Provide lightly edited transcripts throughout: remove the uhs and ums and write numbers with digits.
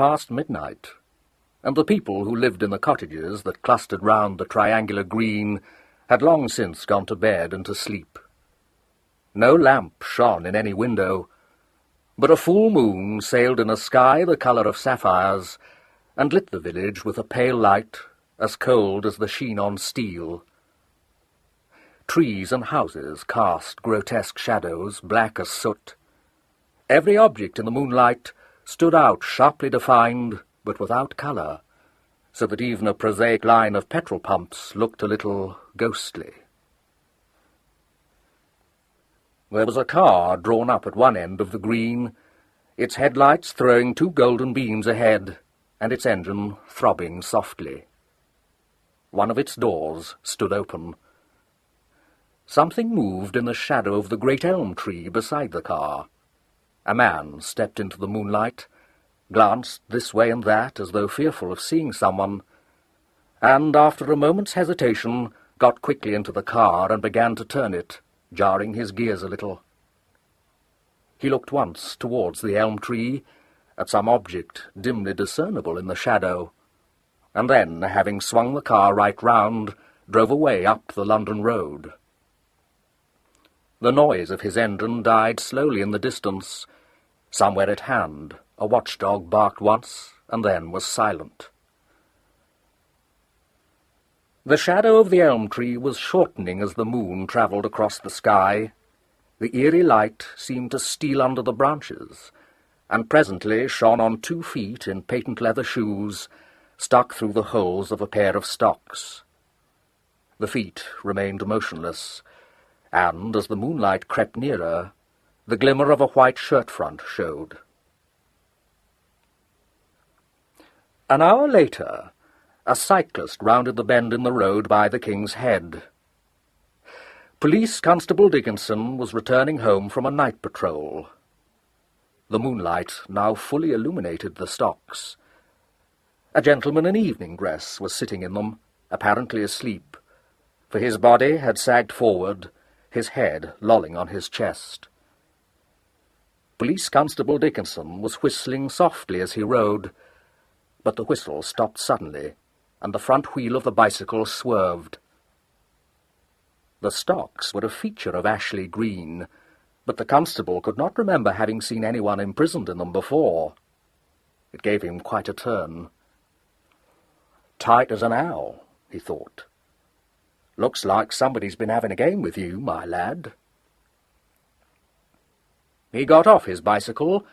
past midnight, and the people who lived in the cottages that clustered round the triangular green had long since gone to bed and to sleep. No lamp shone in any window, but a full moon sailed in a sky the colour of sapphires, and lit the village with a pale light as cold as the sheen on steel. Trees and houses cast grotesque shadows, black as soot. Every object in the moonlight stood out sharply defined, but without colour, so that even a prosaic line of petrol pumps looked a little ghostly. There was a car drawn up at one end of the green, its headlights throwing two golden beams ahead, and its engine throbbing softly. One of its doors stood open. Something moved in the shadow of the great elm tree beside the car. A man stepped into the moonlight, glanced this way and that as though fearful of seeing someone, and after a moment's hesitation got quickly into the car and began to turn it, jarring his gears a little. He looked once towards the elm tree, at some object dimly discernible in the shadow, and then, having swung the car right round, drove away up the London road. The noise of his engine died slowly in the distance. Somewhere at hand, a watchdog barked once, and then was silent. The shadow of the elm tree was shortening as the moon travelled across the sky. The eerie light seemed to steal under the branches, and presently shone on 2 feet in patent leather shoes, stuck through the holes of a pair of stocks. The feet remained motionless, and, as the moonlight crept nearer, the glimmer of a white shirt-front showed. An hour later, a cyclist rounded the bend in the road by the King's Head. Police Constable Dickinson was returning home from a night patrol. The moonlight now fully illuminated the stocks. A gentleman in evening dress was sitting in them, apparently asleep, for his body had sagged forward, his head lolling on his chest. Police Constable Dickinson was whistling softly as he rode, but the whistle stopped suddenly, and the front wheel of the bicycle swerved. The stocks were a feature of Ashley Green, but the constable could not remember having seen anyone imprisoned in them before. It gave him quite a turn. "Tight as an owl," he thought. "Looks like somebody's been having a game with you, my lad." He got off his bicycle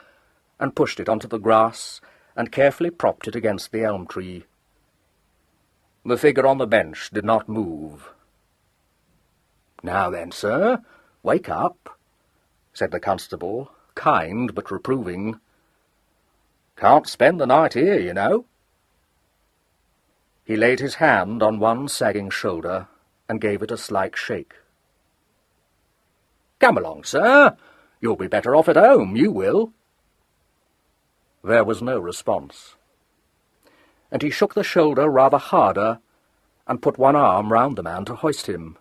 and pushed it onto the grass and carefully propped it against the elm tree. The figure on the bench did not move. "Now then, sir, wake up," said the constable, kind but reproving. "Can't spend the night here, you know." He laid his hand on one sagging shoulder and gave it a slight shake. "Come along, sir. You'll be better off at home, you will." There was no response, and he shook the shoulder rather harder and put one arm round the man to hoist him.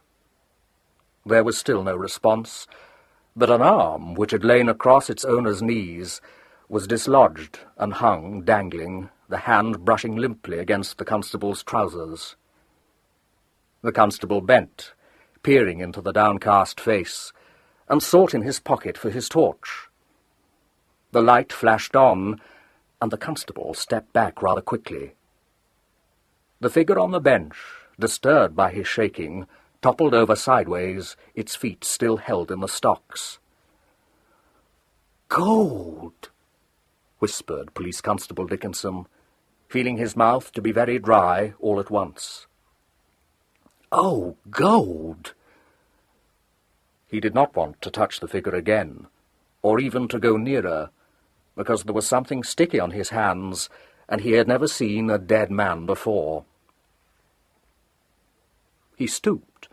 There was still no response, but an arm, which had lain across its owner's knees, was dislodged and hung dangling, the hand brushing limply against the constable's trousers. The constable bent, peering into the downcast face, and sought in his pocket for his torch. The light flashed on, and the constable stepped back rather quickly. The figure on the bench, disturbed by his shaking, toppled over sideways, its feet still held in the stocks. "Gold!" whispered Police Constable Dickinson, feeling his mouth to be very dry all at once. "Oh, gold!" He did not want to touch the figure again, or even to go nearer, because there was something sticky on his hands, and he had never seen a dead man before. He stooped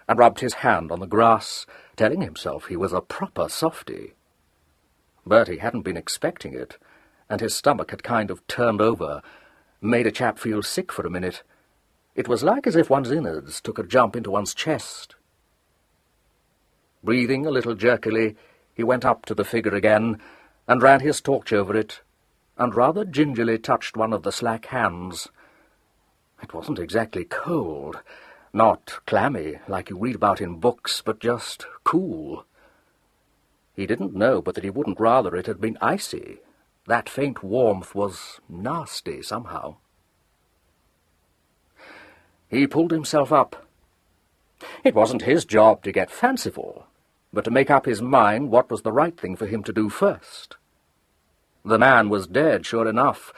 and rubbed his hand on the grass, telling himself he was a proper softy. But he hadn't been expecting it, and his stomach had kind of turned over, made a chap feel sick for a minute. It was like as if one's innards took a jump into one's chest. Breathing a little jerkily, he went up to the figure again and ran his torch over it, and rather gingerly touched one of the slack hands. It wasn't exactly cold, not clammy like you read about in books, but just cool. He didn't know but that he wouldn't rather it had been icy. That faint warmth was nasty somehow. He pulled himself up. It wasn't his job to get fanciful, but to make up his mind what was the right thing for him to do first. The man was dead, sure enough.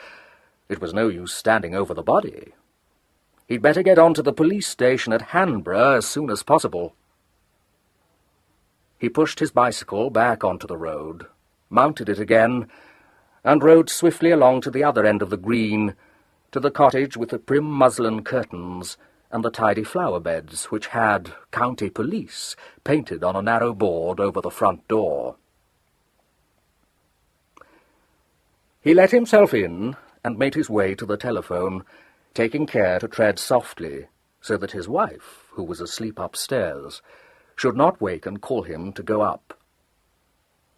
It was no use standing over the body. He'd better get on to the police station at Hanborough as soon as possible. He pushed his bicycle back onto the road, mounted it again, and rode swiftly along to the other end of the green, to the cottage with the prim muslin curtains and the tidy flower beds which had County Police painted on a narrow board over the front door. He let himself in and made his way to the telephone, taking care to tread softly so that his wife, who was asleep upstairs, should not wake and call him to go up.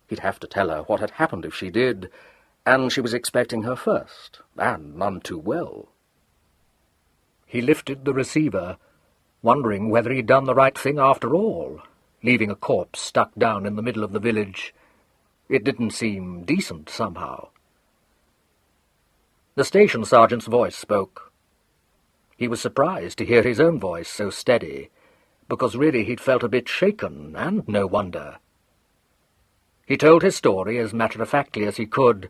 He'd have to tell her what had happened if she did, and she was expecting her first, and none too well. He lifted the receiver, wondering whether he'd done the right thing after all, leaving a corpse stuck down in the middle of the village. It didn't seem decent somehow. The station sergeant's voice spoke. He was surprised to hear his own voice so steady, because really he'd felt a bit shaken, and no wonder. He told his story as matter-of-factly as he could,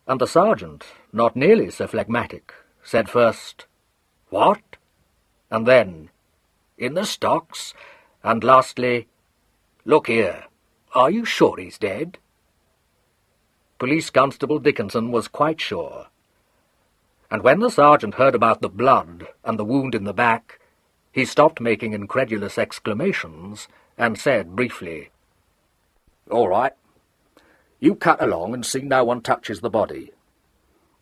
and the sergeant, not nearly so phlegmatic, said first, "What?" and then, "In the stocks," and lastly, "Look here, are you sure he's dead?" Police Constable Dickinson was quite sure. And when the sergeant heard about the blood and the wound in the back, he stopped making incredulous exclamations and said briefly, "All right. You cut along and see no one touches the body.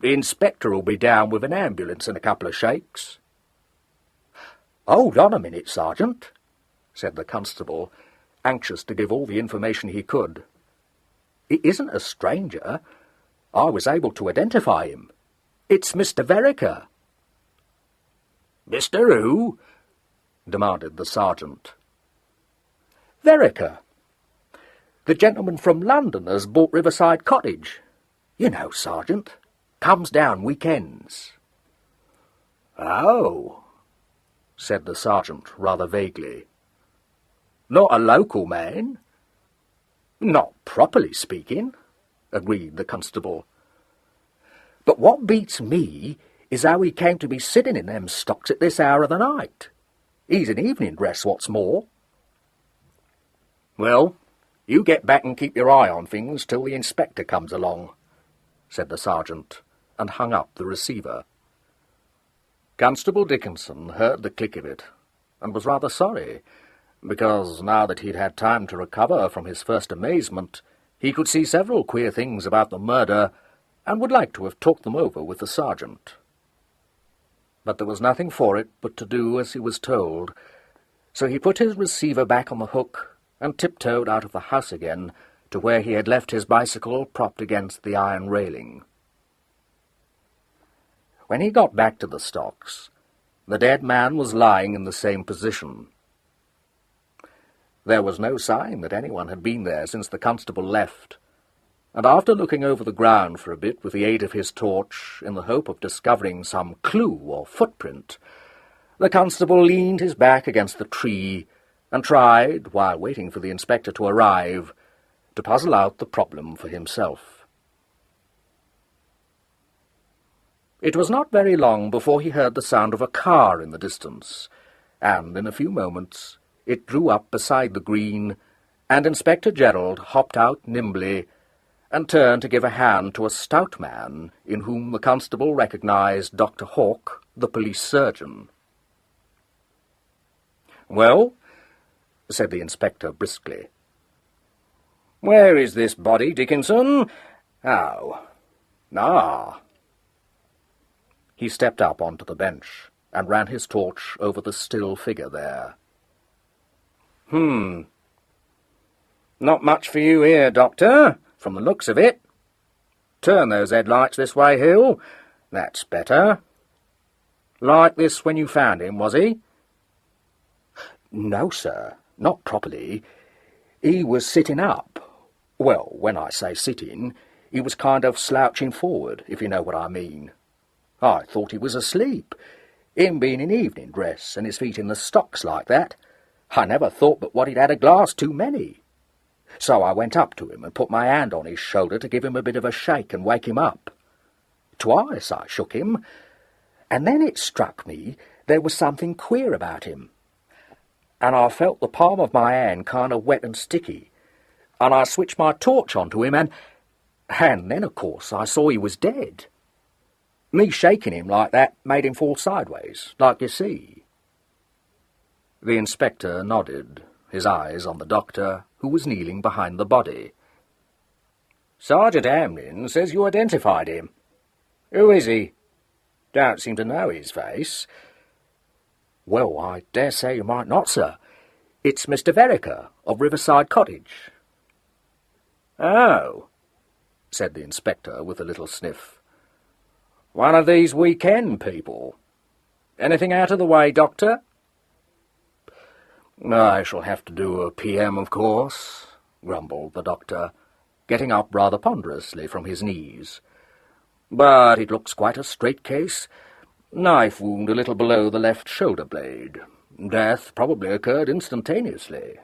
The inspector'll be down with an ambulance in a couple of shakes." "Hold on a minute, Sergeant," said the constable, anxious to give all the information he could. "It isn't a stranger. I was able to identify him. It's Mr. Vereker." "Mr. who?" demanded the sergeant. "Vereker. The gentleman from London has bought Riverside Cottage. You know, Sergeant. Comes down weekends." "Oh," said the sergeant rather vaguely. "Not a local man?" "Not properly speaking," agreed the constable. "But what beats me is how he came to be sitting in them stocks at this hour of the night. He's in evening dress, what's more." "Well, you get back and keep your eye on things till the inspector comes along," said the sergeant, and hung up the receiver. Constable Dickinson heard the click of it, and was rather sorry, because now that he'd had time to recover from his first amazement, he could see several queer things about the murder, and would like to have talked them over with the sergeant. But there was nothing for it but to do as he was told, so he put his receiver back on the hook and tiptoed out of the house again to where he had left his bicycle propped against the iron railing. When he got back to the stocks, the dead man was lying in the same position. There was no sign that anyone had been there since the constable left, and after looking over the ground for a bit with the aid of his torch in the hope of discovering some clue or footprint, the constable leaned his back against the tree and tried, while waiting for the inspector to arrive, to puzzle out the problem for himself. It was not very long before he heard the sound of a car in the distance, and in a few moments it drew up beside the green, and Inspector Gerald hopped out nimbly and turned to give a hand to a stout man in whom the constable recognized Dr. Hawke, the police surgeon. "Well," said the inspector briskly. "Where is this body, Dickinson? Oh. Ah." He stepped up onto the bench and ran his torch over the still figure there. Not much for you here, Doctor, from the looks of it." Turn those headlights this way, Hill. That's better. Like this when you found him, was he? No, sir, not properly. He was sitting up. Well, when I say sitting, he was kind of slouching forward, if you know what I mean. I thought he was asleep. Him being in evening dress and his feet in the stocks like that. I never thought but what he'd had a glass too many. So I went up to him and put my hand on his shoulder to give him a bit of a shake and wake him up. Twice I shook him, and then it struck me there was something queer about him. And I felt the palm of my hand kind of wet and sticky, and I switched my torch onto him, and then, of course, I saw he was dead. Me shaking him like that made him fall sideways, like you see. The inspector nodded, his eyes on the doctor, who was kneeling behind the body. Sergeant Hamlin says you identified him. Who is he? Don't seem to know his face. Well, I dare say you might not, sir. It's Mr. Vereker, of Riverside Cottage. Oh, said the inspector with a little sniff. One of these weekend people. Anything out of the way, Doctor? I shall have to do a PM, of course, grumbled the doctor, getting up rather ponderously from his knees. But it looks quite a straight case. Knife wound a little below the left shoulder blade. Death probably occurred instantaneously.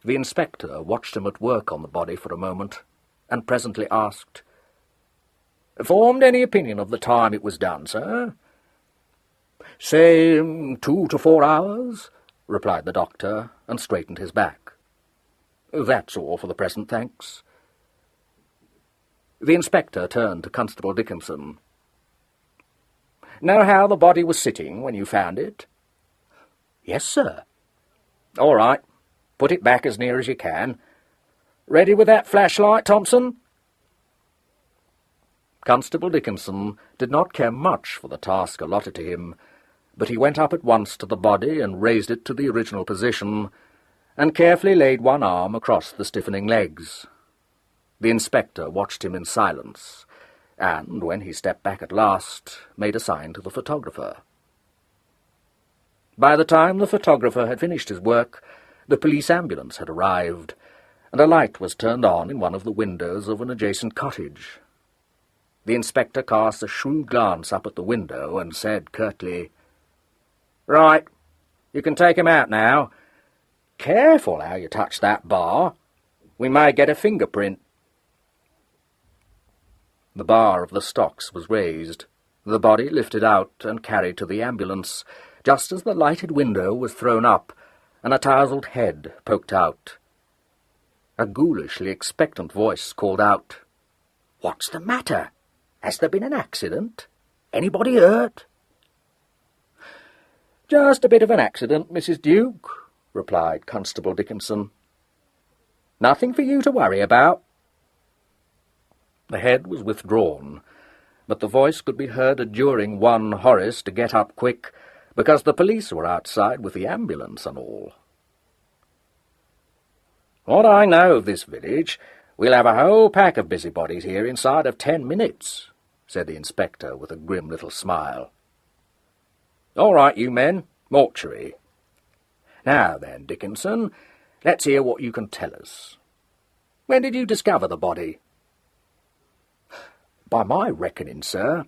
The inspector watched him at work on the body for a moment, and presently asked, Formed any opinion of the time it was done, sir? Say 2 to 4 hours, replied the doctor, and straightened his back. That's all for the present, thanks. The inspector turned to Constable Dickinson. Know how the body was sitting when you found it? Yes, sir. All right. Put it back as near as you can. Ready with that flashlight, Thompson? Constable Dickinson did not care much for the task allotted to him, but he went up at once to the body and raised it to the original position, and carefully laid one arm across the stiffening legs. The inspector watched him in silence, and, when he stepped back at last, made a sign to the photographer. By the time the photographer had finished his work, the police ambulance had arrived, and a light was turned on in one of the windows of an adjacent cottage. The inspector cast a shrewd glance up at the window and said curtly, Right, you can take him out now. Careful how you touch that bar. We may get a fingerprint. The bar of the stocks was raised, the body lifted out and carried to the ambulance, just as the lighted window was thrown up and a tousled head poked out. A ghoulishly expectant voice called out, What's the matter? Has there been an accident? Anybody hurt? Just a bit of an accident, Mrs. Duke, replied Constable Dickinson. Nothing for you to worry about. The head was withdrawn, but the voice could be heard adjuring one Horace to get up quick, because the police were outside with the ambulance and all. What I know of this village, we'll have a whole pack of busybodies here inside of 10 minutes, said the inspector with a grim little smile. All right, you men, mortuary. Now then, Dickinson, let's hear what you can tell us. When did you discover the body? By my reckoning, sir,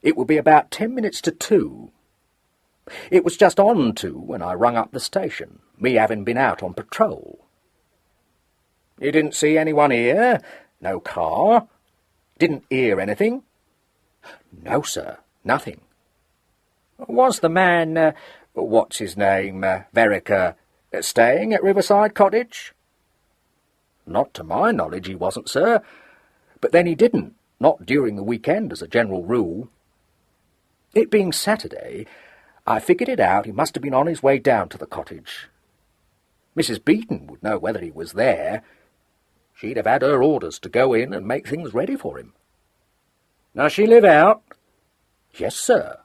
it would be about 10 minutes to 2. It was just on 2 when I rung up the station, me having been out on patrol. You didn't see anyone here? No car? Didn't hear anything? No, sir, nothing. Was the man, what's his name, Vereker, staying at Riverside Cottage? Not to my knowledge he wasn't, sir, but then he didn't. Not during the weekend, as a general rule. It being Saturday, I figured it out he must have been on his way down to the cottage. Mrs. Beaton would know whether he was there. She'd have had her orders to go in and make things ready for him. Does she live out? Yes, sir.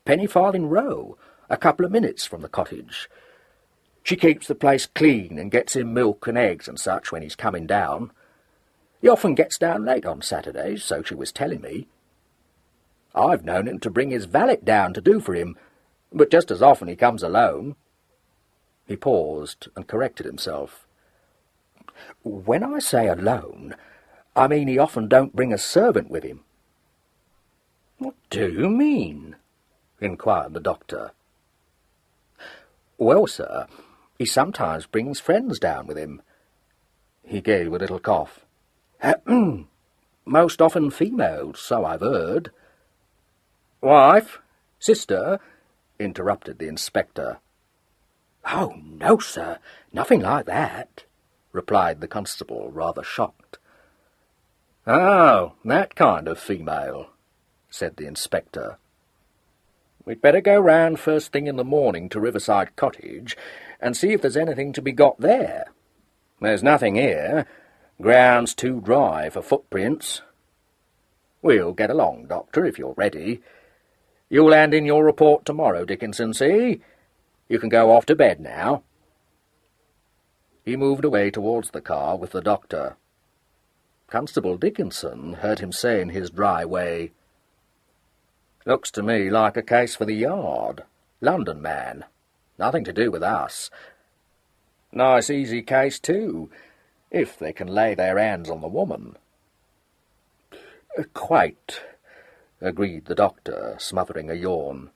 Penny Farthing Row, a couple of minutes from the cottage. She keeps the place clean and gets him milk and eggs and such when he's coming down. He often gets down late on Saturdays, so she was telling me. I've known him to bring his valet down to do for him, but just as often he comes alone." He paused and corrected himself. "When I say alone, I mean he often don't bring a servant with him." "What do you mean?" inquired the doctor. "Well, sir, he sometimes brings friends down with him." He gave a little cough. "Most often females, so I've heard." "Wife? Sister?" interrupted the inspector. "Oh, no, sir, nothing like that," replied the constable, rather shocked. "Oh, that kind of female," said the inspector. "We'd better go round first thing in the morning to Riverside Cottage and see if there's anything to be got there. There's nothing here. Ground's too dry for footprints. We'll get along, Doctor, if you're ready. You'll hand in your report tomorrow, Dickinson, see? You can go off to bed now." He moved away towards the car with the doctor. Constable Dickinson heard him say in his dry way, "Looks to me like a case for the Yard. London man. Nothing to do with us. Nice easy case, too, if they can lay their hands on the woman." "Quite," agreed the doctor, smothering a yawn.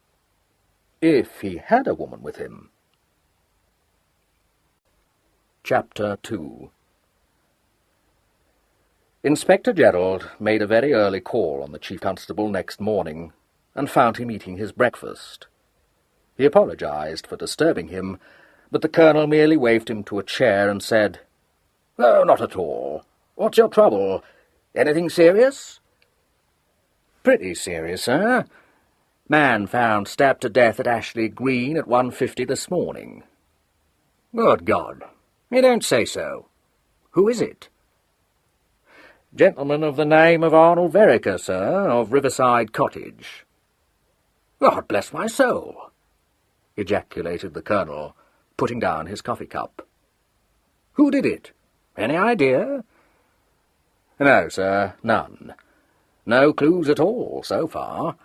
"If he had a woman with him." Chapter 2. Inspector Gerald made a very early call on the Chief Constable next morning, and found him eating his breakfast. He apologized for disturbing him, but the Colonel merely waved him to a chair and said, "Oh, not at all. What's your trouble? Anything serious?" "Pretty serious, sir. Man found stabbed to death at Ashley Green at 1:50 this morning." "Good God! You don't say so. Who is it?" "Gentleman of the name of Arnold Vereker, sir, of Riverside Cottage." "God bless my soul!" ejaculated the Colonel, putting down his coffee-cup. "Who did it? Any idea?" "No, sir, none. No clues at all, so far.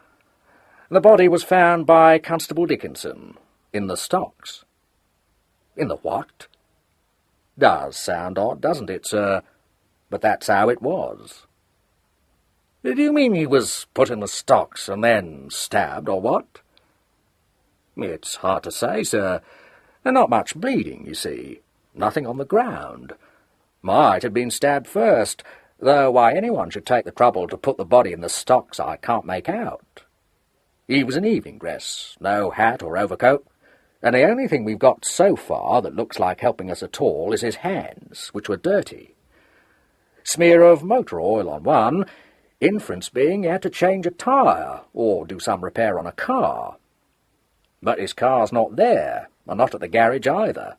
The body was found by Constable Dickinson, in the stocks." "In the what?" "Does sound odd, doesn't it, sir? But that's how it was." "Do you mean he was put in the stocks and then stabbed, or what?" "It's hard to say, sir. Not much bleeding, you see. Nothing on the ground. Might have been stabbed first, though why anyone should take the trouble to put the body in the stocks I can't make out. He was in evening dress, no hat or overcoat, and the only thing we've got so far that looks like helping us at all is his hands, which were dirty. Smear of motor oil on one, inference being he had to change a tyre or do some repair on a car. But his car's not there, and not at the garage either.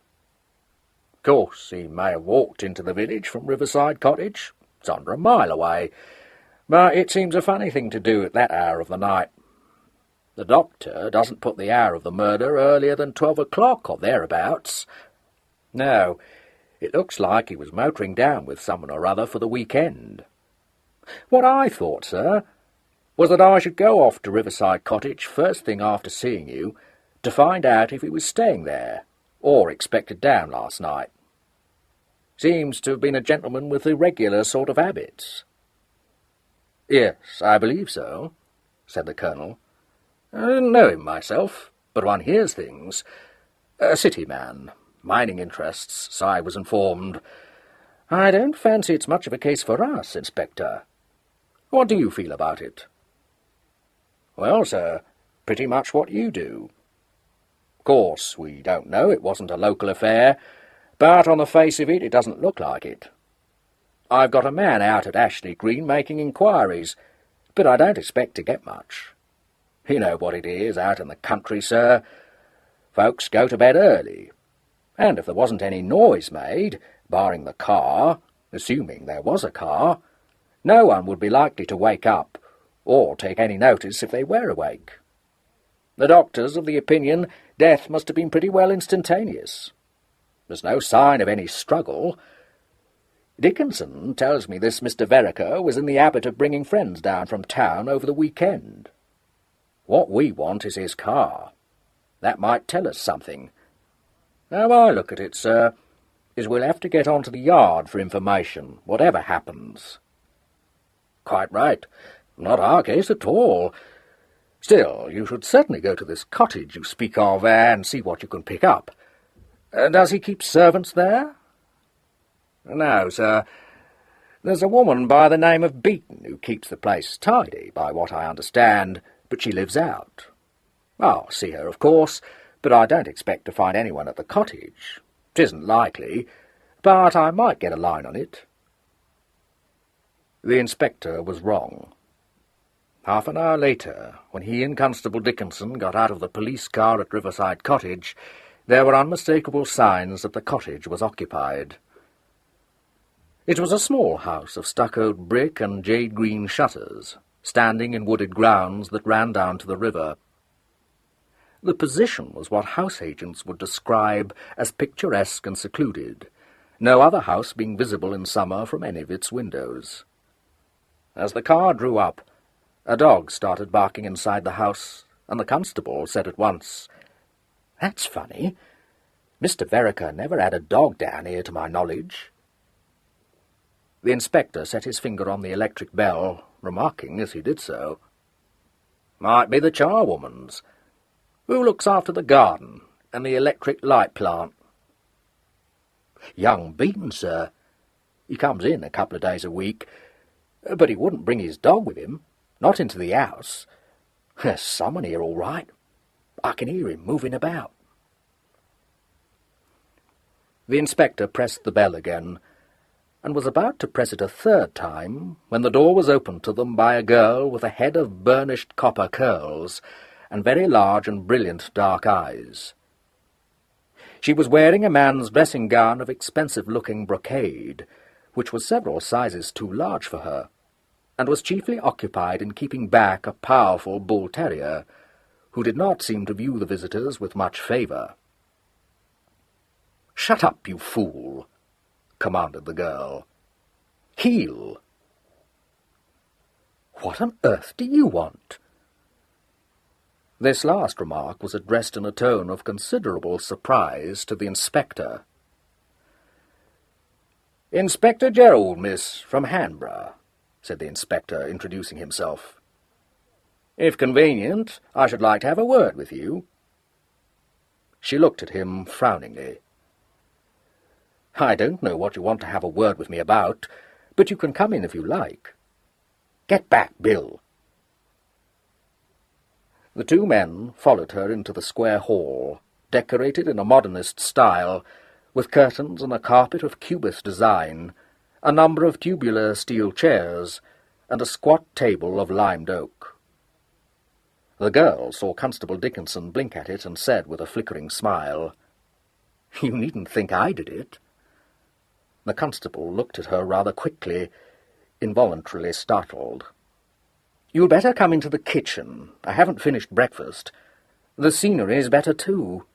Of course, he may have walked into the village from Riverside Cottage. It's under a mile away, but it seems a funny thing to do at that hour of the night. The doctor doesn't put the hour of the murder earlier than 12 o'clock or thereabouts. No, it looks like he was motoring down with someone or other for the weekend. What I thought, sir, was that I should go off to Riverside Cottage first thing after seeing you to find out if he was staying there, or expected down last night. Seems to have been a gentleman with irregular sort of habits." "Yes, I believe so," said the Colonel. "I didn't know him myself, but one hears things. A city man, mining interests, so I was informed. I don't fancy it's much of a case for us, Inspector. What do you feel about it?" "Well, sir, pretty much what you do. Of course, we don't know, it wasn't a local affair, but on the face of it, it doesn't look like it. I've got a man out at Ashley Green making inquiries, but I don't expect to get much. You know what it is out in the country, sir. Folks go to bed early, and if there wasn't any noise made, barring the car, assuming there was a car, no one would be likely to wake up, or take any notice if they were awake. The doctor's of the opinion death must have been pretty well instantaneous. There's no sign of any struggle. Dickinson tells me this Mr. Vereker was in the habit of bringing friends down from town over the weekend. What we want is his car. That might tell us something. How I look at it, sir, is we'll have to get on to the yard for information, whatever happens. Quite right. Not our case at all. Still, you should certainly go to this cottage you speak of and see what you can pick up. Does he keep servants there? No, sir. There's a woman by the name of Beaton who keeps the place tidy, by what I understand, but she lives out. I'll see her, of course, but I don't expect to find anyone at the cottage. 'Tisn't likely, but I might get a line on it. The inspector was wrong. Half an hour later, when he and Constable Dickinson got out of the police car at Riverside Cottage, there were unmistakable signs that the cottage was occupied. It was a small house of stuccoed brick and jade-green shutters, standing in wooded grounds that ran down to the river. The position was what house agents would describe as picturesque and secluded, no other house being visible in summer from any of its windows. As the car drew up, a dog started barking inside the house, and the constable said at once, "That's funny. Mr. Vereker never had a dog down here to my knowledge." The inspector set his finger on the electric bell, remarking as he did so, "Might be the charwoman's. Who looks after the garden and the electric light plant?" "Young Beaton, sir. He comes in a couple of days a week, but he wouldn't bring his dog with him, not into the house. There's someone here all right. I can hear him moving about." The inspector pressed the bell again, and was about to press it a third time when the door was opened to them by a girl with a head of burnished copper curls and very large and brilliant dark eyes. She was wearing a man's dressing gown of expensive-looking brocade, which was several sizes too large for her, and was chiefly occupied in keeping back a powerful bull-terrier, who did not seem to view the visitors with much favour. "Shut up, you fool!" commanded the girl. "Heel!" "What on earth do you want?" This last remark was addressed in a tone of considerable surprise to the inspector. "Inspector Gerald, miss, from Hanborough," said the inspector, introducing himself. "If convenient, I should like to have a word with you." She looked at him frowningly. "I don't know what you want to have a word with me about, but you can come in if you like. Get back, Bill." The two men followed her into the square hall, decorated in a modernist style, with curtains and a carpet of Cubist design, a number of tubular steel chairs, and a squat table of limed oak. The girl saw Constable Dickinson blink at it and said with a flickering smile, "You needn't think I did it." The constable looked at her rather quickly, involuntarily startled. "You'd better come into the kitchen. I haven't finished breakfast. The scenery is better too."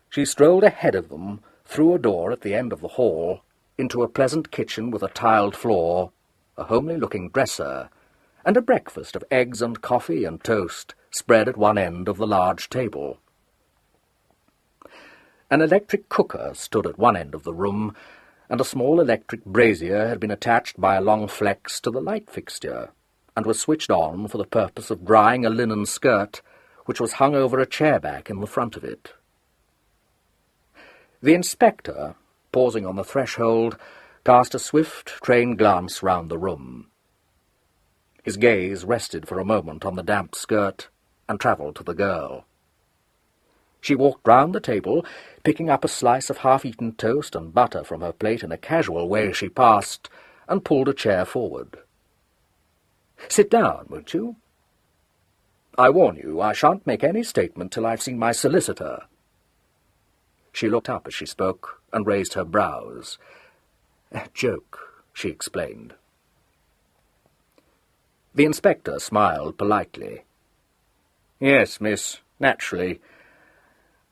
She strolled ahead of them, through a door at the end of the hall, into a pleasant kitchen with a tiled floor, a homely-looking dresser, and a breakfast of eggs and coffee and toast spread at one end of the large table. An electric cooker stood at one end of the room, and a small electric brazier had been attached by a long flex to the light fixture, and was switched on for the purpose of drying a linen skirt which was hung over a chair-back in the front of it. The inspector, pausing on the threshold, cast a swift, trained glance round the room. His gaze rested for a moment on the damp skirt and travelled to the girl. She walked round the table, picking up a slice of half-eaten toast and butter from her plate in a casual way as she passed, and pulled a chair forward. "Sit down, won't you? I warn you, I shan't make any statement till I've seen my solicitor." She looked up as she spoke, and raised her brows. "A joke," she explained. The inspector smiled politely. "Yes, miss, naturally.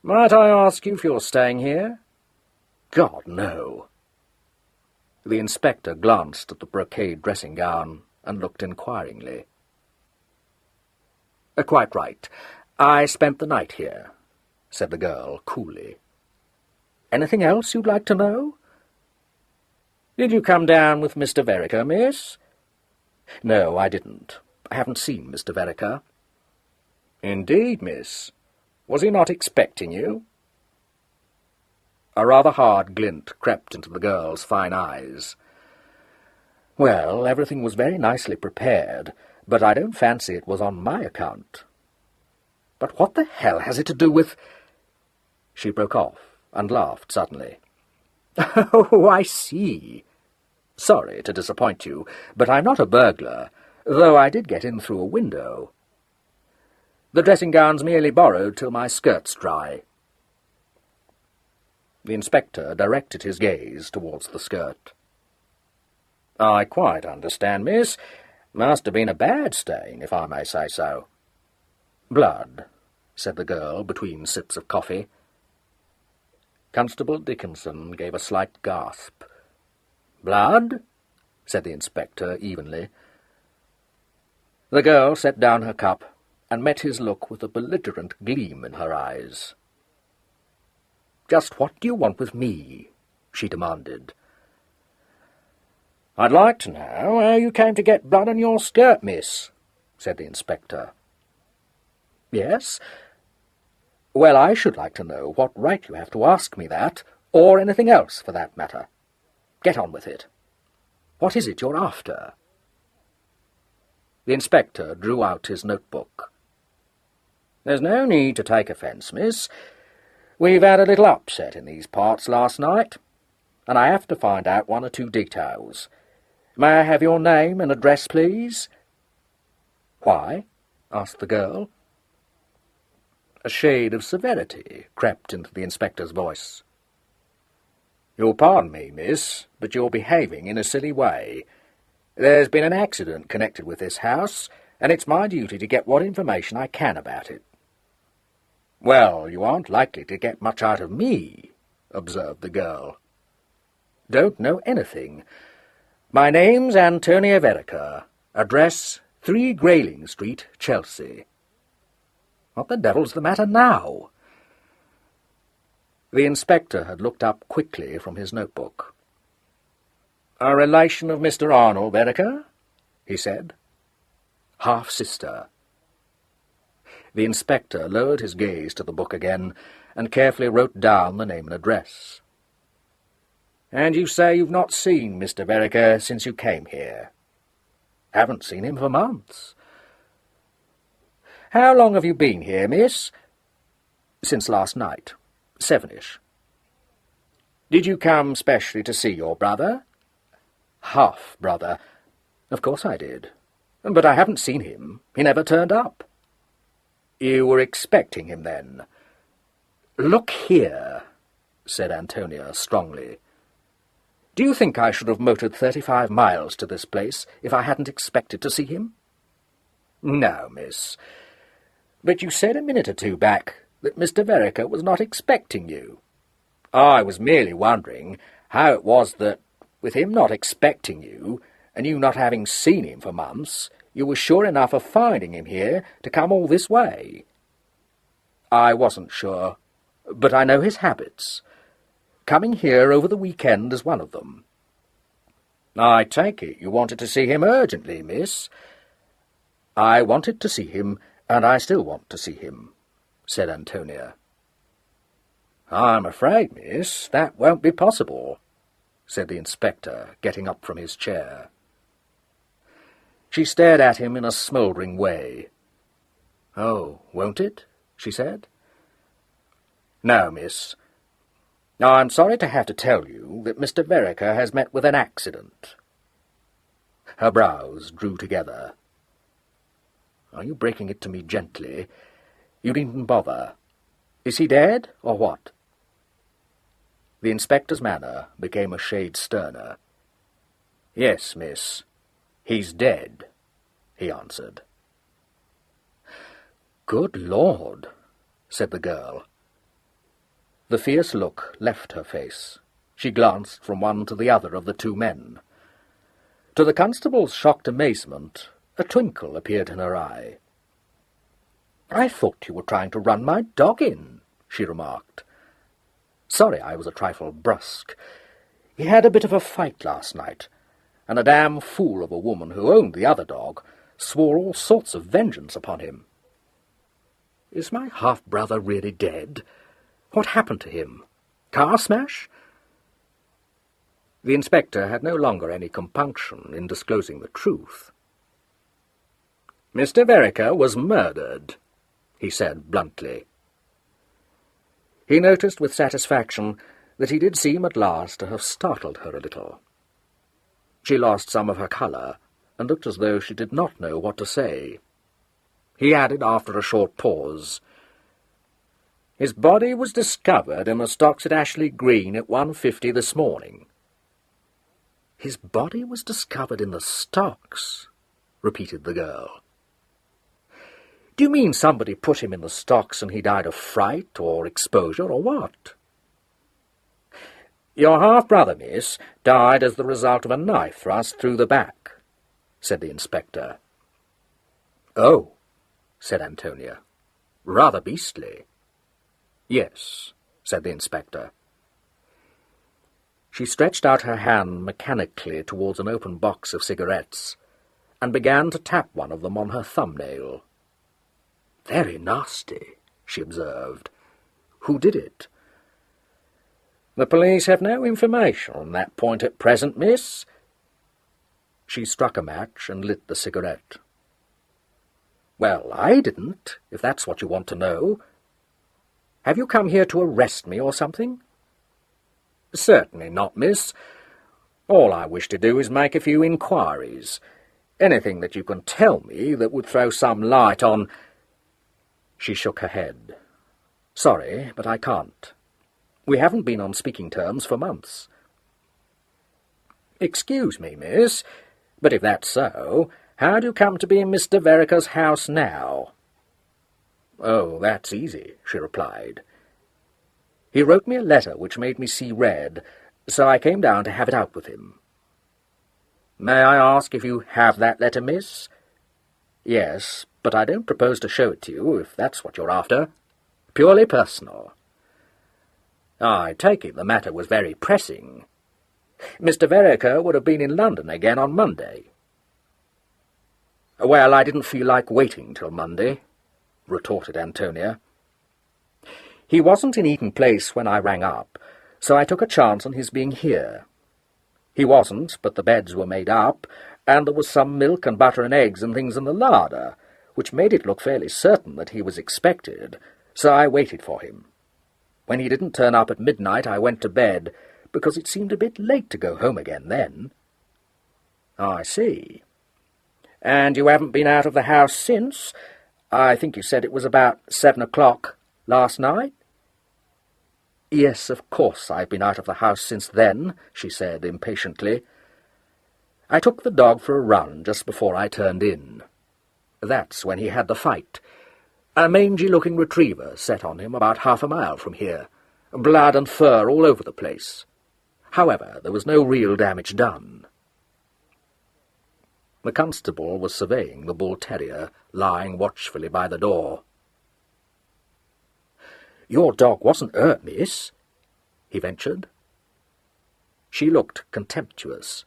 Might I ask you if you're staying here?" "God, no." The inspector glanced at the brocade dressing-gown and looked inquiringly. "Quite right. I spent the night here," said the girl coolly. "Anything else you'd like to know?" "Did you come down with Mr. Vereker, miss?" "No, I didn't. I haven't seen Mr. Vereker." "Indeed, miss. Was he not expecting you?" A rather hard glint crept into the girl's fine eyes. "Well, everything was very nicely prepared, but I don't fancy it was on my account." "But what the hell has it to do with—" She broke off and laughed suddenly. "Oh, I see. Sorry to disappoint you, but I'm not a burglar, though I did get in through a window. The dressing-gown's merely borrowed till my skirt's dry." The inspector directed his gaze towards the skirt. "I quite understand, miss. Must have been a bad stain, if I may say so." "Blood," said the girl between sips of coffee. Constable Dickinson gave a slight gasp. "Blood?" said the inspector evenly. The girl set down her cup and met his look with a belligerent gleam in her eyes. "Just what do you want with me?" she demanded. "I'd like to know how you came to get blood on your skirt, miss," said the inspector. "Yes? Well, I should like to know what right you have to ask me that, or anything else for that matter. Get on with it. What is it you're after?" The inspector drew out his notebook. "There's no need to take offence, miss. We've had a little upset in these parts last night, and I have to find out one or two details. May I have your name and address, please?" "Why?" asked the girl. A shade of severity crept into the inspector's voice. "You'll pardon me, miss, but you're behaving in a silly way. There's been an accident connected with this house, and it's my duty to get what information I can about it." "Well, you aren't likely to get much out of me," observed the girl. "Don't know anything. My name's Antonia Vereker. Address 3 Grayling Street, Chelsea." "What the devil's the matter now?" The inspector had looked up quickly from his notebook. "A relation of Mr. Arnold Vereker?" he said. "Half-sister." The inspector lowered his gaze to the book again and carefully wrote down the name and address. "And you say you've not seen Mr. Vereker since you came here?" "Haven't seen him for months." "How long have you been here, miss?" "Since last night. 7-ish. "Did you come specially to see your brother?" "Half-brother. Of course I did. But I haven't seen him. He never turned up." "You were expecting him, then?" "Look here," said Antonia strongly. "Do you think I should have motored 35 miles to this place if I hadn't expected to see him?" "No, miss. But you said a minute or two back that Mr. Vereker was not expecting you. I was merely wondering how it was that, with him not expecting you, and you not having seen him for months, you were sure enough of finding him here to come all this way." "I wasn't sure, but I know his habits. Coming here over the weekend is one of them." "I take it you wanted to see him urgently, miss?" "I wanted to see him, and I still want to see him," said Antonia. "I'm afraid, miss, that won't be possible," said the inspector, getting up from his chair. She stared at him in a smouldering way. "Oh, won't it?" she said. "No, miss. I'm sorry to have to tell you that Mr. Vereker has met with an accident." Her brows drew together. "Are you breaking it to me gently? You needn't bother. Is he dead, or what?" The inspector's manner became a shade sterner. "Yes, miss. He's dead," he answered. "Good Lord," said the girl. The fierce look left her face, She glanced from one to the other of the two men. To the constable's shocked amazement, a twinkle appeared in her eye. "I thought you were trying to run my dog in," she remarked. "Sorry I was a trifle brusque. He had a bit of a fight last night, and a damn fool of a woman who owned the other dog swore all sorts of vengeance upon him." "Is my half-brother really dead? What happened to him? Car smash?" The inspector had no longer any compunction in disclosing the truth. "Mr. Vereker was murdered," he said bluntly. He noticed with satisfaction that he did seem at last to have startled her a little. She lost some of her colour, and looked as though she did not know what to say. He added after a short pause, "His body was discovered in the stocks at Ashley Green at 1:50 this morning." "His body was discovered in the stocks?" repeated the girl. "Do you mean somebody put him in the stocks and he died of fright or exposure, or what?" "Your half-brother, miss, died as the result of a knife thrust through the back," said the inspector. "Oh," said Antonia. "Rather beastly." "Yes," said the inspector. She stretched out her hand mechanically towards an open box of cigarettes, and began to tap one of them on her thumbnail. "Very nasty," she observed. "Who did it?" "The police have no information on that point at present, miss." She struck a match and lit the cigarette. "Well, I didn't, if that's what you want to know. Have you come here to arrest me or something?" "Certainly not, miss. All I wish to do is make a few inquiries. Anything that you can tell me that would throw some light on—" She shook her head. "Sorry, but I can't. We haven't been on speaking terms for months." "Excuse me, miss, but if that's so, how do you come to be in Mr. Vereker's house now?" "Oh, that's easy," she replied. "He wrote me a letter which made me see red, so I came down to have it out with him." "May I ask if you have that letter, miss?" "Yes, but I don't propose to show it to you, if that's what you're after. Purely personal." "I take it the matter was very pressing. Mr. Vereker would have been in London again on Monday." "Well, I didn't feel like waiting till Monday," retorted Antonia. "He wasn't in Eaton Place when I rang up, so I took a chance on his being here. He wasn't, but the beds were made up, and there was some milk and butter and eggs and things in the larder, which made it look fairly certain that he was expected, so I waited for him. When he didn't turn up at midnight, I went to bed, because it seemed a bit late to go home again then." "I see. And you haven't been out of the house since? I think you said it was about 7 o'clock last night?" "Yes, of course I've been out of the house since then," she said impatiently. "I took the dog for a run just before I turned in. That's when he had the fight. A mangy-looking retriever set on him about half a mile from here, blood and fur all over the place. However, there was no real damage done." The constable was surveying the bull-terrier lying watchfully by the door. "Your dog wasn't hurt, miss?" he ventured. She looked contemptuous.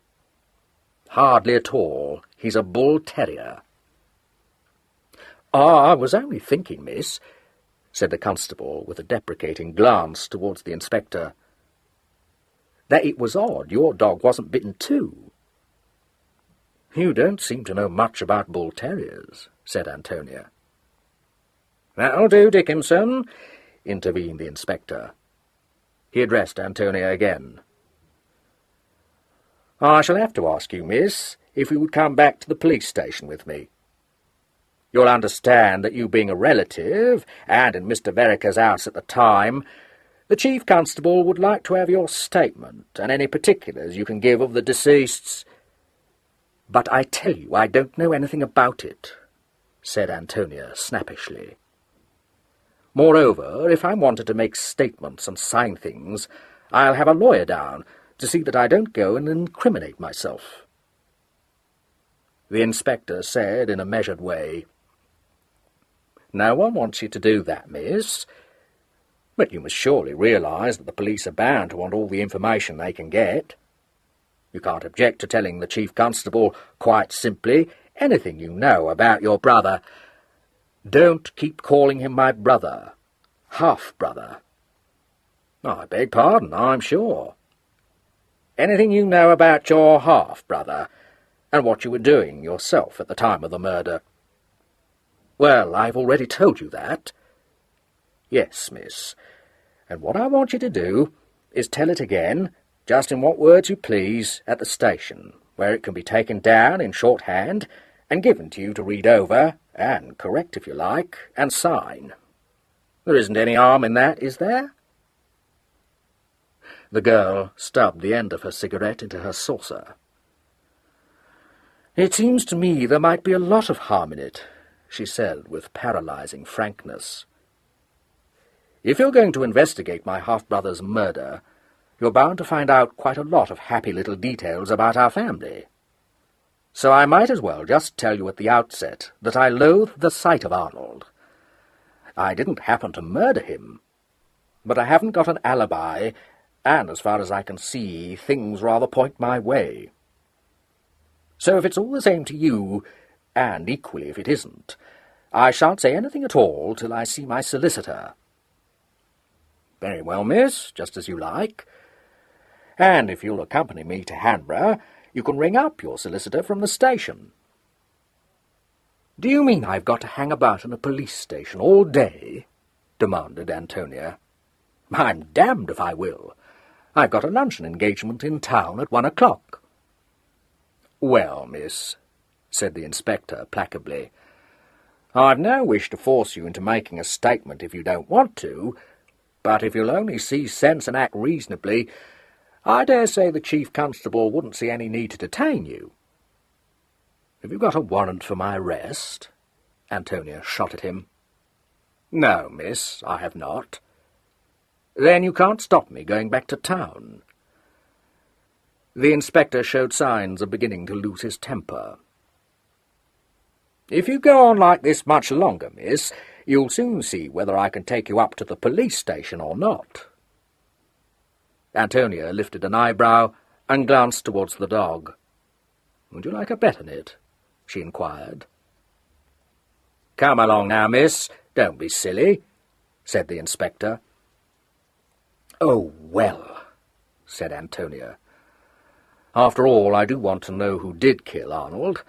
"Hardly at all. He's a bull-terrier." "I was only thinking, miss," said the constable, with a deprecating glance towards the inspector, "that it was odd your dog wasn't bitten too." "You don't seem to know much about bull-terriers," said Antonia. "That'll do, Dickinson," intervened the inspector. He addressed Antonia again. "I shall have to ask you, miss, if you would come back to the police station with me. You'll understand that you being a relative, and in Mr. Vereker's house at the time, the chief constable would like to have your statement, and any particulars you can give of the deceased's—" "But I tell you I don't know anything about it," said Antonia snappishly. "Moreover, if I'm wanted to make statements and sign things, I'll have a lawyer down to see that I don't go and incriminate myself." The inspector said in a measured way, "No one wants you to do that, miss. But you must surely realise that the police are bound to want all the information they can get. You can't object to telling the Chief Constable quite simply anything you know about your brother." "Don't keep calling him my brother. Half-brother." "I beg pardon, I'm sure." "Anything you know about your half-brother, and what you were doing yourself at the time of the murder." "Well, I've already told you that." "Yes, miss, and what I want you to do is tell it again, just in what words you please, at the station, where it can be taken down in shorthand and given to you to read over, and correct if you like, and sign. There isn't any harm in that, is there?" The girl stubbed the end of her cigarette into her saucer. "It seems to me there might be a lot of harm in it," she said with paralyzing frankness. "If you're going to investigate my half-brother's murder, you're bound to find out quite a lot of happy little details about our family. So I might as well just tell you at the outset that I loathe the sight of Arnold. I didn't happen to murder him, but I haven't got an alibi, and as far as I can see, things rather point my way. So if it's all the same to you, and equally if it isn't, I shan't say anything at all till I see my solicitor." "Very well, miss, just as you like. And if you'll accompany me to Hanborough, you can ring up your solicitor from the station." "Do you mean I've got to hang about in a police station all day?" demanded Antonia. "I'm damned if I will. I've got a luncheon engagement in town at 1 o'clock. "Well, miss," said the inspector placably, "I've no wish to force you into making a statement if you don't want to, but if you'll only see sense and act reasonably, I dare say the Chief Constable wouldn't see any need to detain you." "Have you got a warrant for my arrest?" Antonia shot at him. "No, miss, I have not." "Then you can't stop me going back to town." The inspector showed signs of beginning to lose his temper. "If you go on like this much longer, miss, you'll soon see whether I can take you up to the police station or not." Antonia lifted an eyebrow and glanced towards the dog. "Would you like a bet on it?" she inquired. "Come along now, miss. Don't be silly," said the inspector. "Oh, well," said Antonia. "After all, I do want to know who did kill Arnold.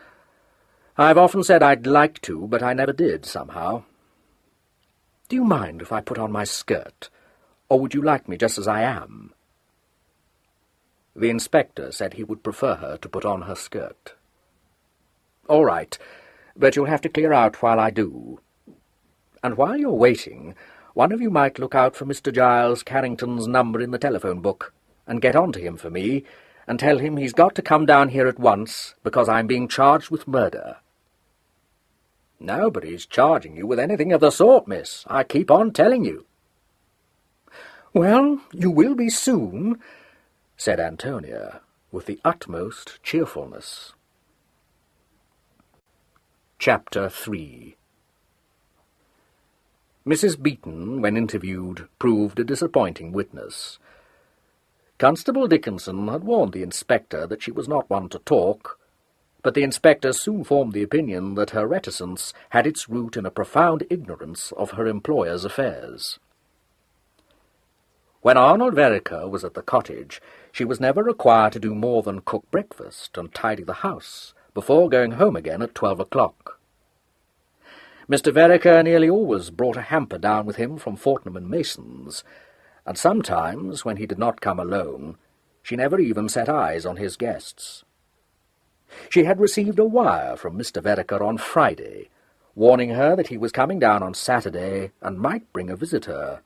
I've often said I'd like to, but I never did, somehow. Do you mind if I put on my skirt, or would you like me just as I am?" The inspector said he would prefer her to put on her skirt. "All right, but you'll have to clear out while I do. And while you're waiting, one of you might look out for Mr. Giles Carrington's number in the telephone book, and get on to him for me, and tell him he's got to come down here at once, because I'm being charged with murder." "Nobody's charging you with anything of the sort, miss. I keep on telling you." "Well, you will be soon," said Antonia, with the utmost cheerfulness. Chapter 3. Mrs. Beeton, when interviewed, proved a disappointing witness. Constable Dickinson had warned the inspector that she was not one to talk, but the inspector soon formed the opinion that her reticence had its root in a profound ignorance of her employer's affairs. When Arnold Vereker was at the cottage, she was never required to do more than cook breakfast and tidy the house before going home again at 12 o'clock. Mr. Vereker nearly always brought a hamper down with him from Fortnum and Mason's, and sometimes, when he did not come alone, she never even set eyes on his guests. She had received a wire from Mr. Vereker on Friday, warning her that he was coming down on Saturday and might bring a visitor.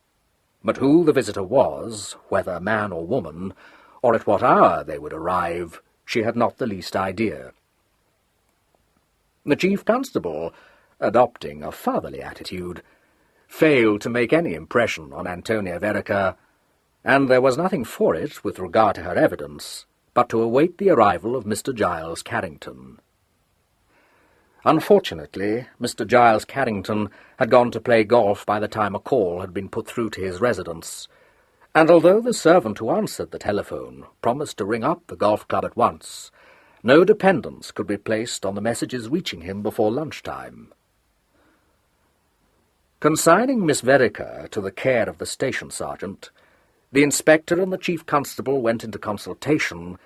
But who the visitor was, whether man or woman, or at what hour they would arrive, she had not the least idea. The Chief Constable, adopting a fatherly attitude, failed to make any impression on Antonia Vereker, and there was nothing for it with regard to her evidence but to await the arrival of Mr. Giles Carrington. Unfortunately, Mr. Giles Carrington had gone to play golf by the time a call had been put through to his residence, and although the servant who answered the telephone promised to ring up the golf club at once, no dependence could be placed on the messages reaching him before lunchtime. Consigning Miss Vereker to the care of the station sergeant, the inspector and the chief constable went into consultation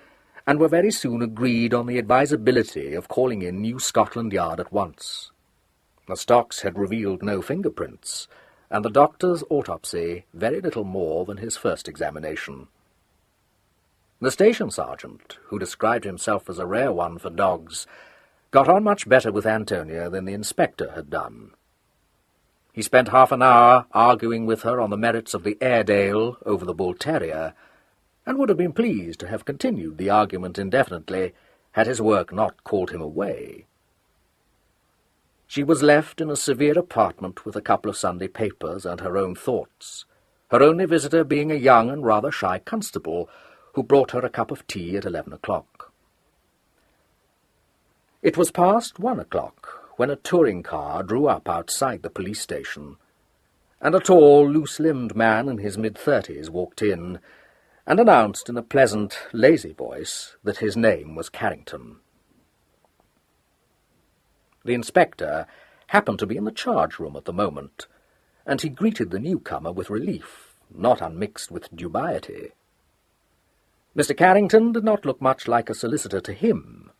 and were very soon agreed on the advisability of calling in New Scotland Yard at once. The stocks had revealed no fingerprints, and the doctor's autopsy very little more than his first examination. The station sergeant, who described himself as a rare one for dogs, got on much better with Antonia than the inspector had done. He spent half an hour arguing with her on the merits of the Airedale over the bull terrier, and would have been pleased to have continued the argument indefinitely had his work not called him away. She was left in a severe apartment with a couple of Sunday papers and her own thoughts, her only visitor being a young and rather shy constable, who brought her a cup of tea at 11 o'clock. It was past 1 o'clock when a touring car drew up outside the police station, and a tall, loose-limbed man in his mid-30s walked in, and announced in a pleasant, lazy voice that his name was Carrington. The inspector happened to be in the charge-room at the moment, and he greeted the newcomer with relief, not unmixed with dubiety. Mr. Carrington did not look much like a solicitor to him.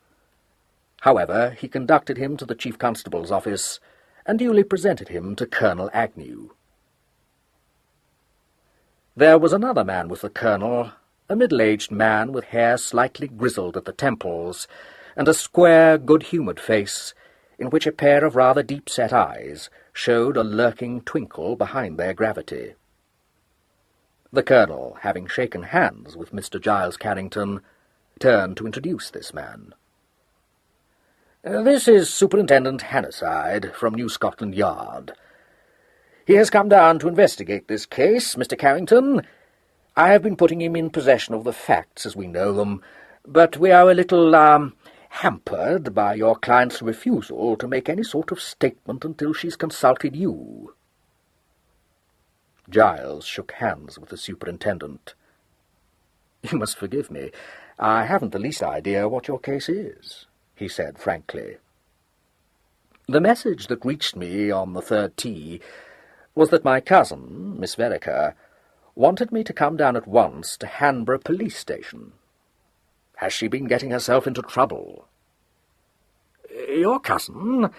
However, he conducted him to the chief constable's office, and duly presented him to Colonel Agnew. There was another man with the colonel, a middle-aged man with hair slightly grizzled at the temples, and a square, good-humoured face, in which a pair of rather deep-set eyes showed a lurking twinkle behind their gravity. The colonel, having shaken hands with Mr. Giles Carrington, turned to introduce this man. "This is Superintendent Hannasyde from New Scotland Yard. He has come down to investigate this case, Mr. Carrington. I have been putting him in possession of the facts as we know them, but we are a little, hampered by your client's refusal to make any sort of statement until she's consulted you." Giles shook hands with the superintendent. "You must forgive me. I haven't the least idea what your case is," he said frankly. "The message that reached me on the third tee was that my cousin, Miss Vereker, wanted me to come down at once to Hanborough police station. Has she been getting herself into trouble?" "Your cousin?"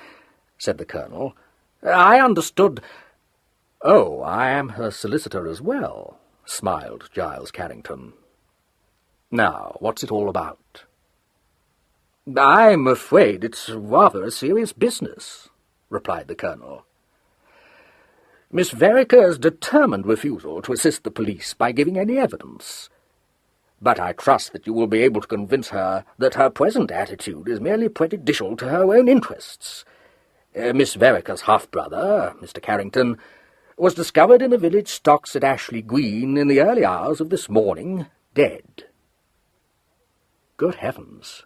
said the colonel. "I understood—" "Oh, I am her solicitor as well," smiled Giles Carrington. "Now, what's it all about?" "I'm afraid it's rather a serious business," replied the colonel. "Miss Vereker's determined refusal to assist the police by giving any evidence. But I trust that you will be able to convince her that her present attitude is merely prejudicial to her own interests. Miss Vereker's half-brother, Mr. Carrington, was discovered in the village stocks at Ashley Green in the early hours of this morning, dead." "Good heavens,"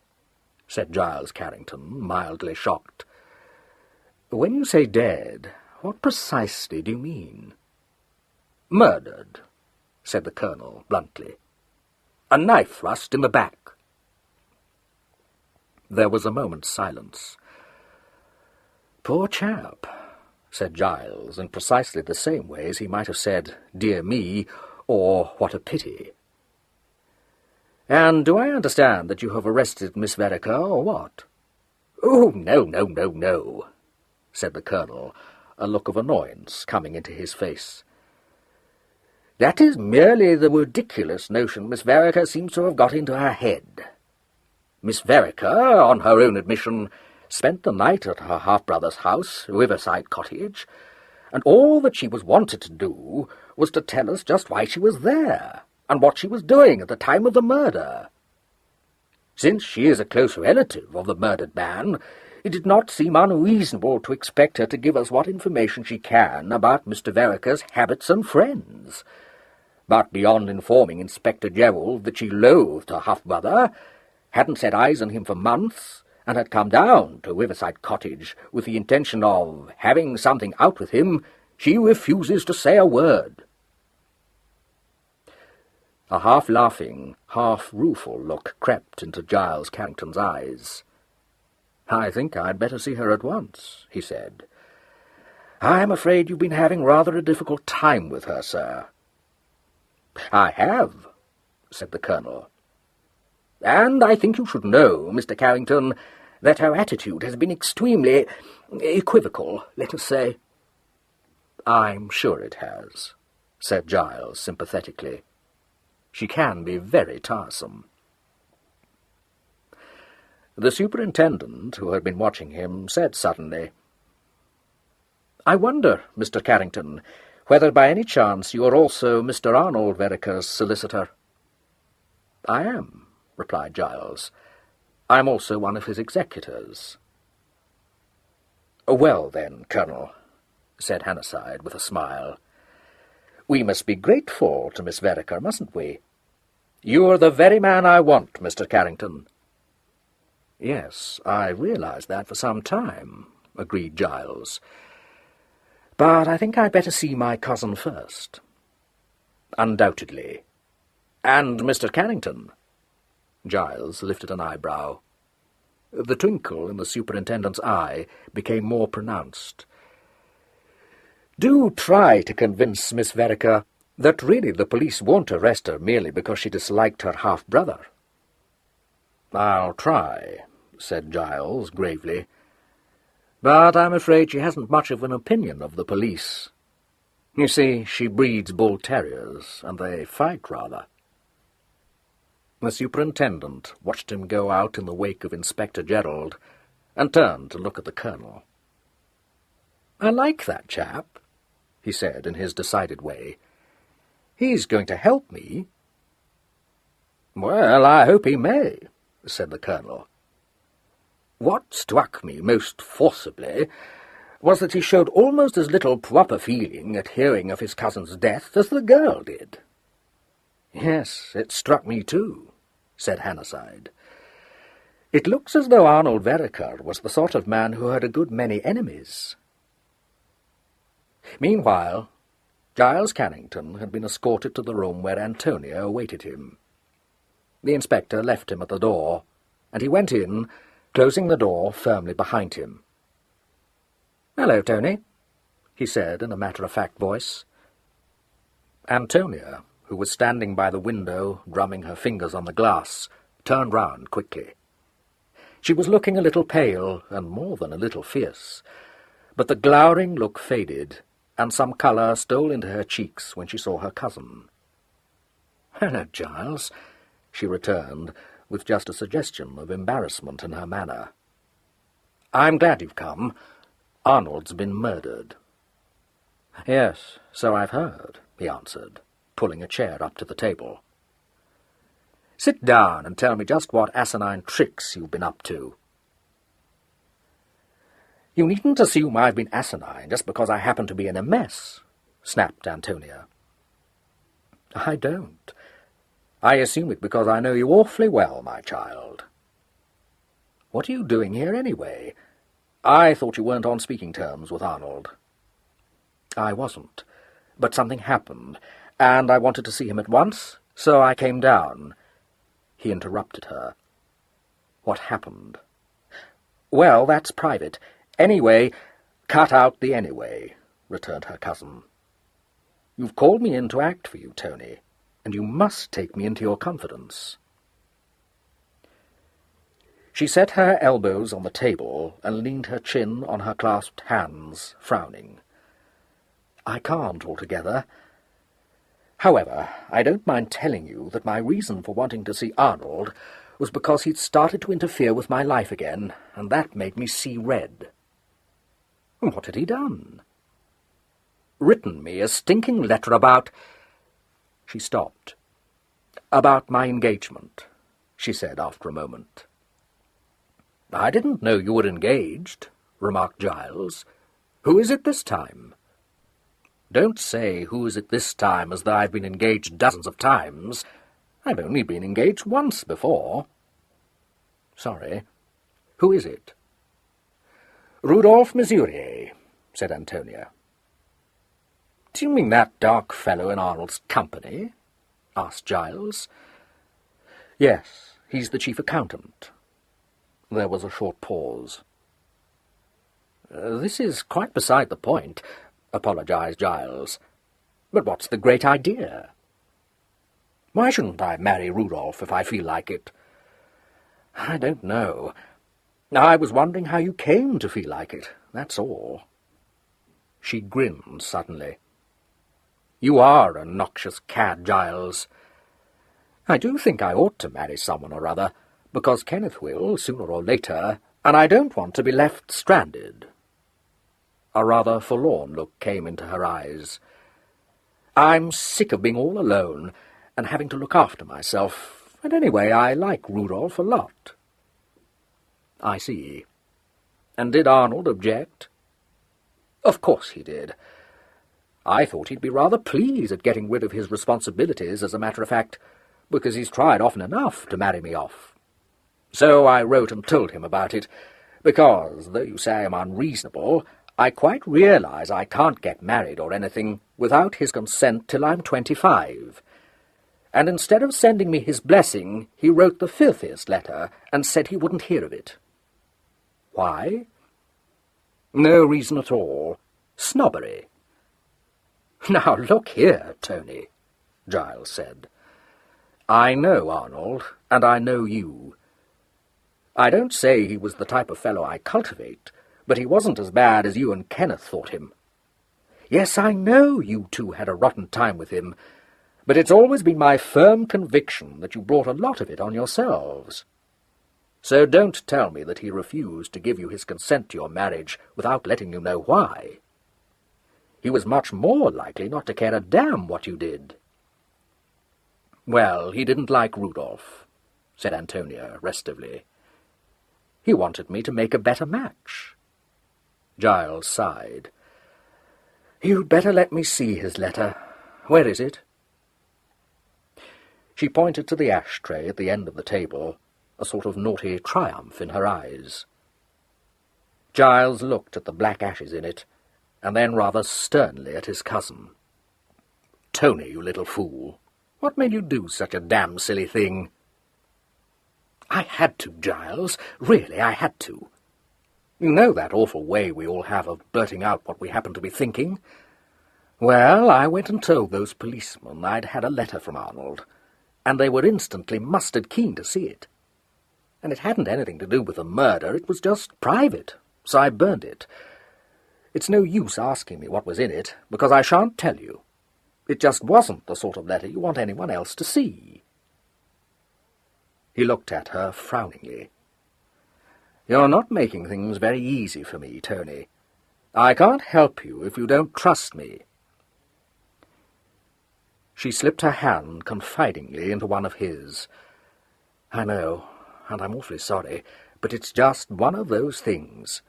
said Giles Carrington, mildly shocked. "When you say dead, what precisely do you mean?" "Murdered," said the colonel bluntly. "A knife thrust in the back." There was a moment's silence. "Poor chap," said Giles, in precisely the same way as he might have said, "Dear me," or "What a pity." "And do I understand that you have arrested Miss Vereker, or what?" "Oh, no," said the colonel, a look of annoyance coming into his face. "That is merely the ridiculous notion Miss Vereker seems to have got into her head. Miss Vereker, on her own admission, spent the night at her half-brother's house, Riverside Cottage, and all that she was wanted to do was to tell us just why she was there, and what she was doing at the time of the murder. Since she is a close relative of the murdered man, it did not seem unreasonable to expect her to give us what information she can about Mr. Vereker's habits and friends. but beyond informing Inspector Gerald that she loathed her half-brother, hadn't set eyes on him for months, and had come down to Riverside Cottage with the intention of having something out with him, she refuses to say a word." A half-laughing, half-rueful look crept into Giles Carrington's eyes. "I think I'd better see her at once," he said. "I'm afraid you've been having rather a difficult time with her, sir." "I have," said the Colonel. "And I think you should know, Mr. Carrington, that her attitude has been extremely equivocal, let us say." "I'm sure it has," said Giles sympathetically. "She can be very tiresome." The superintendent, who had been watching him, said suddenly, "I wonder, Mr. Carrington, whether by any chance you are also Mr. Arnold Vereker's solicitor." "I am," replied Giles. "I am also one of his executors." "Well, then, Colonel," said Hannasyde with a smile, "we must be grateful to Miss Vereker, mustn't we? You're the very man I want, Mr. Carrington." "Yes, I realized that for some time," agreed Giles. "But I think I'd better see my cousin first." "Undoubtedly. And Mr. Carrington?" Giles lifted an eyebrow. The twinkle in the superintendent's eye became more pronounced. "Do try to convince Miss Vereker that really the police won't arrest her merely because she disliked her half-brother." "I'll try," said Giles gravely. "But I'm afraid she hasn't much of an opinion of the police. You see, she breeds bull-terriers, and they fight rather." The superintendent watched him go out in the wake of Inspector Gerald, and turned to look at the Colonel. "I like that chap," he said in his decided way. "He's going to help me." "Well, I hope he may," said the Colonel. "What struck me most forcibly was that he showed almost as little proper feeling at hearing of his cousin's death as the girl did." "Yes, it struck me too," said Hannasyde. "It looks as though Arnold Vereker was the sort of man who had a good many enemies." Meanwhile, Giles Carrington had been escorted to the room where Antonia awaited him. The inspector left him at the door, and he went in, closing the door firmly behind him. "Hello, Tony," he said in a matter-of-fact voice. Antonia, who was standing by the window, drumming her fingers on the glass, turned round quickly. She was looking a little pale and more than a little fierce, but the glowering look faded, and some colour stole into her cheeks when she saw her cousin. "Hello, Giles," she returned, with just a suggestion of embarrassment in her manner. "I'm glad you've come. Arnold's been murdered." "Yes, so I've heard," he answered, pulling a chair up to the table. "Sit down and tell me just what asinine tricks you've been up to." "You needn't assume I've been asinine just because I happen to be in a mess," snapped Antonia. "I don't. I assume it because I know you awfully well, my child." "What are you doing here anyway? I thought you weren't on speaking terms with Arnold." "I wasn't, but something happened, and I wanted to see him at once, so I came down." He interrupted her. "What happened?" "Well, that's private. Anyway—" "Cut out the anyway," returned her cousin. "You've called me in to act for you, Tony, and you must take me into your confidence." She set her elbows on the table and leaned her chin on her clasped hands, frowning. "I can't altogether. However, I don't mind telling you that my reason for wanting to see Arnold was because he'd started to interfere with my life again, and that made me see red." "What had he done?" "Written me a stinking letter about—" She stopped. "About my engagement," she said after a moment. "I didn't know you were engaged," remarked Giles. "Who is it this time?" Don't say, who is it this time, as though I've been engaged dozens of times. I've only been engaged once before. Sorry. Who is it? Rudolph Mesurier, said Antonia. Do you mean that dark fellow in Arnold's company? Asked Giles. Yes, he's the chief accountant. There was a short pause. This is quite beside the point, apologized Giles. But what's the great idea? Why shouldn't I marry Rudolph if I feel like it? I don't know. I was wondering how you came to feel like it, that's all. She grinned suddenly. You are a noxious cad, Giles. I do think I ought to marry someone or other, because Kenneth will, sooner or later, and I don't want to be left stranded. A rather forlorn look came into her eyes. I'm sick of being all alone and having to look after myself, and anyway, I like Rudolph a lot. I see. And did Arnold object? Of course he did. I thought he'd be rather pleased at getting rid of his responsibilities, as a matter of fact, because he's tried often enough to marry me off. So I wrote and told him about it, because, though you say I'm unreasonable, I quite realize I can't get married or anything without his consent till I'm 25. And instead of sending me his blessing, he wrote the filthiest letter and said he wouldn't hear of it. Why? No reason at all. Snobbery. Now, look here, Tony, Giles said. I know Arnold, and I know you. I don't say he was the type of fellow I cultivate, but he wasn't as bad as you and Kenneth thought him. Yes, I know you two had a rotten time with him, but it's always been my firm conviction that you brought a lot of it on yourselves. So don't tell me that he refused to give you his consent to your marriage without letting you know why. He was much more likely not to care a damn what you did. Well, he didn't like Rudolph, said Antonia restively. He wanted me to make a better match. Giles sighed. You'd better let me see his letter. Where is it? She pointed to the ashtray at the end of the table, a sort of naughty triumph in her eyes. Giles looked at the black ashes in it, and then rather sternly at his cousin. Tony, you little fool, what made you do such a damn silly thing? I had to, Giles. Really, I had to. You know that awful way we all have of blurting out what we happen to be thinking? Well, I went and told those policemen I'd had a letter from Arnold, and they were instantly mustard keen to see it. And it hadn't anything to do with the murder, it was just private, so I burned it. It's no use asking me what was in it, because I shan't tell you. It just wasn't the sort of letter you want anyone else to see. He looked at her frowningly. You're not making things very easy for me, Tony. I can't help you if you don't trust me. She slipped her hand confidingly into one of his. I know, and I'm awfully sorry, but it's just one of those things.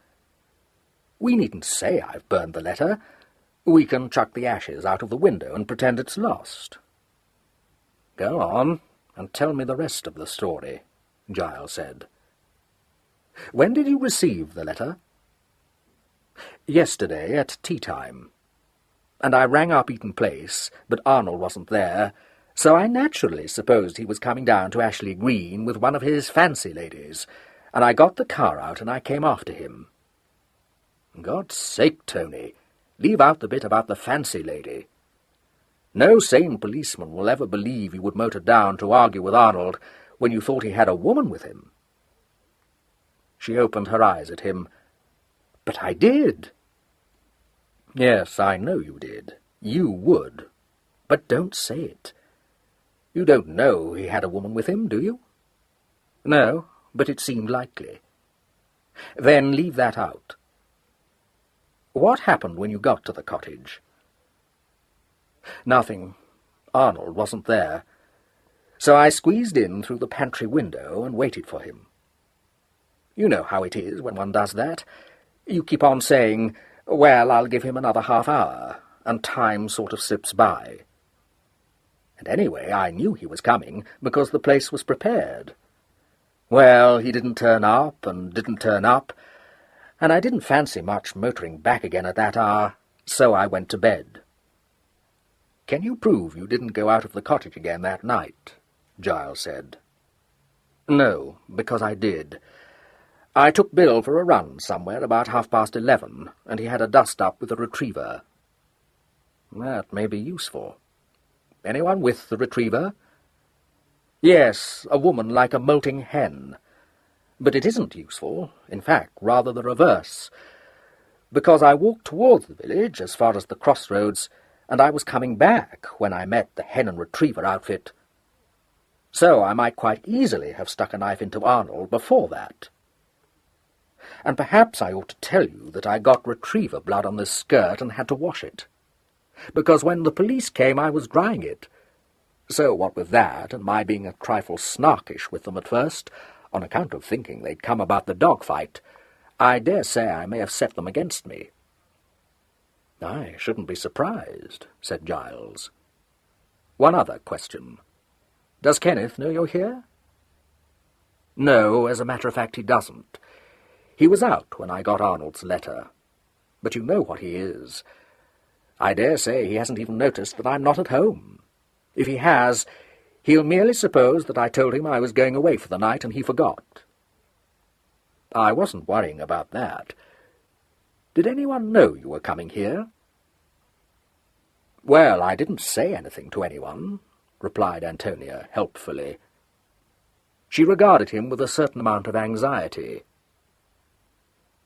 We needn't say I've burned the letter. We can chuck the ashes out of the window and pretend it's lost. Go on, and tell me the rest of the story, Giles said. When did you receive the letter? Yesterday at tea-time. And I rang up Eaton Place, but Arnold wasn't there, so I naturally supposed he was coming down to Ashley Green with one of his fancy ladies, and I got the car out and I came after him. God's sake, Tony, leave out the bit about the fancy lady. No sane policeman will ever believe you would motor down to argue with Arnold when you thought he had a woman with him. She opened her eyes at him. But I did. Yes, I know you did. You would. But don't say it. You don't know he had a woman with him, do you? No, but it seemed likely. Then leave that out. What happened when you got to the cottage? Nothing. Arnold wasn't there. So I squeezed in through the pantry window and waited for him. You know how it is when one does that. You keep on saying, well, I'll give him another half hour, and time sort of slips by. And anyway, I knew he was coming, because the place was prepared. Well, he didn't turn up, and didn't turn up, and I didn't fancy much motoring back again at that hour, so I went to bed. "Can you prove you didn't go out of the cottage again that night?" Giles said. "No, because I did. I took Bill for a run somewhere about 11:30, and he had a dust-up with a retriever." "That may be useful. Anyone with the retriever?" "Yes, a woman like a molting hen. But it isn't useful, in fact, rather the reverse, because I walked towards the village as far as the crossroads, and I was coming back when I met the hen and retriever outfit. So I might quite easily have stuck a knife into Arnold before that. And perhaps I ought to tell you that I got retriever blood on this skirt and had to wash it, because when the police came I was drying it. So what with that, and my being a trifle snarkish with them at first, on account of thinking they'd come about the dog-fight, I dare say I may have set them against me." "I shouldn't be surprised," said Giles. "One other question. Does Kenneth know you're here?" "No, as a matter of fact he doesn't. He was out when I got Arnold's letter. But you know what he is. I dare say he hasn't even noticed that I'm not at home. If he has, he'll merely suppose that I told him I was going away for the night and he forgot. I wasn't worrying about that. Did anyone know you were coming here?" "Well, I didn't say anything to anyone," replied Antonia helpfully. She regarded him with a certain amount of anxiety.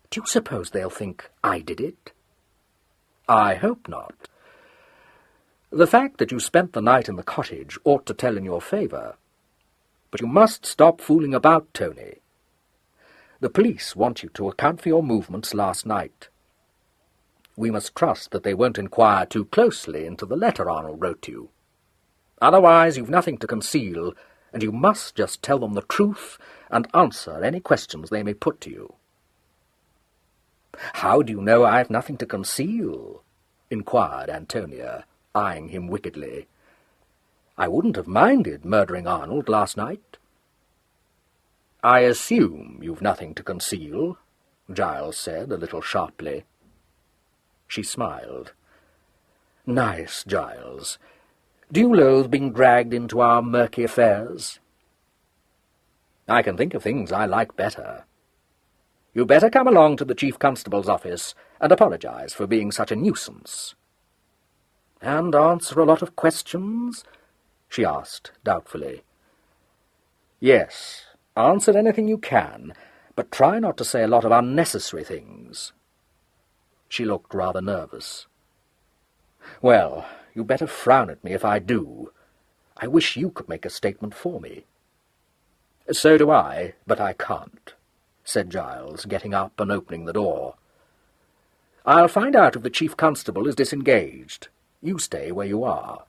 "Do you suppose they'll think I did it?" "I hope not. The fact that you spent the night in the cottage ought to tell in your favour. But you must stop fooling about, Tony. The police want you to account for your movements last night. We must trust that they won't inquire too closely into the letter Arnold wrote to you. Otherwise you've nothing to conceal, and you must just tell them the truth and answer any questions they may put to you." "How do you know I've nothing to conceal?" inquired Antonia, eyeing him wickedly. "I wouldn't have minded murdering Arnold last night." "I assume you've nothing to conceal," Giles said a little sharply. She smiled. "Nice, Giles. Do you loathe being dragged into our murky affairs?" "I can think of things I like better. You'd better come along to the Chief Constable's office and apologize for being such a nuisance." "And answer a lot of questions?" she asked doubtfully. "Yes, answer anything you can, but try not to say a lot of unnecessary things." She looked rather nervous. "Well, you'd better frown at me if I do. I wish you could make a statement for me." "So do I, but I can't," said Giles, getting up and opening the door. "I'll find out if the Chief Constable is disengaged. You stay where you are."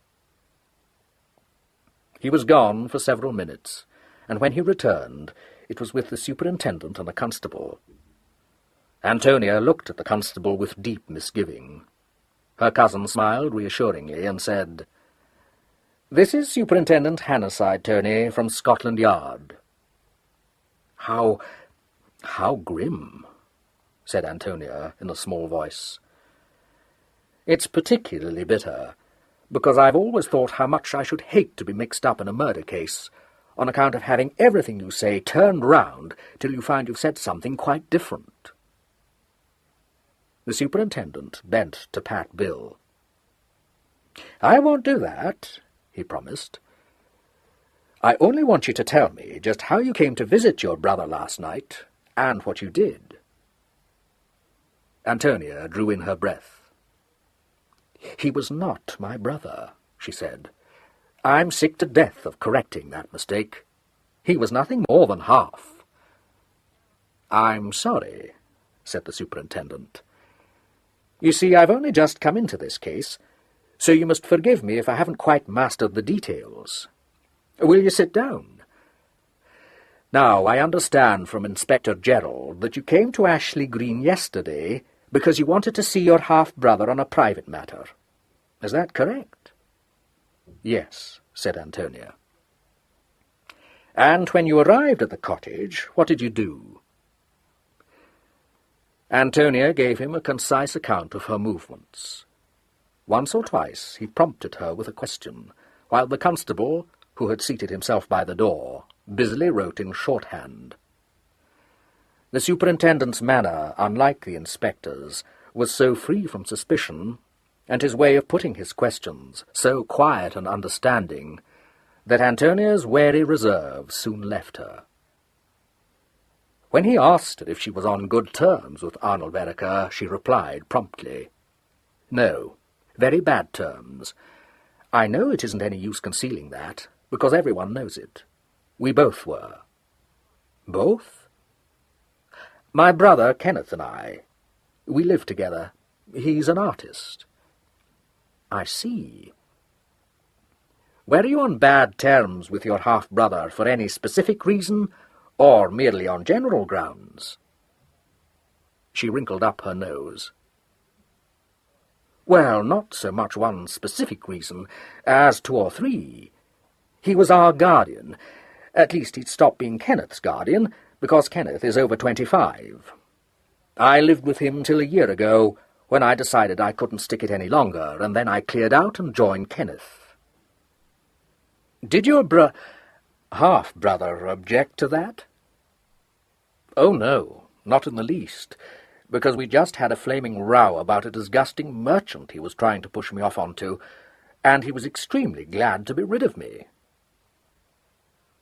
He was gone for several minutes, and when he returned, it was with the superintendent and a constable. Antonia looked at the constable with deep misgiving. Her cousin smiled reassuringly and said, "This is Superintendent Hannaside, Tony, from Scotland Yard." How grim," said Antonia in a small voice. "It's particularly bitter, because I've always thought how much I should hate to be mixed up in a murder case, on account of having everything you say turned round till you find you've said something quite different." The superintendent bent to pat Bill. "I won't do that," he promised. "I only want you to tell me just how you came to visit your brother last night, and what you did." Antonia drew in her breath. "He was not my brother," she said. "I'm sick to death of correcting that mistake. He was nothing more than half." "I'm sorry," said the superintendent. "You see, I've only just come into this case, so you must forgive me if I haven't quite mastered the details. Will you sit down? Now, I understand from Inspector Gerald that you came to Ashley Green yesterday because you wanted to see your half-brother on a private matter. Is that correct?" "Yes," said Antonia. "And when you arrived at the cottage, what did you do?" Antonia gave him a concise account of her movements. Once or twice he prompted her with a question, while the constable, who had seated himself by the door, busily wrote in shorthand. The superintendent's manner, unlike the inspector's, was so free from suspicion, and his way of putting his questions so quiet and understanding, that Antonia's wary reserve soon left her. When he asked her if she was on good terms with Arnold Vereker, she replied promptly, "No, very bad terms. I know it isn't any use concealing that, because everyone knows it. We both were." "Both?" "My brother, Kenneth, and I. We live together. He's an artist." "I see." "Were you on bad terms with your half-brother for any specific reason, or merely on general grounds?" She wrinkled up her nose. "Well, not so much one specific reason as 2 or 3. He was our guardian. At least he'd stopped being Kenneth's guardian, because Kenneth is over 25. I lived with him till a year ago, when I decided I couldn't stick it any longer, and then I cleared out and joined Kenneth." "Did your half-brother object to that?" "Oh, no, not in the least, because we just had a flaming row about a disgusting merchant he was trying to push me off onto, and he was extremely glad to be rid of me."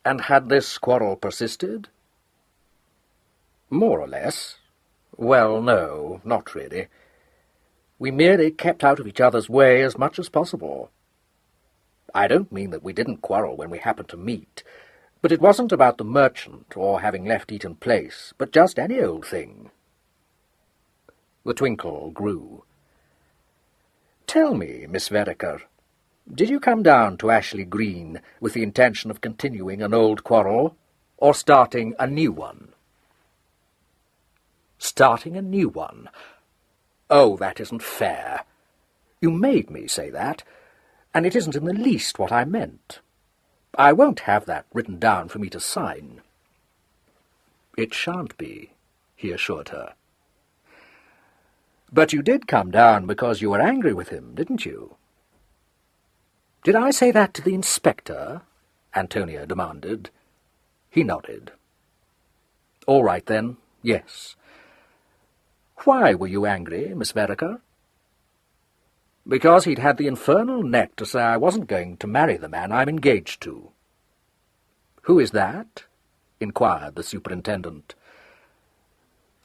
"And had this quarrel persisted?" "More or less. Well, no, not really. We merely kept out of each other's way as much as possible. I don't mean that we didn't quarrel when we happened to meet, but it wasn't about the merchant or having left Eaton Place, but just any old thing." The twinkle grew. "Tell me, Miss Vereker, did you come down to Ashley Green with the intention of continuing an old quarrel, or starting a new one?" "Starting a new one? Oh, that isn't fair. You made me say that, and it isn't in the least what I meant. I won't have that written down for me to sign." "It shan't be," he assured her. "But you did come down because you were angry with him, didn't you?" "Did I say that to the inspector?" Antonia demanded. He nodded. "All right, then, yes. Why were you angry, Miss Vereker?" "Because he'd had the infernal neck to say I wasn't going to marry the man I'm engaged to." "Who is that?" inquired the superintendent.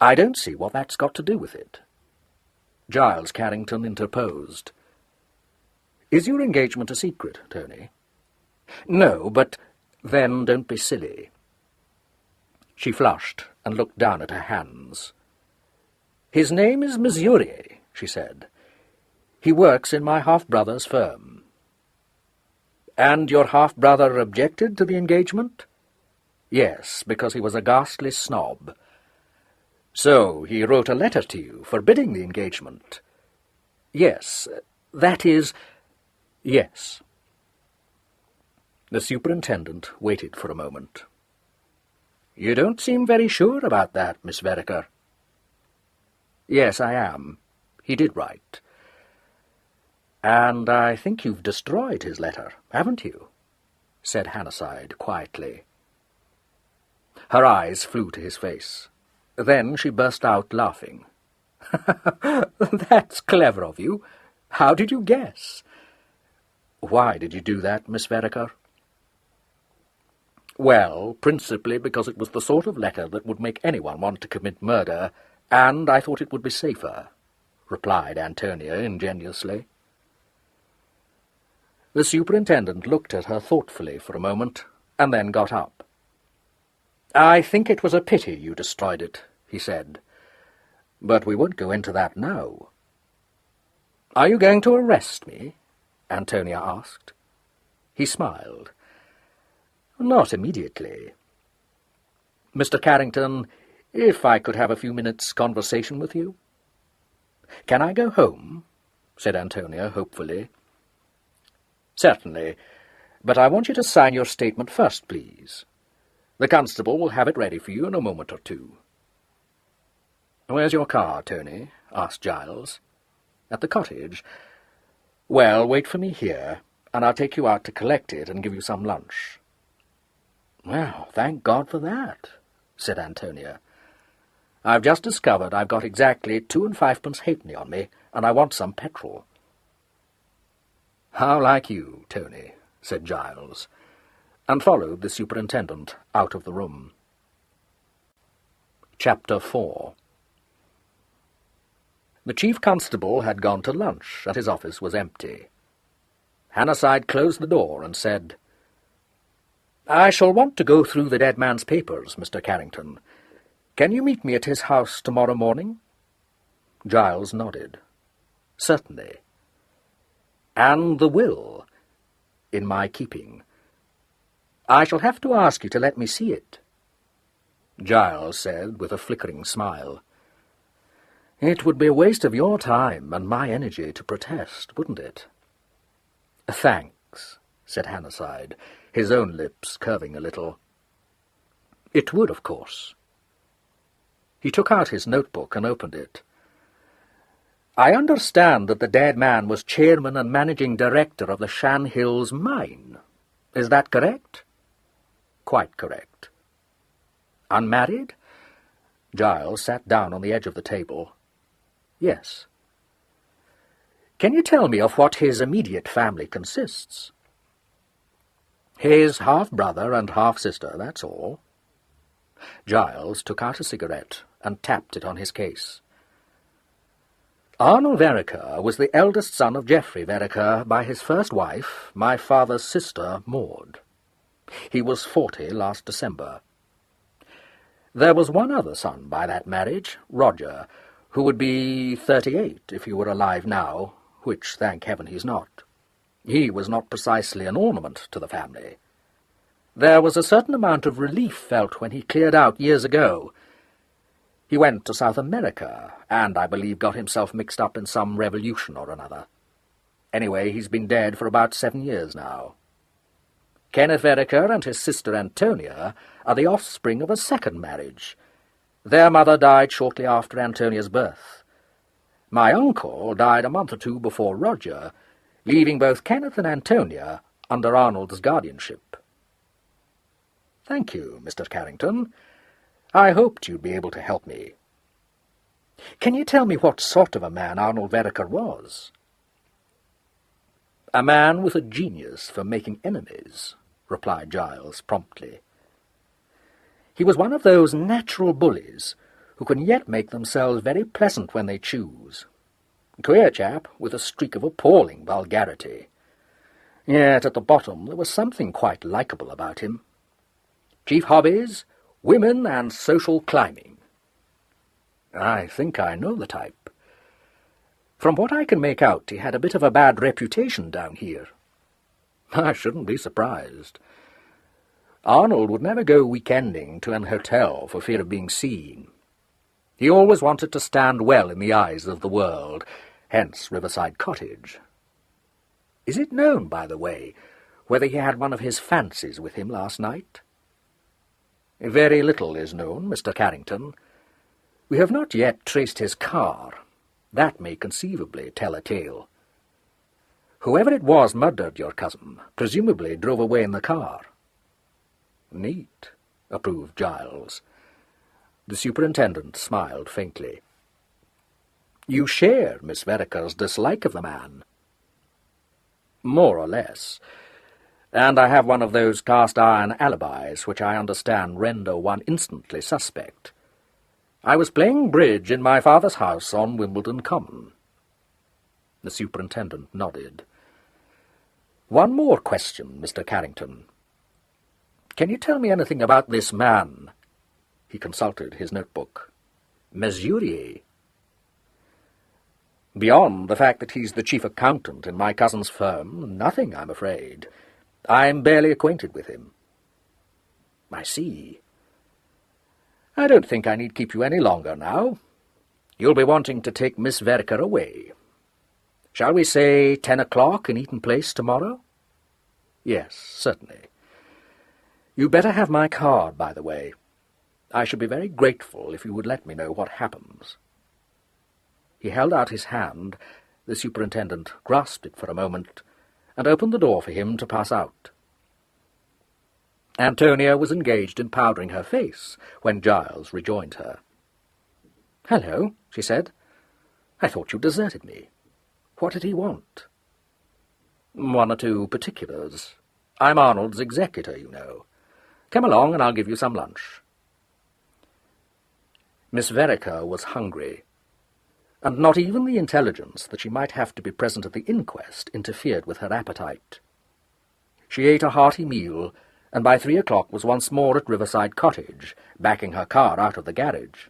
"I don't see what that's got to do with it." Giles Carrington interposed. "Is your engagement a secret, Tony?" "No, but—" "Then don't be silly." She flushed and looked down at her hands. "His name is Missouri," she said. "He works in my half-brother's firm." "And your half-brother objected to the engagement?" "Yes, because he was a ghastly snob." "So he wrote a letter to you forbidding the engagement?" "Yes, that is, yes." The superintendent waited for a moment. "You don't seem very sure about that, Miss Vereker." "Yes, I am. He did write." "And I think you've destroyed his letter, haven't you?" said Hannaside quietly. Her eyes flew to his face. Then she burst out laughing. "That's clever of you. How did you guess?" "Why did you do that, Miss Vereker?" "Well, principally because it was the sort of letter that would make anyone want to commit murder, and I thought it would be safer," replied Antonia ingenuously. The superintendent looked at her thoughtfully for a moment, and then got up. "I think it was a pity you destroyed it," he said. "But we won't go into that now." "Are you going to arrest me?" Antonia asked. He smiled. "Not immediately." "Mr. Carrington, if I could have a few minutes' conversation with you?" "Can I go home?" said Antonia hopefully. "Certainly, but I want you to sign your statement first, please. The constable will have it ready for you in a moment or two." "Where's your car, Tony?" asked Giles. "At the cottage. Well, wait for me here, and I'll take you out to collect it and give you some lunch." "Well, thank God for that," said Antonia. "I've just discovered I've got exactly 2 and 5 halfpenny on me, and I want some petrol." "How like you, Tony," said Giles, and followed the superintendent out of the room. Chapter 4. The chief constable had gone to lunch, and his office was empty. Hannasyde closed the door and said, "I shall want to go through the dead man's papers, Mr. Carrington. Can you meet me at his house tomorrow morning?" Giles nodded. "Certainly." "And the will?" "In my keeping." "I shall have to ask you to let me see it." Giles said with a flickering smile, "It would be a waste of your time and my energy to protest, wouldn't it?" "Thanks," said Hannasyde, his own lips curving a little. "It would, of course." He took out his notebook and opened it. "I understand that the dead man was chairman and managing director of the Shan Hills mine. Is that correct?" "Quite correct." "Unmarried?" Giles sat down on the edge of the table. "Yes." "Can you tell me of what his immediate family consists?" "His half-brother and half-sister, that's all." Giles took out a cigarette and tapped it on his case. "Arnold Vereker was the eldest son of Geoffrey Vereker by his first wife, my father's sister, Maud. He was 40 last December. There was one other son by that marriage, Roger, who would be 38 if he were alive now, which, thank heaven, he's not. He was not precisely an ornament to the family. There was a certain amount of relief felt when he cleared out years ago. He went to South America, and I believe got himself mixed up in some revolution or another. Anyway, he's been dead for about 7 years now. Kenneth Vereker and his sister Antonia are the offspring of a second marriage. Their mother died shortly after Antonia's birth. My uncle died a month or 2 before Roger, leaving both Kenneth and Antonia under Arnold's guardianship." "Thank you, Mr. Carrington. I hoped you'd be able to help me. Can you tell me what sort of a man Arnold Vereker was?" "A man with a genius for making enemies," replied Giles promptly. "He was one of those natural bullies who can yet make themselves very pleasant when they choose. Queer chap, with a streak of appalling vulgarity. Yet at the bottom there was something quite likeable about him. Chief hobbies, women and social climbing." "I think I know the type. From what I can make out, he had a bit of a bad reputation down here." "I shouldn't be surprised. Arnold would never go weekending to an hotel for fear of being seen. He always wanted to stand well in the eyes of the world, hence Riverside Cottage. Is it known, by the way, whether he had one of his fancies with him last night?" "Very little is known, Mr. Carrington. We have not yet traced his car. That may conceivably tell a tale. Whoever it was murdered your cousin presumably drove away in the car." "Neat," approved Giles. The superintendent smiled faintly. "You share Miss Vereker's dislike of the man?" "More or less. And I have one of those cast-iron alibis which I understand render one instantly suspect. I was playing bridge in my father's house on Wimbledon Common." The superintendent nodded. "One more question, Mr. Carrington. Can you tell me anything about this man?" He consulted his notebook. "Mesurier." "Beyond the fact that he's the chief accountant in my cousin's firm, nothing, I'm afraid. I'm barely acquainted with him." "I see. I don't think I need keep you any longer now. You'll be wanting to take Miss Vereker away. Shall we say 10 o'clock in Eaton Place tomorrow?" Yes, certainly. You'd better have my card, by the way. I should be very grateful if you would let me know what happens. He held out his hand. The superintendent grasped it for a moment, and opened the door for him to pass out. Antonia was engaged in powdering her face when Giles rejoined her. "Hello," she said. "I thought you deserted me. What did he want?" "One or two particulars. I'm Arnold's executor, you know. Come along and I'll give you some lunch." Miss Vereker was hungry, and not even the intelligence that she might have to be present at the inquest interfered with her appetite. She ate a hearty meal, and by 3 o'clock was once more at Riverside Cottage, backing her car out of the garage.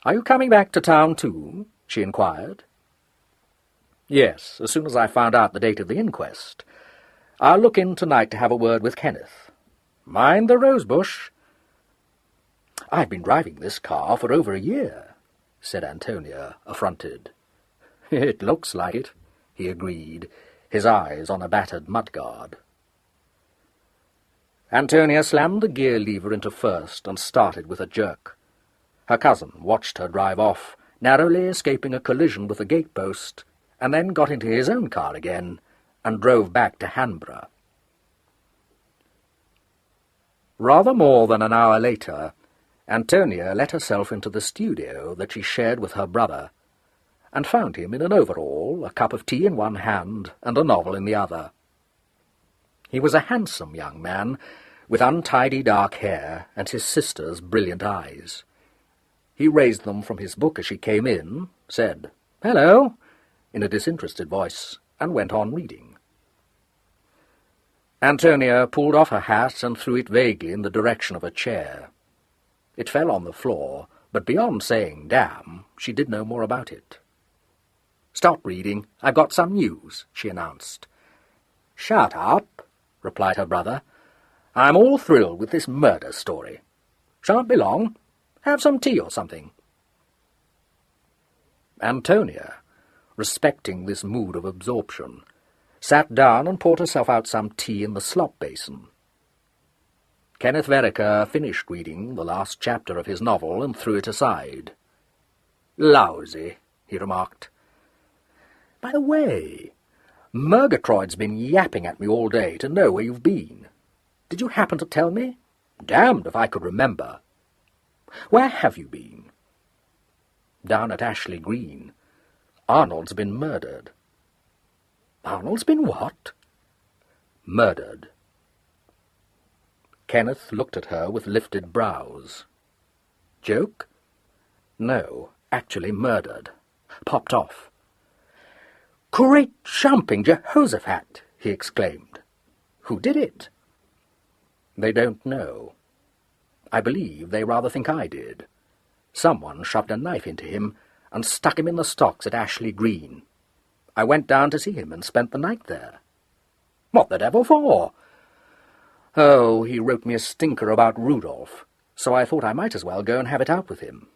"Are you coming back to town too?" she inquired. "Yes, as soon as I found out the date of the inquest. I'll look in tonight to have a word with Kenneth. Mind the rosebush." "I've been driving this car for over a year," said Antonia, affronted. "It looks like it," he agreed, his eyes on a battered mudguard. Antonia slammed the gear lever into first and started with a jerk. Her cousin watched her drive off, narrowly escaping a collision with a gatepost, and then got into his own car again and drove back to Hanborough. Rather more than an hour later, Antonia let herself into the studio that she shared with her brother, and found him in an overall, a cup of tea in one hand and a novel in the other. He was a handsome young man, with untidy dark hair and his sister's brilliant eyes. He raised them from his book as she came in, said, "Hello," in a disinterested voice, and went on reading. Antonia pulled off her hat and threw it vaguely in the direction of a chair. It fell on the floor, but beyond saying damn, she did no more about it. "Stop reading. I've got some news," she announced. "Shut up," replied her brother. "I'm all thrilled with this murder story. Shan't be long. Have some tea or something." Antonia, respecting this mood of absorption, sat down and poured herself out some tea in the slop basin. Kenneth Vereker finished reading the last chapter of his novel and threw it aside. "Lousy," he remarked. "By the way, Murgatroyd's been yapping at me all day to know where you've been. Did you happen to tell me? Damned if I could remember. Where have you been?" "Down at Ashley Green. Arnold's been murdered." "Arnold's been what?" "Murdered." Kenneth looked at her with lifted brows. "Joke?" "No, actually murdered. Popped off." "Great jumping Jehoshaphat!" he exclaimed. "Who did it?" "They don't know. I believe they rather think I did. Someone shoved a knife into him and stuck him in the stocks at Ashley Green. I went down to see him and spent the night there." "What the devil for?" "Oh, he wrote me a stinker about Rudolph, so I thought I might as well go and have it out with him.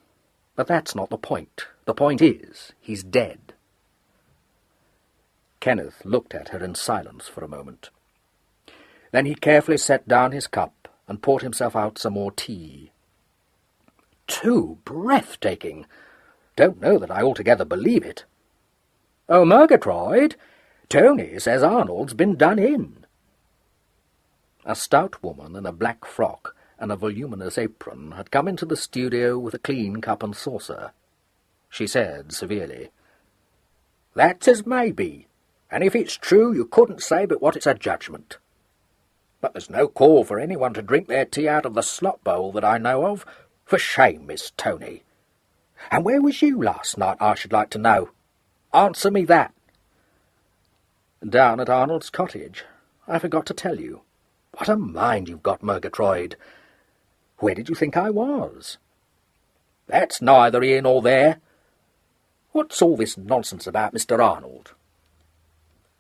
But that's not the point. The point is, he's dead." Kenneth looked at her in silence for a moment. Then he carefully set down his cup and poured himself out some more tea. "Too breathtaking. Don't know that I altogether believe it. Oh, Murgatroyd, Tony says Arnold's been done in." A stout woman in a black frock and a voluminous apron had come into the studio with a clean cup and saucer. She said severely, "That's as may be, and if it's true you couldn't say but what it's a judgment. But there's no call for anyone to drink their tea out of the slop bowl that I know of. For shame, Miss Tony. And where was you last night, I should like to know? Answer me that." "Down at Arnold's cottage. I forgot to tell you." "What a mind you've got, Murgatroyd. Where did you think I was?" "That's neither here nor there. What's all this nonsense about Mr. Arnold?"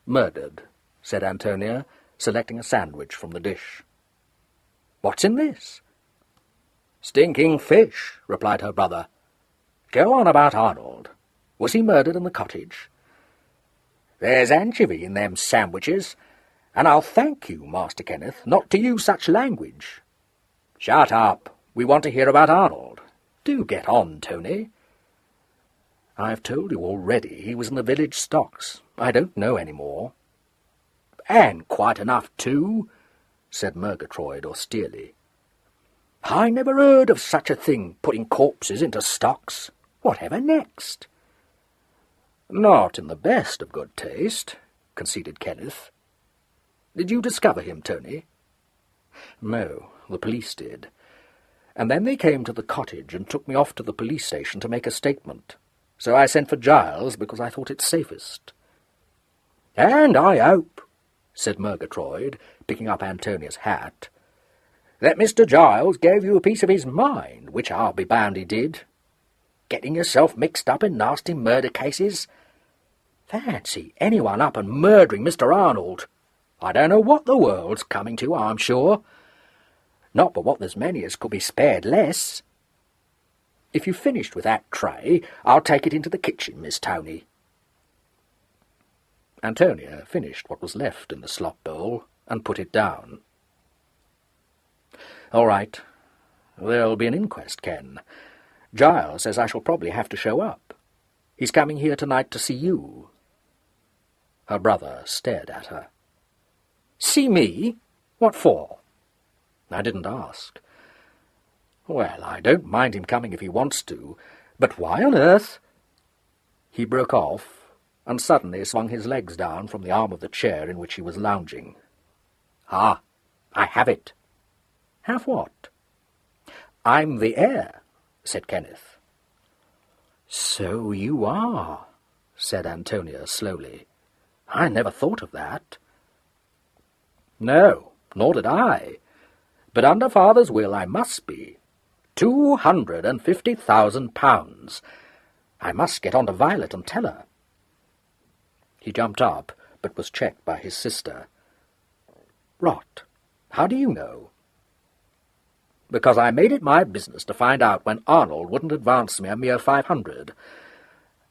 "Murdered," said Antonia, selecting a sandwich from the dish. "What's in this?" "Stinking fish," replied her brother. "Go on about Arnold. Was he murdered in the cottage?" "There's anchovy in them sandwiches, And I'll thank you, Master Kenneth, not to use such language. Shut up. We want to hear about Arnold. Do get on, Tony. I've told you already he was in the village stocks. I don't know any more. And quite enough, too, said Murgatroyd austerely. I never heard of such a thing, putting corpses into stocks. Whatever next? Not in the best of good taste, conceded Kenneth. Did you discover him, Tony? No, the police did. And then they came to the cottage and took me off to the police station to make a statement. So I sent for Giles because I thought it safest. And I hope, said Murgatroyd, picking up Antonia's hat, that Mr. Giles gave you a piece of his mind, which I'll be bound he did. Getting yourself mixed up in nasty murder cases. Fancy anyone up and murdering Mr. Arnold. I don't know what the world's coming to, I'm sure. Not but what there's many as could be spared less. If you've finished with that tray, I'll take it into the kitchen, Miss Tony. Antonia finished what was left in the slop bowl and put it down. All right. There'll be an inquest, Ken. Giles says I shall probably have to show up. He's coming here tonight to see you. Her brother stared at her. See me? What for? I didn't ask. Well, I don't mind him coming if he wants to, but why on earth? He broke off, and suddenly swung his legs down from the arm of the chair in which he was lounging. Ah, I have it. Have what? I'm the heir, said Kenneth. So you are, said Antonia slowly. I never thought of that. No, nor did I. But under father's will I must be. £250,000. I must get on to Violet and tell her. He jumped up, but was checked by his sister. Rot. How do you know? Because I made it my business to find out when Arnold wouldn't advance me a mere 500.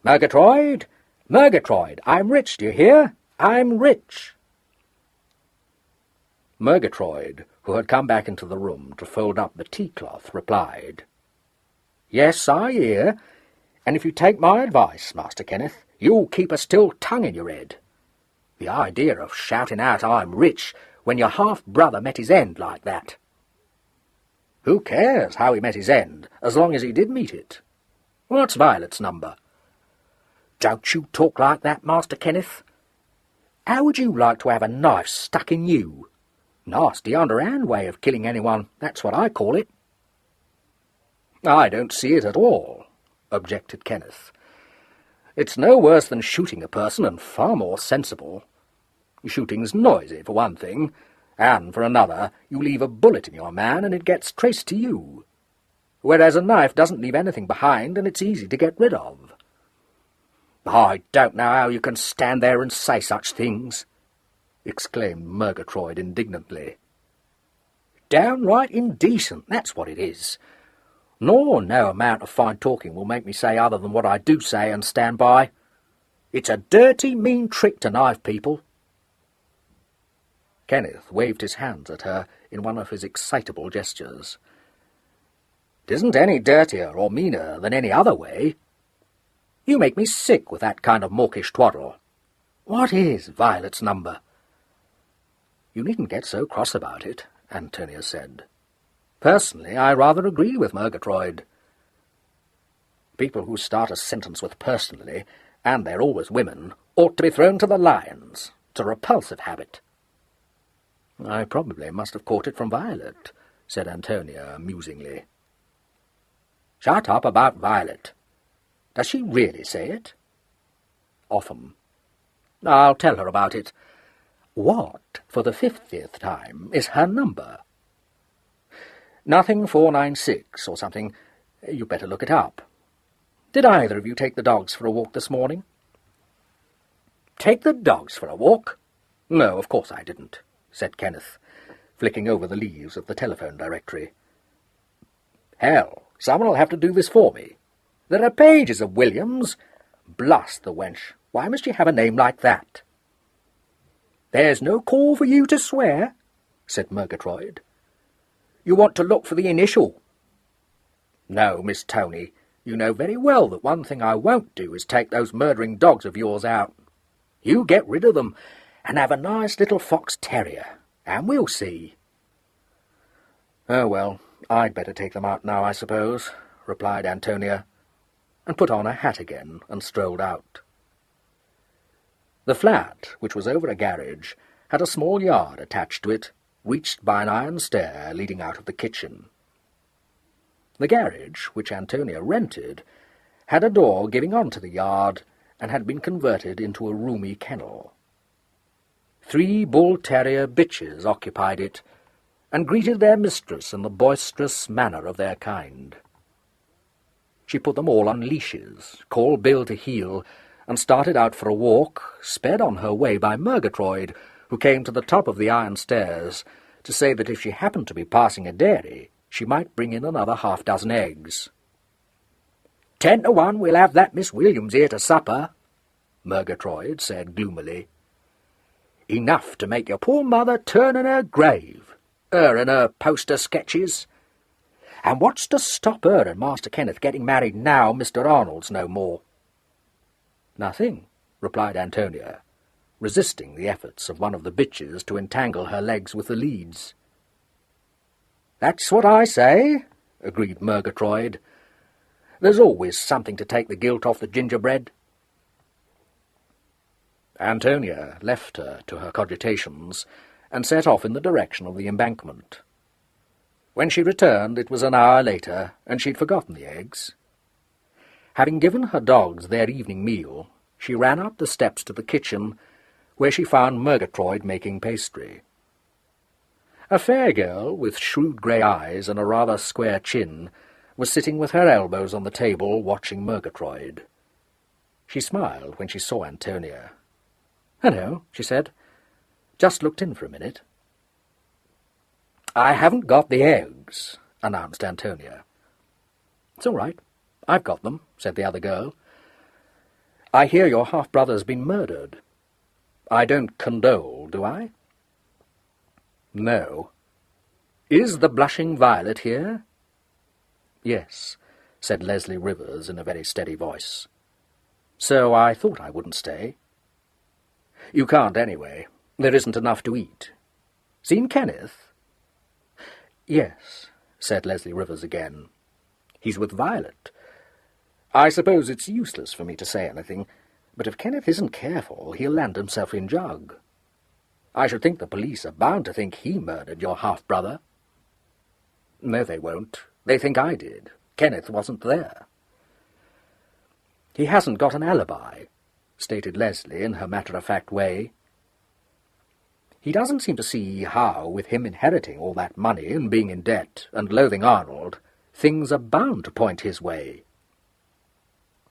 Murgatroyd! Murgatroyd! I'm rich, do you hear? I'm rich! Murgatroyd, who had come back into the room to fold up the tea-cloth, replied, Yes, I hear, and if you take my advice, Master Kenneth, you'll keep a still tongue in your head. The idea of shouting out I'm rich when your half-brother met his end like that. Who cares how he met his end, as long as he did meet it? What's Violet's number? Don't you talk like that, Master Kenneth. How would you like to have a knife stuck in you? Nasty underhand way of killing anyone, that's what I call it. I don't see it at all, objected Kenneth. It's no worse than shooting a person, and far more sensible. Shooting's noisy, for one thing, and for another, you leave a bullet in your man and it gets traced to you, whereas a knife doesn't leave anything behind and it's easy to get rid of. I don't know how you can stand there and say such things, exclaimed Murgatroyd indignantly. Downright indecent, that's what it is. Nor no amount of fine talking will make me say other than what I do say and stand by. It's a dirty, mean trick to knife people. Kenneth waved his hands at her in one of his excitable gestures. It isn't any dirtier or meaner than any other way. You make me sick with that kind of mawkish twaddle. What is Violet's number? You needn't get so cross about it, Antonia said. Personally, I rather agree with Murgatroyd. People who start a sentence with personally, and they're always women, ought to be thrown to the lions. It's a repulsive habit. I probably must have caught it from Violet, said Antonia musingly. Shut up about Violet. Does she really say it? Often. I'll tell her about it. What, for the 50th time, is her number? Nothing 496 or something. You'd better look it up. Did either of you take the dogs for a walk this morning? Take the dogs for a walk? No, of course I didn't, said Kenneth, flicking over the leaves of the telephone directory. Hell, someone will have to do this for me. There are pages of Williams. Blast the wench. Why must she have a name like that? "There's no call for you to swear," said Murgatroyd. "You want to look for the initial." "No, Miss Tony, you know very well that one thing I won't do is take those murdering dogs of yours out. You get rid of them, and have a nice little fox terrier, and we'll see." "Oh, well, I'd better take them out now, I suppose," replied Antonia, and put on her hat again and strolled out. The flat, which was over a garage, had a small yard attached to it, reached by an iron stair leading out of the kitchen. The garage, which Antonia rented, had a door giving on to the yard and had been converted into a roomy kennel. 3 bull-terrier bitches occupied it, and greeted their mistress in the boisterous manner of their kind. She put them all on leashes, called Bill to heel, and started out for a walk, sped on her way by Murgatroyd, who came to the top of the iron stairs to say that if she happened to be passing a dairy, she might bring in another 6 eggs. 10 to 1 we'll have that Miss Williams here to supper," Murgatroyd said gloomily. "Enough to make your poor mother turn in her grave, her and her poster sketches. And what's to stop her and Master Kenneth getting married now Mr. Arnold's no more?" "Nothing," replied Antonia, resisting the efforts of one of the bitches to entangle her legs with the leads. "That's what I say," agreed Murgatroyd. "There's always something to take the gilt off the gingerbread." Antonia left her to her cogitations, and set off in the direction of the embankment. When she returned, it was an hour later, and she'd forgotten the eggs. Having given her dogs their evening meal, she ran up the steps to the kitchen, where she found Murgatroyd making pastry. A fair girl, with shrewd grey eyes and a rather square chin, was sitting with her elbows on the table, watching Murgatroyd. She smiled when she saw Antonia. "Hello," she said. "Just looked in for a minute." "I haven't got the eggs," announced Antonia. "It's all right. I've got them," said the other girl. "I hear your half-brother's been murdered. I don't condole, do I?" "No." "Is the blushing violet here?" "Yes," said Leslie Rivers in a very steady voice. "So I thought I wouldn't stay." "You can't anyway. There isn't enough to eat. Seen Kenneth?" "Yes," said Leslie Rivers again. "He's with Violet. I suppose it's useless for me to say anything, but if Kenneth isn't careful, he'll land himself in jug. I should think the police are bound to think he murdered your half-brother." "No, they won't. They think I did. Kenneth wasn't there." "He hasn't got an alibi," stated Leslie in her matter-of-fact way. "He doesn't seem to see how, with him inheriting all that money and being in debt and loathing Arnold, things are bound to point his way."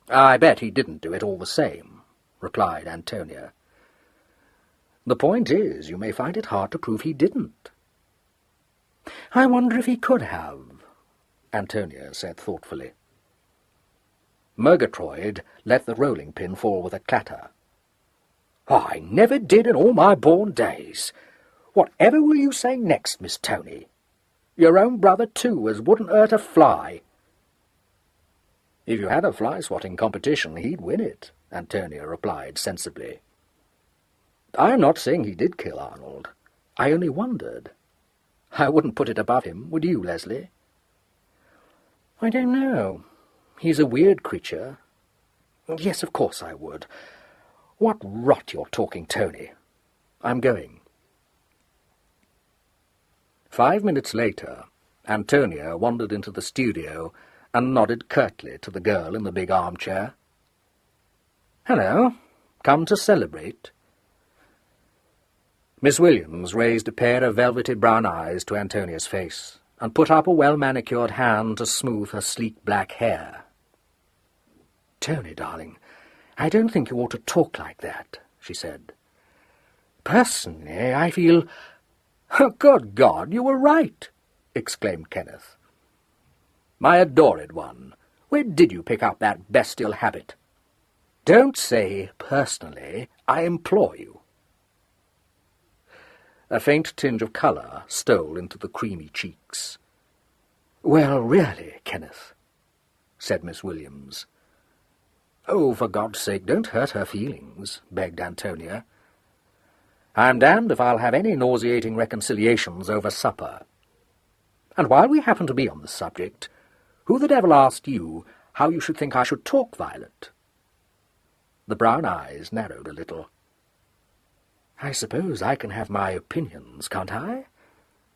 "I bet he didn't do it all the same," replied Antonia. "The point is, you may find it hard to prove he didn't." "I wonder if he could have," Antonia said thoughtfully. Murgatroyd let the rolling pin fall with a clatter. "I never did in all my born days. Whatever will you say next, Miss Tony? Your own brother, too, as wouldn't hurt a fly." "If you had a fly-swatting competition, he'd win it," Antonia replied sensibly. "I'm not saying he did kill Arnold. I only wondered. I wouldn't put it above him, would you, Leslie?" "I don't know. He's a weird creature." "Yes, of course I would. What rot you're talking, Tony. I'm going." 5 minutes later, Antonia wandered into the studio and nodded curtly to the girl in the big armchair. "Hello. Come to celebrate?" Miss Williams raised a pair of velvety brown eyes to Antonia's face and put up a well-manicured hand to smooth her sleek black hair. "Tony, darling, I don't think you ought to talk like that," she said. "Personally, I feel—" "Good God, you were right!" exclaimed Kenneth. "My adored one, where did you pick up that bestial habit? Don't say personally, I implore you." A faint tinge of colour stole into the creamy cheeks. "Well, really, Kenneth," said Miss Williams. "Oh, for God's sake, don't hurt her feelings," begged Antonia. "I'm damned if I'll have any nauseating reconciliations over supper. And while we happen to be on the subject, who the devil asked you how you should think I should talk, Violet?" The brown eyes narrowed a little. "I suppose I can have my opinions, can't I?"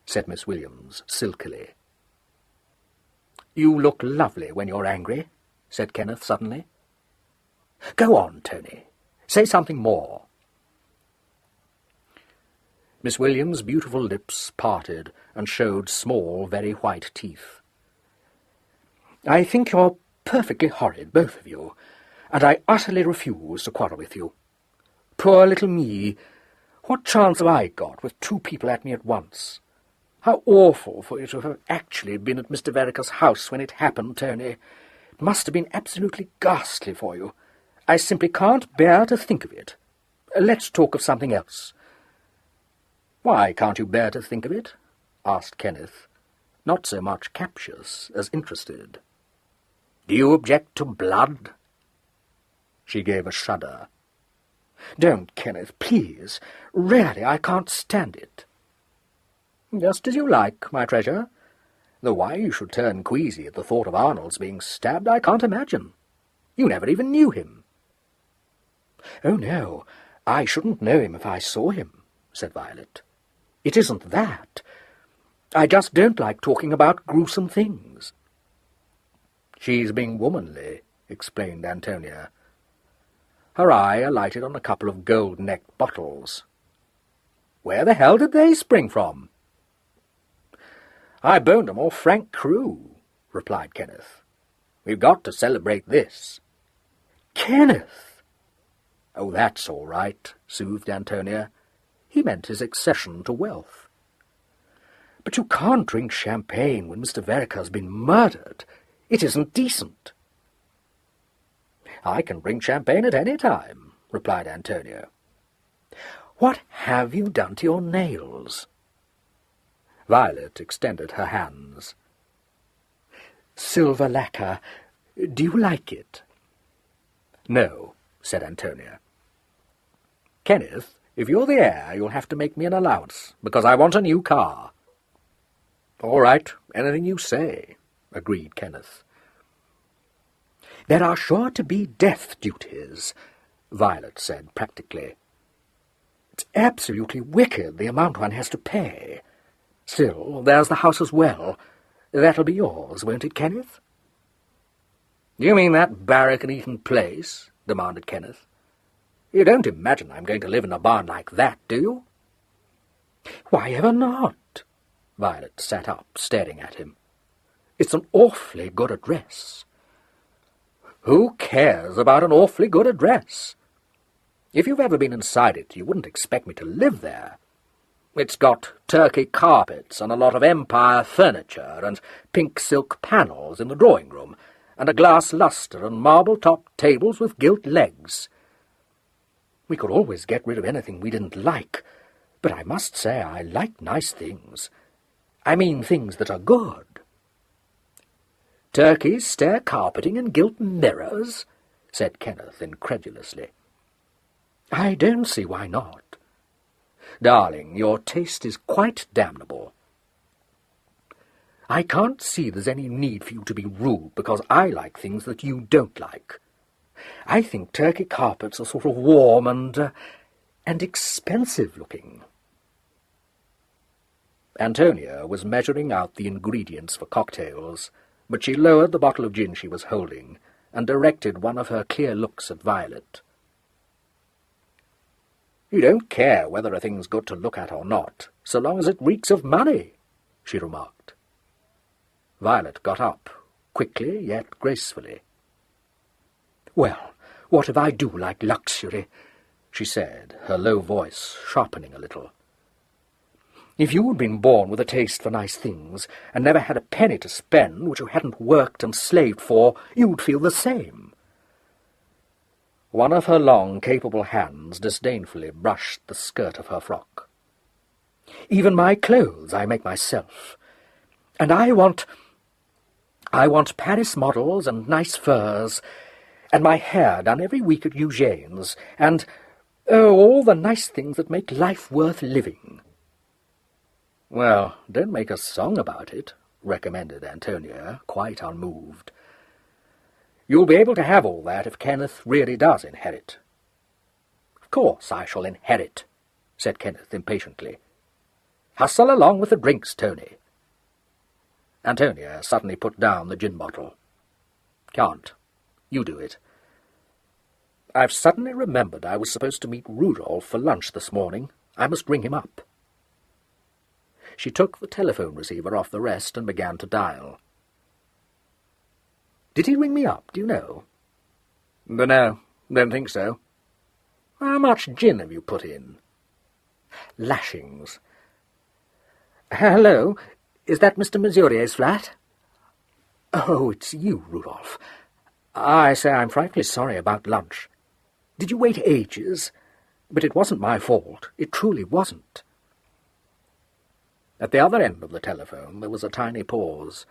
said Miss Williams silkily. "You look lovely when you're angry," said Kenneth suddenly. "Go on, Tony. Say something more." Miss Williams' beautiful lips parted and showed small, very white teeth. "I think you're perfectly horrid, both of you, and I utterly refuse to quarrel with you. Poor little me! What chance have I got with two people at me at once? How awful for you to have actually been at Mr. Vereker's house when it happened, Tony. It must have been absolutely ghastly for you. I simply can't bear to think of it. Let's talk of something else." "Why can't you bear to think of it?" asked Kenneth, not so much captious as interested. "Do you object to blood?" She gave a shudder. "Don't, Kenneth, please. Really, I can't stand it." "Just as you like, my treasure. Though why you should turn queasy at the thought of Arnold's being stabbed, I can't imagine. You never even knew him." "Oh, no, I shouldn't know him if I saw him," said Violet. "It isn't that. I just don't like talking about gruesome things." "She's being womanly," explained Antonia. Her eye alighted on a couple of gold-necked bottles. "Where the hell did they spring from?" "I boned 'em off Frank Crewe," replied Kenneth. "We've got to celebrate this." "Kenneth!" "Oh, that's all right," soothed Antonia. "He meant his accession to wealth." "But you can't drink champagne when Mr. Vereker's been murdered. It isn't decent." "I can drink champagne at any time," replied Antonia. "What have you done to your nails?" Violet extended her hands. "Silver lacquer. Do you like it?" "No," said Antonia. "Kenneth, if you're the heir, you'll have to make me an allowance, because I want a new car." "All right, anything you say," agreed Kenneth. "There are sure to be death duties," Violet said practically. "It's absolutely wicked, the amount one has to pay. Still, there's the house as well. That'll be yours, won't it, Kenneth?" "Do you mean that barrack in Eaton Place?" demanded Kenneth. "You don't imagine I'm going to live in a barn like that, do you?" "Why ever not?" Violet sat up, staring at him. "It's an awfully good address." "Who cares about an awfully good address? If you've ever been inside it, you wouldn't expect me to live there. It's got Turkey carpets and a lot of Empire furniture and pink silk panels in the drawing-room, and a glass lustre and marble-topped tables with gilt legs. We could always get rid of anything we didn't like, but I must say I like nice things. I mean things that are good." "Turkey stair carpeting and gilt mirrors?" said Kenneth incredulously. "I don't see why not." "Darling, your taste is quite damnable." "I can't see there's any need for you to be rude because I like things that you don't like. I think Turkey carpets are sort of warm and expensive-looking." Antonia was measuring out the ingredients for cocktails, but she lowered the bottle of gin she was holding and directed one of her clear looks at Violet. "You don't care whether a thing's good to look at or not, so long as it reeks of money," she remarked. Violet got up, quickly yet gracefully. "Well, what if I do like luxury?" she said, her low voice sharpening a little. "If you had been born with a taste for nice things, and never had a penny to spend which you hadn't worked and slaved for, you'd feel the same." One of her long, capable hands disdainfully brushed the skirt of her frock. Even my clothes I make myself. And I want Paris models and nice furs, and my hair done every week at Eugene's, and, oh, all the nice things that make life worth living." "Well, don't make a song about it," recommended Antonia, quite unmoved. "You'll be able to have all that if Kenneth really does inherit." "Of course I shall inherit," said Kenneth impatiently. "Hustle along with the drinks, Tony." Antonia suddenly put down the gin bottle. "Can't. You do it. I've suddenly remembered I was supposed to meet Rudolph for lunch this morning. I must ring him up." She took the telephone receiver off the rest and began to dial. "Did he ring me up, do you know?" "Dunno. Don't think so." "How much gin have you put in?" "Lashings." "Hello, is that Mr. Mesurier's flat?" "Oh, it's you, Rudolph. I say, I'm frightfully sorry about lunch. Did you wait ages? But it wasn't my fault. It truly wasn't." At the other end of the telephone there was a tiny pause.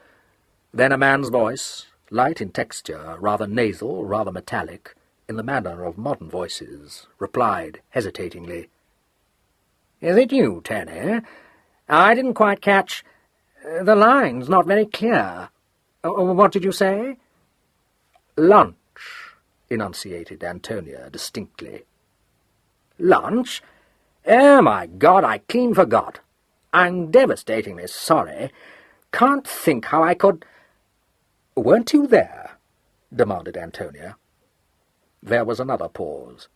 Then a man's voice, light in texture, rather nasal, rather metallic, in the manner of modern voices, replied hesitatingly. "Is it you, Tony? I didn't quite catch. The line's not very clear. What did you say?" "Lunch," enunciated Antonia distinctly. "Lunch? Oh, my God, I clean forgot. I'm devastatingly sorry. Can't think how I could—" "Weren't you there?" demanded Antonia. There was another pause.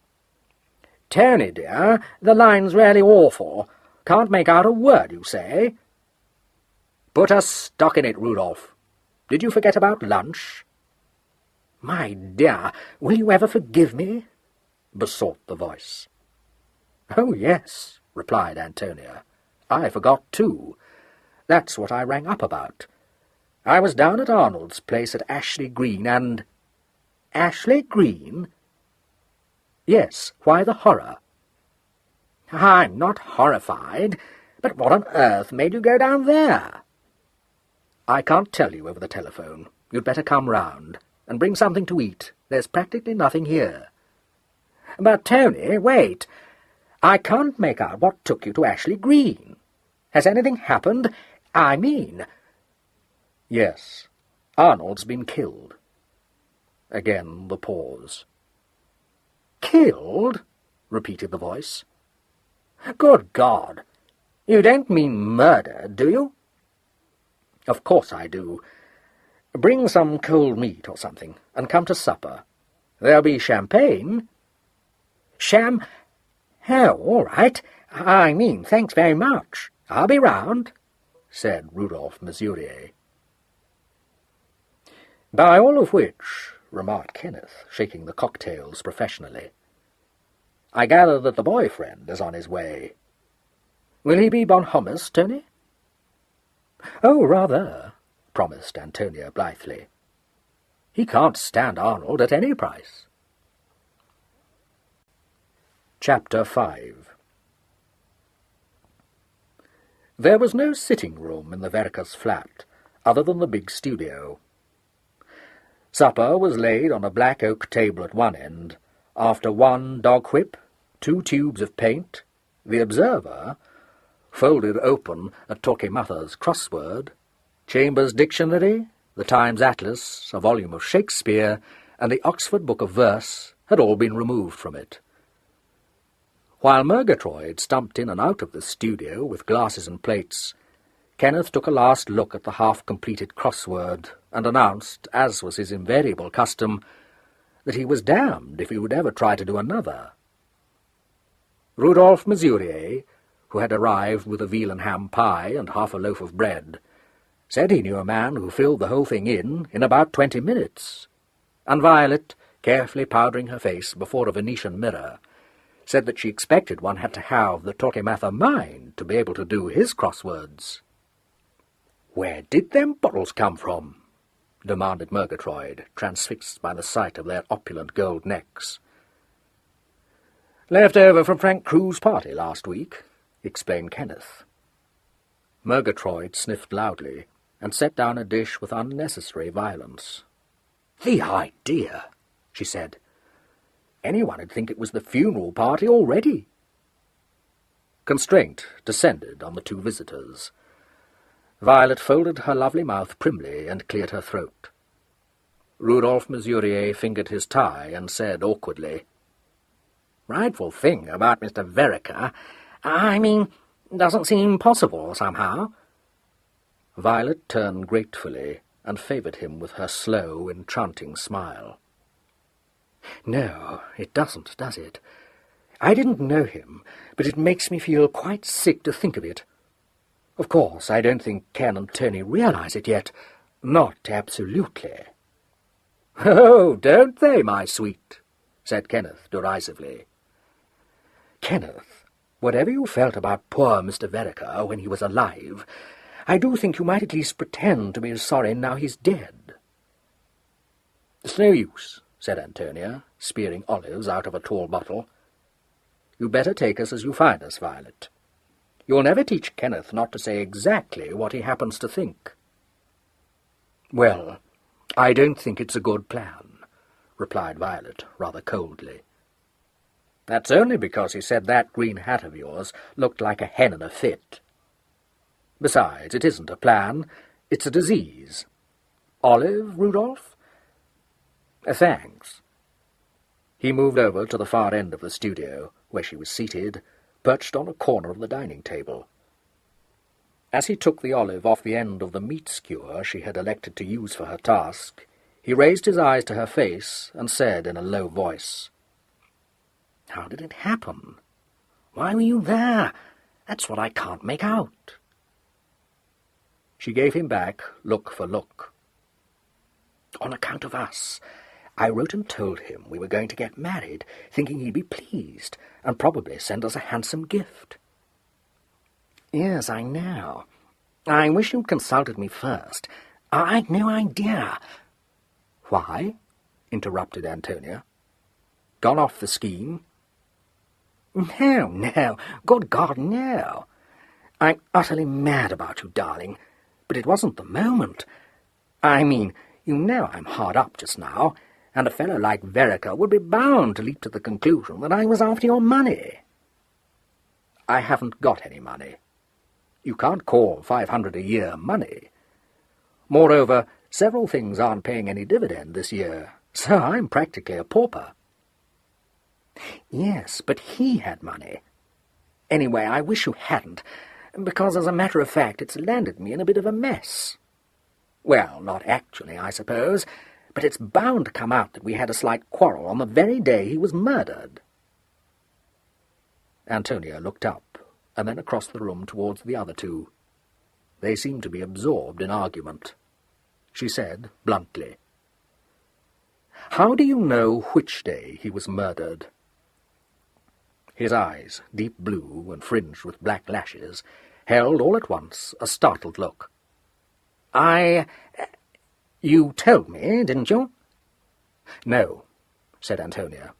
"Tony, dear, the line's really awful. Can't make out a word you say." "Put a stock in it, Rudolph. Did you forget about lunch?" "My dear, will you ever forgive me?" besought the voice. "Oh, yes," replied Antonia. "I forgot, too. That's what I rang up about. I was down at Arnold's place at Ashley Green, and—" "Ashley Green?" "Yes, why the horror?" "I'm not horrified, but what on earth made you go down there?" "I can't tell you over the telephone. You'd better come round, and bring something to eat. There's practically nothing here." "But, Tony, wait. I can't make out what took you to Ashley Green. Has anything happened? I mean—" "Yes. Arnold's been killed." Again the pause. "Killed?" repeated the voice. "Good God! You don't mean murdered, do you?" "Of course I do. Bring some cold meat or something, and come to supper. There'll be champagne." "Oh, all right. I mean, thanks very much. I'll be round," said Rudolph Mesurier. "By all of which," remarked Kenneth, shaking the cocktails professionally, "I gather that the boyfriend is on his way. Will he be bon hummus, Tony?" "Oh, rather," promised Antonia blithely. "He can't stand Arnold at any price." Chapter 5. There was no sitting-room in the Vereker's flat, other than the big studio. Supper was laid on a black oak table at one end, after one dog whip, 2 tubes of paint, the Observer, folded open at Torquemada's crossword, Chambers' Dictionary, the Times Atlas, a volume of Shakespeare, and the Oxford Book of Verse had all been removed from it. While Murgatroyd stumped in and out of the studio with glasses and plates, Kenneth took a last look at the half-completed crossword and announced, as was his invariable custom, that he was damned if he would ever try to do another. Rudolph Mesurier, who had arrived with a veal and ham pie and half a loaf of bread, said he knew a man who filled the whole thing in about 20 minutes, and Violet, carefully powdering her face before a Venetian mirror, said that she expected one had to have the Torquemada mind to be able to do his crosswords. "Where did them bottles come from?" demanded Murgatroyd, transfixed by the sight of their opulent gold necks. "Left over from Frank Crew's party last week," explained Kenneth, Murgatroyd sniffed loudly and set down a dish with unnecessary violence. "The idea," she said. "Anyone would think it was the funeral party already." Constraint descended on the two visitors. Violet folded her lovely mouth primly and cleared her throat. Rudolph Mesurier fingered his tie and said awkwardly, "Frightful thing about Mr. Vereker. I mean, doesn't seem possible somehow." Violet turned gratefully and favoured him with her slow, enchanting smile. "No, it doesn't, does it? I didn't know him, but it makes me feel quite sick to think of it. Of course, I don't think Ken and Tony realise it yet. Not absolutely." "Oh, don't they, my sweet?" said Kenneth derisively. "Kenneth, whatever you felt about poor Mr. Vereker when he was alive, I do think you might at least pretend to be sorry now he's dead." "It's no use," said Antonia, spearing olives out of a tall bottle. "You'd better take us as you find us, Violet. You'll never teach Kenneth not to say exactly what he happens to think." "Well, I don't think it's a good plan," replied Violet rather coldly. "That's only because he said that green hat of yours looked like a hen in a fit. Besides, it isn't a plan, it's a disease. Olive, Rudolph?" "Thanks." He moved over to the far end of the studio, where she was seated, perched on a corner of the dining table. As he took the olive off the end of the meat skewer she had elected to use for her task, he raised his eyes to her face and said in a low voice, "How did it happen? Why were you there? That's what I can't make out." She gave him back look for look. "On account of us. I wrote and told him we were going to get married, thinking he'd be pleased, and probably send us a handsome gift." "Yes, I know. I wish you'd consulted me first. I'd no idea." "Why?" interrupted Antonia. "Gone off the scheme?" No, good God, no. I'm utterly mad about you, darling, but it wasn't the moment. I mean, you know I'm hard up just now, and a fellow like Vereker would be bound to leap to the conclusion that I was after your money." "I haven't got any money. You can't call 500 a year money. Moreover, several things aren't paying any dividend this year, so I'm practically a pauper." "Yes, but he had money. Anyway, I wish you hadn't, because as a matter of fact it's landed me in a bit of a mess. Well, not actually, I suppose, but it's bound to come out that we had a slight quarrel on the very day he was murdered." Antonia looked up, and then across the room towards the other two. They seemed to be absorbed in argument. She said bluntly, "How do you know which day he was murdered?" His eyes, deep blue and fringed with black lashes, held all at once a startled look. You told me, didn't you?" "No," said Antonia.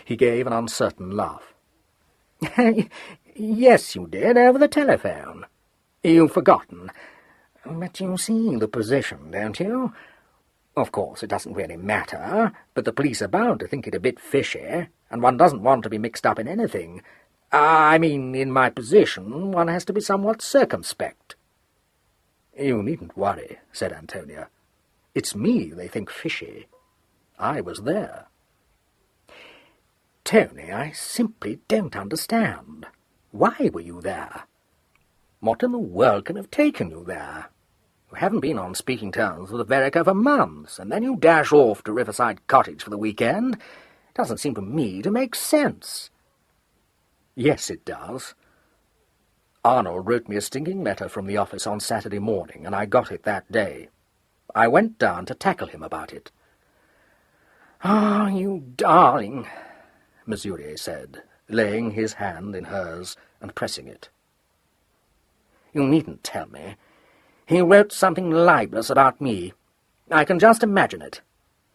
He gave an uncertain laugh. "Yes, you did, over the telephone. You've forgotten. But you see the position, don't you? Of course, it doesn't really matter, but the police are bound to think it a bit fishy, and one doesn't want to be mixed up in anything. I mean, in my position, one has to be somewhat circumspect." "You needn't worry," said Antonia. "It's me they think fishy. I was there." "Tony, I simply don't understand. Why were you there? What in the world can have taken you there? You haven't been on speaking terms with Vereker for months, and then you dash off to Riverside Cottage for the weekend. It doesn't seem to me to make sense." "Yes, it does. Arnold wrote me a stinking letter from the office on Saturday morning, and I got it that day. I went down to tackle him about it." "Ah, you darling," Mesurier said, laying his hand in hers and pressing it. "You needn't tell me. He wrote something libelous about me. I can just imagine it.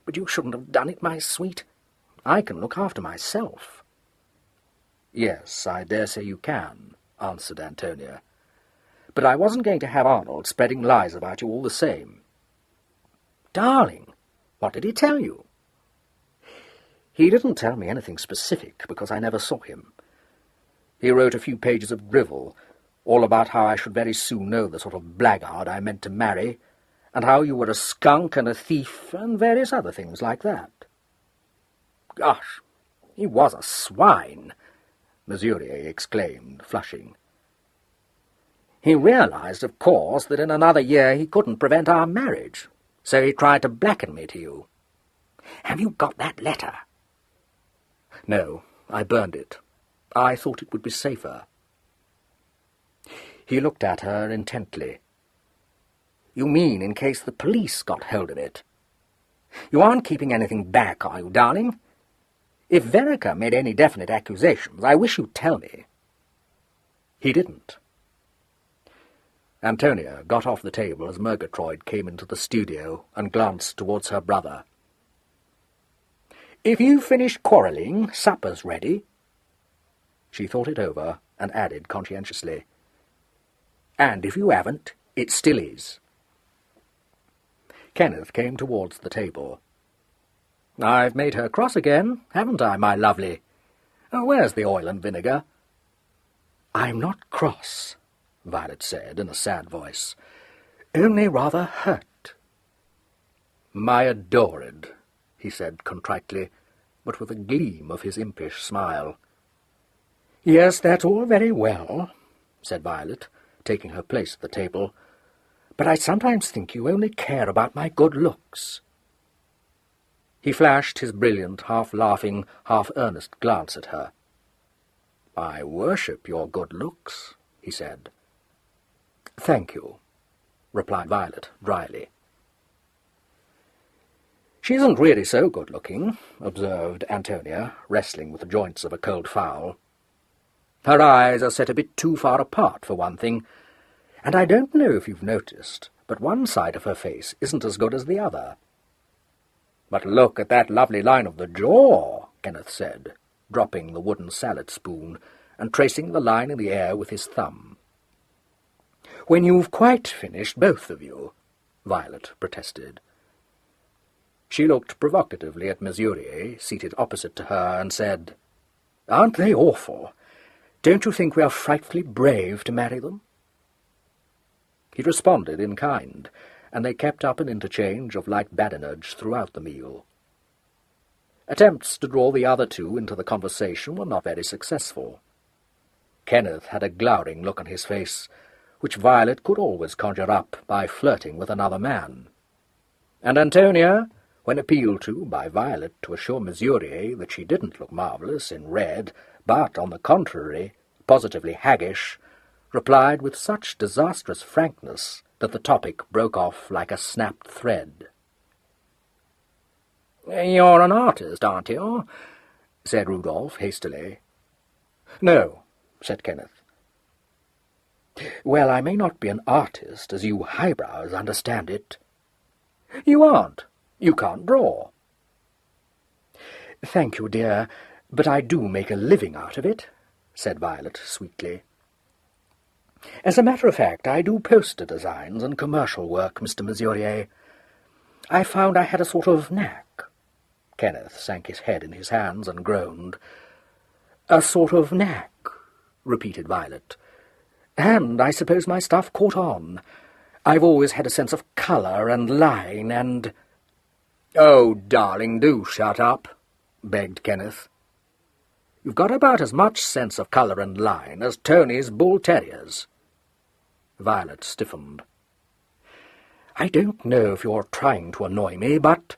But you shouldn't have done it, my sweet. I can look after myself." "Yes, I dare say you can," answered Antonia. but I wasn't going to have Arnold spreading lies about you all the same. Darling, what did he tell you? He didn't tell me anything specific, because I never saw him. He wrote a few pages of drivel, all about how I should very soon know the sort of blackguard I meant to marry, and how you were a skunk and a thief, and various other things like that. Gosh, he was a swine, Mesurier exclaimed, flushing. He realized, of course, that in another year he couldn't prevent our marriage, so he tried to blacken me to you. Have you got that letter? No, I burned it. I thought it would be safer. He looked at her intently. You mean in case the police got hold of it? You aren't keeping anything back, are you, darling? If Vereker made any definite accusations, I wish you'd tell me. He didn't. Antonia got off the table as Murgatroyd came into the studio and glanced towards her brother. If you've finished quarrelling, supper's ready. She thought it over and added conscientiously, and if you haven't, it still is. Kenneth came towards the table. I've made her cross again, haven't I, my lovely? Where's the oil and vinegar? I'm not cross, Violet said in a sad voice, only rather hurt. My adored, he said contritely, but with a gleam of his impish smile. Yes, that's all very well, said Violet, taking her place at the table, but I sometimes think you only care about my good looks. He flashed his brilliant, half-laughing, half-earnest glance at her. I worship your good looks, he said. Thank you, replied Violet dryly. She isn't really so good-looking, observed Antonia, wrestling with the joints of a cold fowl. Her eyes are set a bit too far apart, for one thing, and I don't know if you've noticed, but one side of her face isn't as good as the other. But look at that lovely line of the jaw, Kenneth said, dropping the wooden salad spoon and tracing the line in the air with his thumb. When you've quite finished, both of you, Violet protested. She looked provocatively at Mesurier, seated opposite to her, and said, Aren't they awful? Don't you think we are frightfully brave to marry them? He responded in kind, and they kept up an interchange of light badinage throughout the meal. Attempts to draw the other two into the conversation were not very successful. Kenneth had a glowering look on his face, which Violet could always conjure up by flirting with another man. And Antonia, when appealed to by Violet to assure Mesurier that she didn't look marvellous in red, but, on the contrary, positively haggish, replied with such disastrous frankness that the topic broke off like a snapped thread. "You're an artist, aren't you?" said Rudolph hastily. "No," said Kenneth. "Well, I may not be an artist, as you highbrows understand it." "You aren't. You can't draw." "Thank you, dear, but I do make a living out of it," said Violet sweetly. "As a matter of fact, I do poster designs and commercial work, Mr. Mesurier. I found I had a sort of knack." Kenneth sank his head in his hands and groaned. "A sort of knack," repeated Violet. "And I suppose my stuff caught on. I've always had a sense of colour and line and—" "Oh, darling, do shut up," begged Kenneth. "You've got about as much sense of colour and line as Tony's bull-terriers." Violet stiffened. "I don't know if you're trying to annoy me, but—"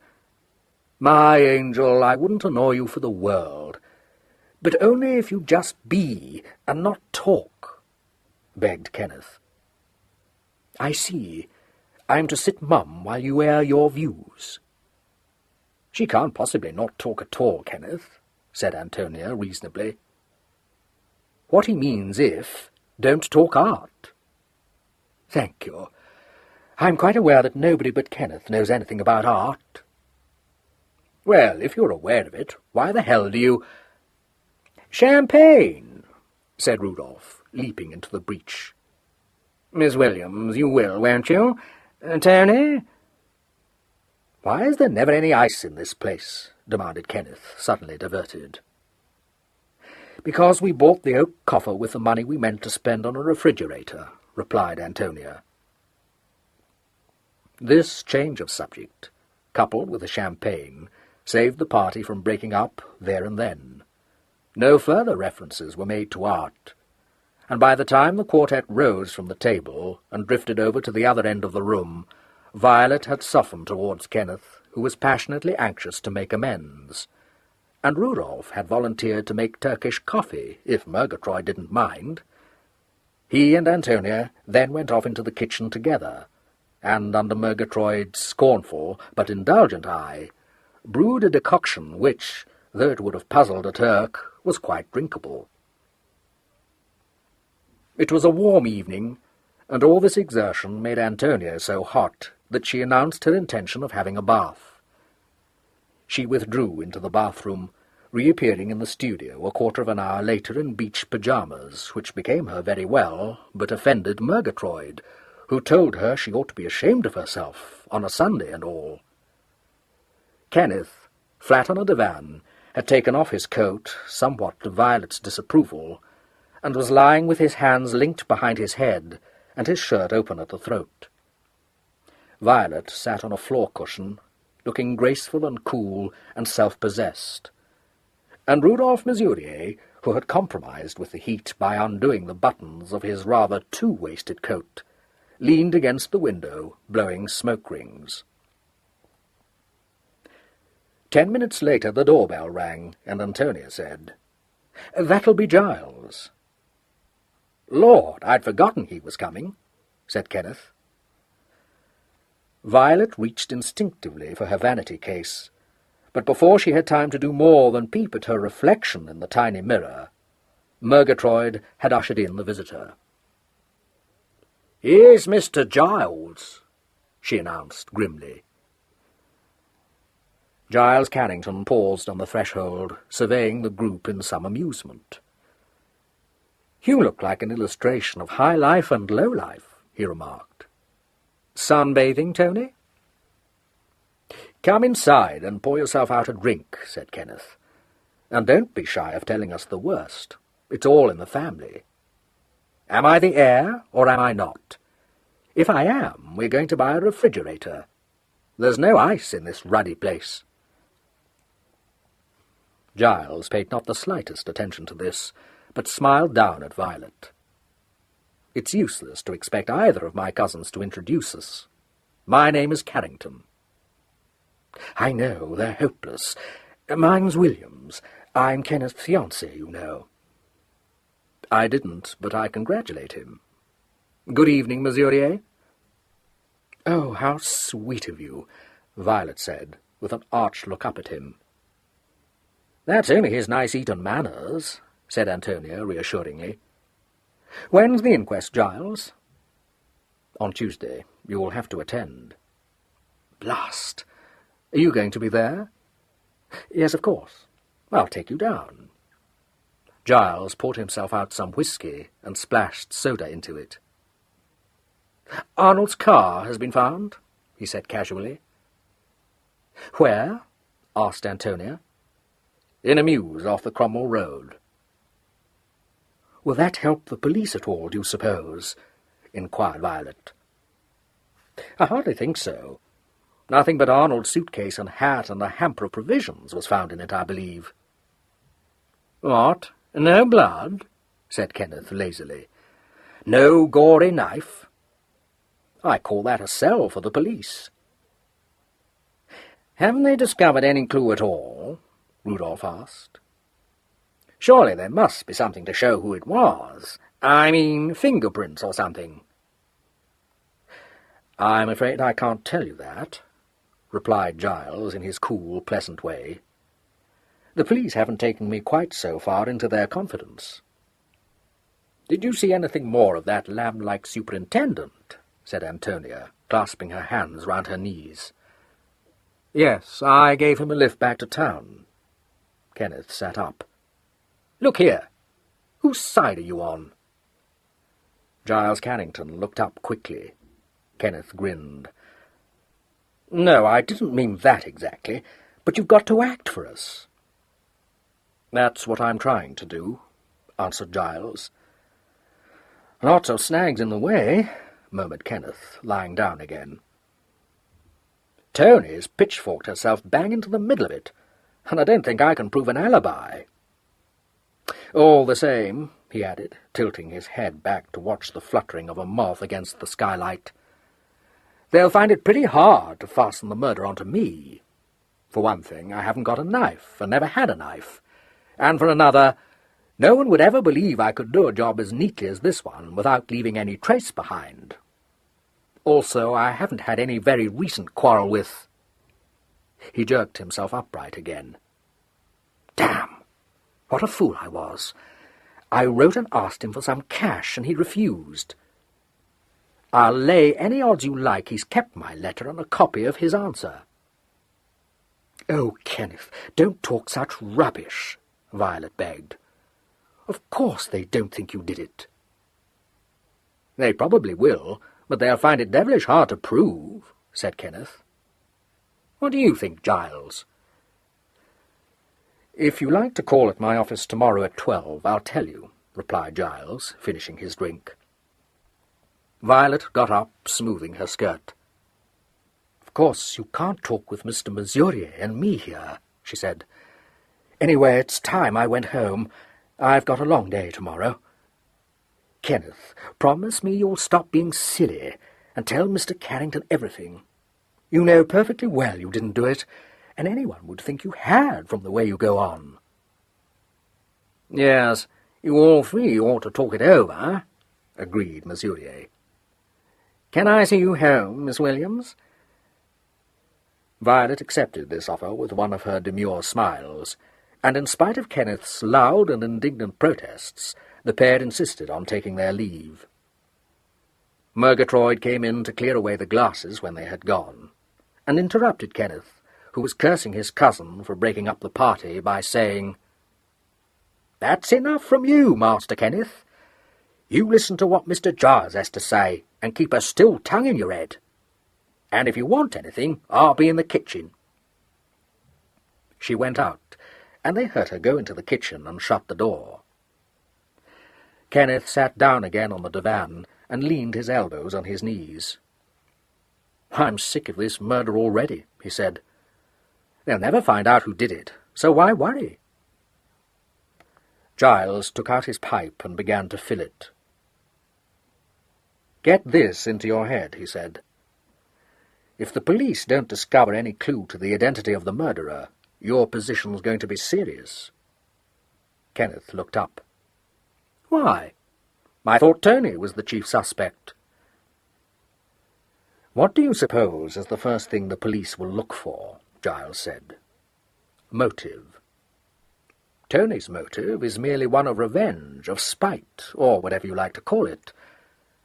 "My angel, I wouldn't annoy you for the world. But only if you just be, and not talk," begged Kenneth. "I see. I'm to sit mum while you air your views." "She can't possibly not talk at all, Kenneth," said Antonia reasonably. "What he means if, don't talk art." "Thank you. I'm quite aware that nobody but Kenneth knows anything about art." "Well, if you're aware of it, why the hell do you—" "Champagne," said Rudolph, leaping into the breach. Miss Williams, you will, won't you? Tony?" "Why is there never any ice in this place?" demanded Kenneth, suddenly diverted. "Because we bought the oak coffer with the money we meant to spend on a refrigerator," replied Antonia. This change of subject, coupled with the champagne, saved the party from breaking up there and then. No further references were made to art, and by the time the quartet rose from the table and drifted over to the other end of the room, Violet had softened towards Kenneth, who was passionately anxious to make amends, and Rudolph had volunteered to make Turkish coffee, if Murgatroyd didn't mind. He and Antonia then went off into the kitchen together, and under Murgatroyd's scornful but indulgent eye, brewed a decoction which, though it would have puzzled a Turk, was quite drinkable. It was a warm evening, and all this exertion made Antonia so hot that she announced her intention of having a bath. She withdrew into the bathroom, reappearing in the studio a quarter of an hour later in beach pyjamas, which became her very well, but offended Murgatroyd, who told her she ought to be ashamed of herself, on a Sunday and all. Kenneth, flat on a divan, had taken off his coat, somewhat to Violet's disapproval, and was lying with his hands linked behind his head and his shirt open at the throat. Violet sat on a floor cushion, looking graceful and cool and self-possessed, and Rudolph Mesurier, who had compromised with the heat by undoing the buttons of his rather too-waisted coat, leaned against the window, blowing smoke rings. 10 minutes later the doorbell rang, and Antonia said, "That'll be Giles." "Lord, I'd forgotten he was coming," said Kenneth. Violet reached instinctively for her vanity case, but before she had time to do more than peep at her reflection in the tiny mirror, Murgatroyd had ushered in the visitor. "Here's Mr. Giles," she announced grimly. Giles Carrington paused on the threshold, surveying the group in some amusement. "You look like an illustration of high life and low life," he remarked. "Sunbathing, Tony?" "Come inside and pour yourself out a drink," said Kenneth. "And don't be shy of telling us the worst. It's all in the family. Am I the heir, or am I not? If I am, we're going to buy a refrigerator. There's no ice in this ruddy place." Giles paid not the slightest attention to this, but smiled down at Violet. "It's useless to expect either of my cousins to introduce us. My name is Carrington." "I know, they're hopeless. Mine's Williams. I'm Kenneth's fiancé, you know." "I didn't, but I congratulate him. Good evening, Mesurier." "Oh, how sweet of you," Violet said, with an arch look up at him. "That's only his nice Eton manners," said Antonia reassuringly. "When's the inquest, Giles?" "On Tuesday. You will have to attend." "Blast! Are you going to be there?" "Yes, of course. I'll take you down." Giles poured himself out some whisky and splashed soda into it. "Arnold's car has been found," he said casually. "Where?" asked Antonia. "In a mews off the Cromwell Road." "Will that help the police at all, do you suppose?" inquired Violet. "I hardly think so. Nothing but Arnold's suitcase and hat and a hamper of provisions was found in it, I believe." "What? No blood?" said Kenneth lazily. "No gory knife? I call that a sell for the police." "Haven't they discovered any clue at all?" Rudolph asked. "Surely there must be something to show who it was. I mean, fingerprints or something." "I'm afraid I can't tell you that," replied Giles in his cool, pleasant way. "The police haven't taken me quite so far into their confidence." "Did you see anything more of that lamb-like superintendent?" said Antonia, clasping her hands round her knees. "Yes, I gave him a lift back to town." Kenneth sat up. "Look here. Whose side are you on?" Giles Carrington looked up quickly. Kenneth grinned. "No, I didn't mean that exactly, but you've got to act for us." "That's what I'm trying to do," answered Giles. "Lots of snags in the way," murmured Kenneth, lying down again. "Tony's pitchforked herself bang into the middle of it, and I don't think I can prove an alibi. All the same," he added, tilting his head back to watch the fluttering of a moth against the skylight, "they'll find it pretty hard to fasten the murder onto me. For one thing, I haven't got a knife, and never had a knife. And for another, no one would ever believe I could do a job as neatly as this one without leaving any trace behind. Also, I haven't had any very recent quarrel with—" He jerked himself upright again. "Damn! What a fool I was. I wrote and asked him for some cash, and he refused. I'll lay any odds you like he's kept my letter and a copy of his answer." "Oh, Kenneth, don't talk such rubbish," Violet begged. "Of course they don't think you did it." "They probably will, but they'll find it devilish hard to prove," said Kenneth. "What do you think, Giles?" "If you like to call at my office tomorrow at 12, I'll tell you," replied Giles, finishing his drink. Violet got up, smoothing her skirt. "Of course, you can't talk with Mr. Mesurier and me here," she said. "Anyway, it's time I went home. I've got a long day tomorrow. Kenneth, promise me you'll stop being silly and tell Mr. Carrington everything. You know perfectly well you didn't do it, and anyone would think you had from the way you go on." "Yes, you all three ought to talk it over," agreed Mesurier. "Can I see you home, Miss Williams?" Violet accepted this offer with one of her demure smiles, and in spite of Kenneth's loud and indignant protests, the pair insisted on taking their leave. Murgatroyd came in to clear away the glasses when they had gone, and interrupted Kenneth, who was cursing his cousin for breaking up the party, by saying, "That's enough from you, Master Kenneth. You listen to what Mr. Giles has to say, and keep a still tongue in your head. And if you want anything, I'll be in the kitchen." She went out, and they heard her go into the kitchen and shut the door. Kenneth sat down again on the divan and leaned his elbows on his knees. "I'm sick of this murder already," he said. "They'll never find out who did it, so why worry?" Giles took out his pipe and began to fill it. "Get this into your head," he said. "If the police don't discover any clue to the identity of the murderer, your position's going to be serious." Kenneth looked up. "Why? I thought Tony was the chief suspect." "What do you suppose is the first thing the police will look for?" Giles said. "Motive. Tony's motive is merely one of revenge, of spite, or whatever you like to call it.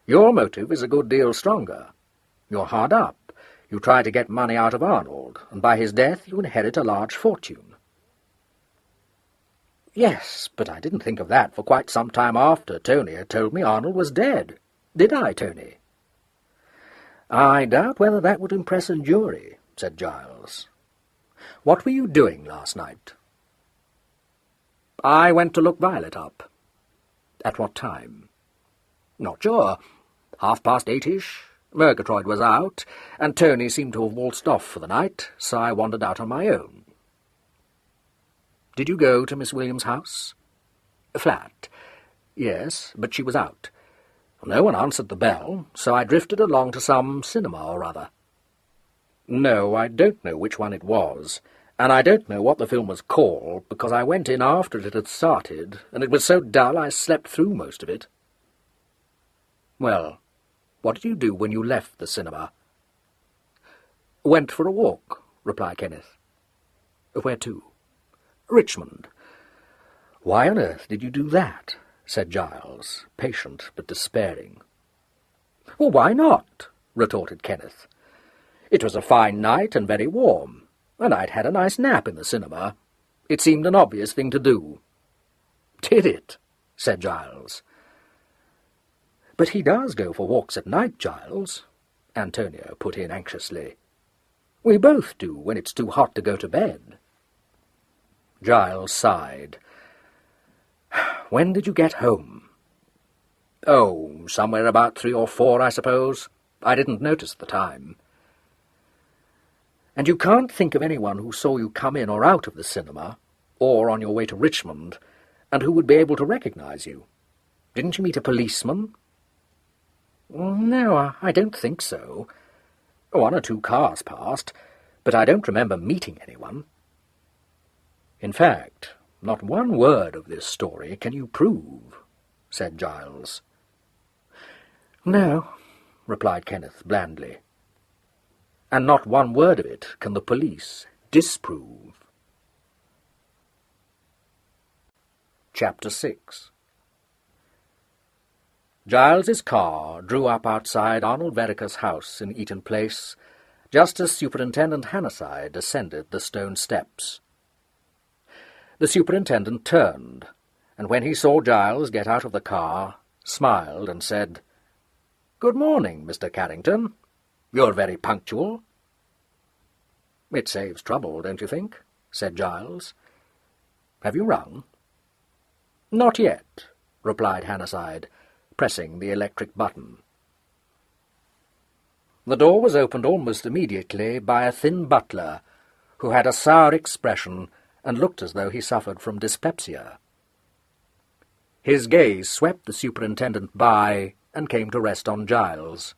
Your motive is a good deal stronger. You're hard up. You try to get money out of Arnold, and by his death you inherit a large fortune." "Yes, but I didn't think of that for quite some time after Tony had told me Arnold was dead. Did I, Tony?" "I doubt whether that would impress a jury," said Giles. "What were you doing last night?" "I went to look Violet up." "At what time?" "Not sure. 8:30. Murgatroyd was out, and Tony seemed to have waltzed off for the night, so I wandered out on my own." "Did you go to Miss Williams' house?" "Flat. Yes, but she was out. No one answered the bell, so I drifted along to some cinema or other." "No, I don't know which one it was, and I don't know what the film was called, because I went in after it had started, and it was so dull I slept through most of it." "Well, what did you do when you left the cinema?" "Went for a walk," replied Kenneth. "Where to?" "Richmond." "Why on earth did you do that?" said Giles, patient but despairing. "Well, why not?" retorted Kenneth. "It was a fine night and very warm, and I'd had a nice nap in the cinema. It seemed an obvious thing to do." "Did it?" said Giles. "But he does go for walks at night, Giles," Antonia put in anxiously. "We both do when it's too hot to go to bed." Giles sighed. "When did you get home?" "Oh, somewhere about 3 or 4, I suppose. I didn't notice the time." "And you can't think of anyone who saw you come in or out of the cinema, or on your way to Richmond, and who would be able to recognize you? Didn't you meet a policeman?" "No, I don't think so. 1 or 2 cars passed, but I don't remember meeting anyone." "In fact, not one word of this story can you prove," said Giles. "No," replied Kenneth blandly. "And not one word of it can the police disprove." Chapter 6. Giles's car drew up outside Arnold Vereker's house in Eaton Place, just as Superintendent Hannasyde ascended the stone steps. The superintendent turned, and when he saw Giles get out of the car, smiled and said, "Good morning, Mr. Carrington. You're very punctual." "It saves trouble, don't you think?" said Giles. "Have you rung?" "Not yet," replied Hannasyde, pressing the electric button. The door was opened almost immediately by a thin butler, who had a sour expression and looked as though he suffered from dyspepsia. His gaze swept the superintendent by and came to rest on Giles.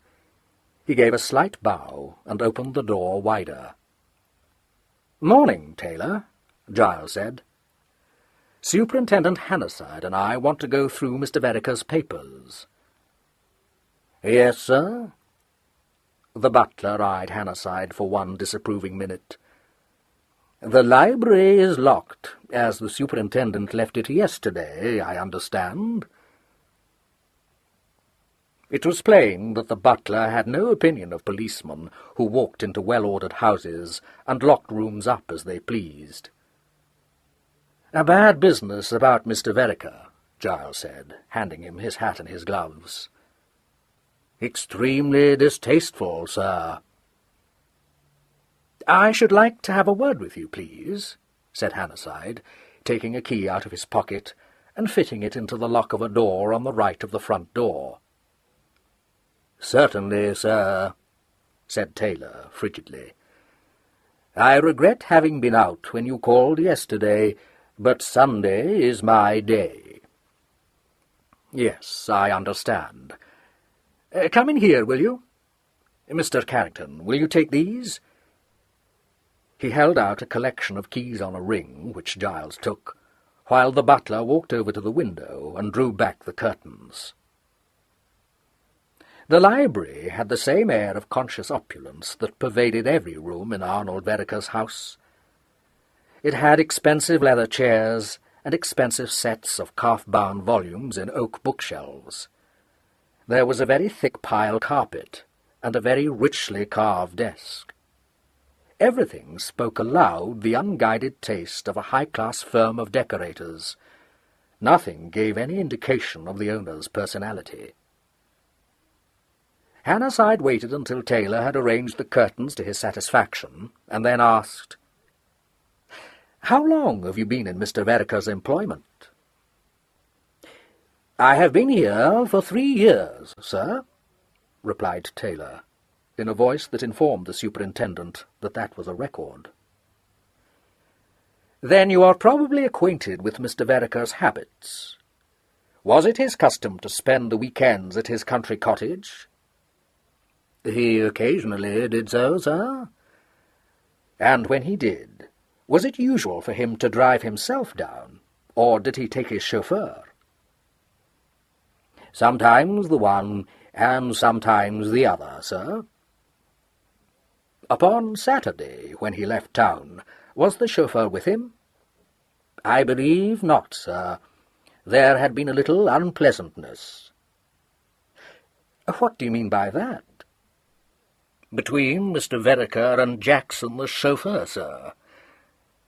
He gave a slight bow and opened the door wider. "Morning, Taylor," Giles said. "Superintendent Hannasyde and I want to go through Mr. Vereker's papers." "Yes, sir?" The butler eyed Hannasyde for one disapproving minute. "The library is locked, as the superintendent left it yesterday, I understand." It was plain that the butler had no opinion of policemen who walked into well-ordered houses and locked rooms up as they pleased. "A bad business about Mr. Vereker," Giles said, handing him his hat and his gloves. "Extremely distasteful, sir." "I should like to have a word with you, please," said Hannasyde, taking a key out of his pocket and fitting it into the lock of a door on the right of the front door. "Certainly, sir," said Taylor frigidly. "I regret having been out when you called yesterday, but Sunday is my day." "Yes, I understand. Come in here, will you? Mr. Carrington, will you take these?" He held out a collection of keys on a ring, which Giles took, while the butler walked over to the window and drew back the curtains. The library had the same air of conscious opulence that pervaded every room in Arnold Vereker's house. It had expensive leather chairs and expensive sets of calf-bound volumes in oak bookshelves. There was a very thick pile carpet and a very richly carved desk. Everything spoke aloud the unguided taste of a high-class firm of decorators. Nothing gave any indication of the owner's personality. Hannasyde waited until Taylor had arranged the curtains to his satisfaction, and then asked, "How long have you been in Mr. Vereker's employment?" "I have been here for 3 years, sir," replied Taylor, in a voice that informed the superintendent that that was a record. "Then you are probably acquainted with Mr. Vereker's habits. Was it his custom to spend the weekends at his country cottage?" "He occasionally did so, sir." "And when he did, was it usual for him to drive himself down, or did he take his chauffeur?" "Sometimes the one, and sometimes the other, sir." "Upon Saturday, when he left town, was the chauffeur with him?" "I believe not, sir. There had been a little unpleasantness." "What do you mean by that?" "Between Mr. Vereker and Jackson, the chauffeur, sir.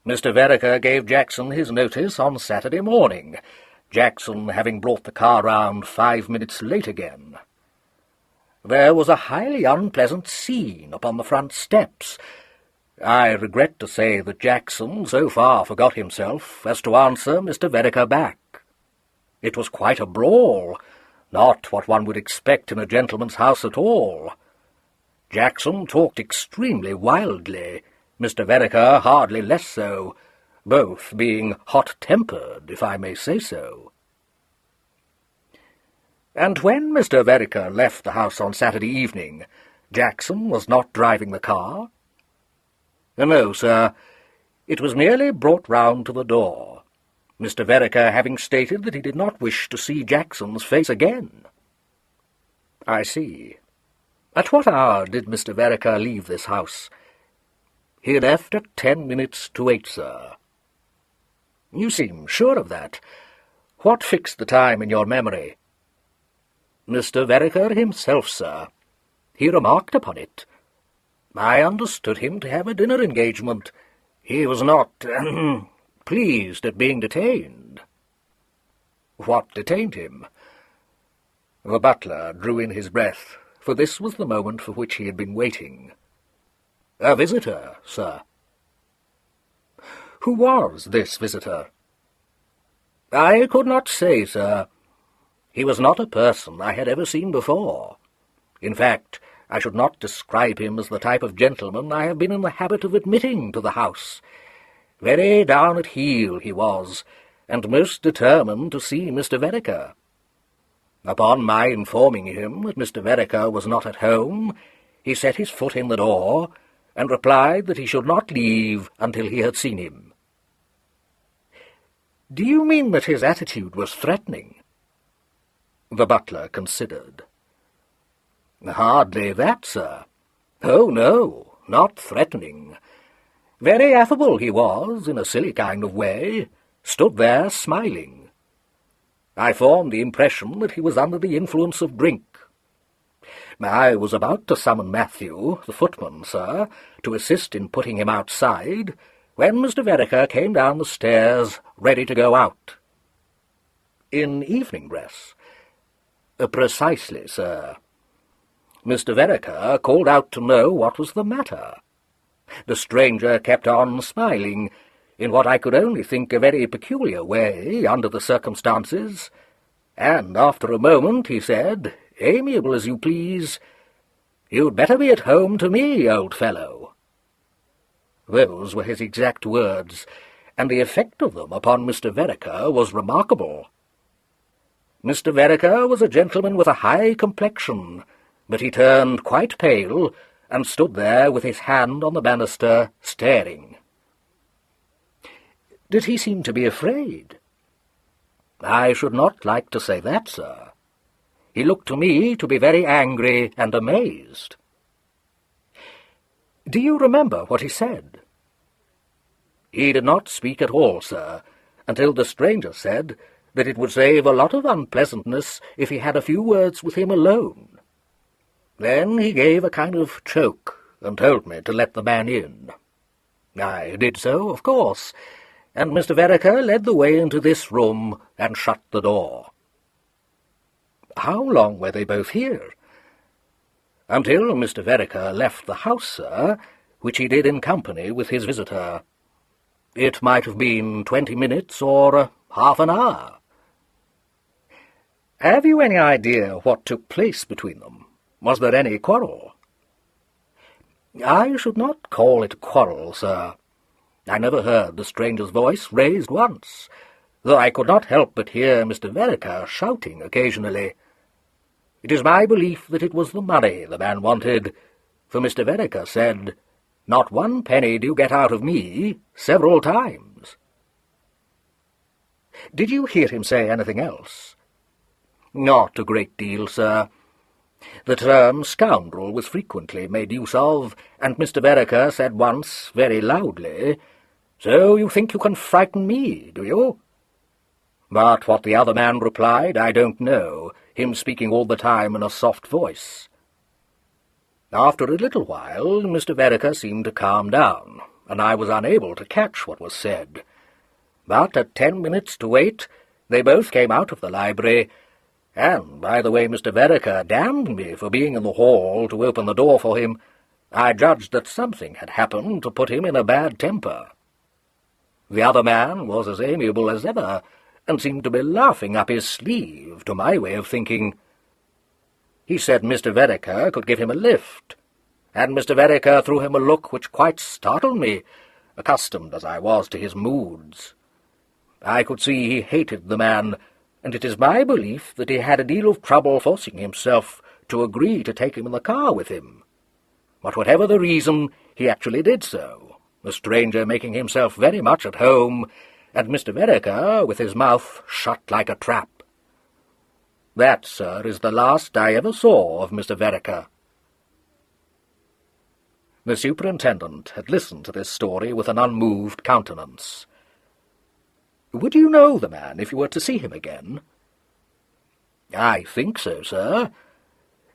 Mr. Vereker gave Jackson his notice on Saturday morning. Jackson having brought the car round 5 minutes late again. There was a highly unpleasant scene upon the front steps. I regret to say that Jackson so far forgot himself as to answer Mr. Vereker back. It was quite a brawl, not what one would expect in a gentleman's house at all. Jackson talked extremely wildly, Mr. Vereker hardly less so, both being hot-tempered, if I may say so. And when Mr. Vereker left the house on Saturday evening, Jackson was not driving the car? No, sir, it was merely brought round to the door, Mr. Vereker having stated that he did not wish to see Jackson's face again. I see. At what hour did Mr. Vereker leave this house? He left at 10 minutes to 8, sir. You seem sure of that. What fixed the time in your memory? Mr. Vereker himself, sir. He remarked upon it. I understood him to have a dinner engagement. He was not pleased at being detained. What detained him? The butler drew in his breath, for this was the moment for which he had been waiting. A visitor, sir. Who was this visitor? I could not say, sir. He was not a person I had ever seen before. In fact, I should not describe him as the type of gentleman I have been in the habit of admitting to the house. Very down at heel he was, and most determined to see Mr. Vereker. Upon my informing him that Mr. Vereker was not at home, he set his foot in the door, and replied that he should not leave until he had seen him. Do you mean that his attitude was threatening? The butler considered. Hardly that, sir. Oh, no, not threatening. Very affable he was, in a silly kind of way, stood there smiling. I formed the impression that he was under the influence of drink. I was about to summon Matthew, the footman, sir, to assist in putting him outside, when Mr. Vereker came down the stairs, ready to go out. In evening dress? Precisely, sir. Mr. Vereker called out to know what was the matter. The stranger kept on smiling, in what I could only think a very peculiar way under the circumstances, and after a moment he said, amiable as you please, "You'd better be at home to me, old fellow." Those were his exact words, and the effect of them upon Mr. Vereker was remarkable. Mr. Vereker was a gentleman with a high complexion, but he turned quite pale, and stood there with his hand on the banister, staring. Did he seem to be afraid? I should not like to say that, sir. He looked to me to be very angry and amazed. Do you remember what he said? He did not speak at all, sir, until the stranger said that it would save a lot of unpleasantness if he had a few words with him alone. Then he gave a kind of choke, and told me to let the man in. I did so, of course, and Mr. Vereker led the way into this room and shut the door. How long were they both here? Until Mr. Vereker left the house, sir, which he did in company with his visitor. It might have been 20 minutes or half an hour. Have you any idea what took place between them? Was there any quarrel? I should not call it a quarrel, sir. I never heard the stranger's voice raised once, though I could not help but hear Mr. Vereker shouting occasionally. It is my belief that it was the money the man wanted, for Mr. Vereker said, "Not 1 penny do you get out of me," several times. Did you hear him say anything else? Not a great deal, sir. The term scoundrel was frequently made use of, and Mr. Vereker said once, very loudly, "So you think you can frighten me, do you?" But what the other man replied I don't know, him speaking all the time in a soft voice. After a little while Mr. Vereker seemed to calm down, and I was unable to catch what was said. But at 10 minutes to 8 They both came out of the library, and, by the way Mr. Vereker damned me for being in the hall to open the door for him, I judged that something had happened to put him in a bad temper. The other man was as amiable as ever, and seemed to be laughing up his sleeve, to my way of thinking. He said Mr. Vereker could give him a lift, and Mr. Vereker threw him a look which quite startled me, accustomed as I was to his moods. I could see he hated the man, and it is my belief that he had a deal of trouble forcing himself to agree to take him in the car with him. But whatever the reason, he actually did so, the stranger making himself very much at home, and Mr. Vereker with his mouth shut like a trap. That, sir, is the last I ever saw of Mr. Vereker." The superintendent had listened to this story with an unmoved countenance. "Would you know the man if you were to see him again?" "I think so, sir.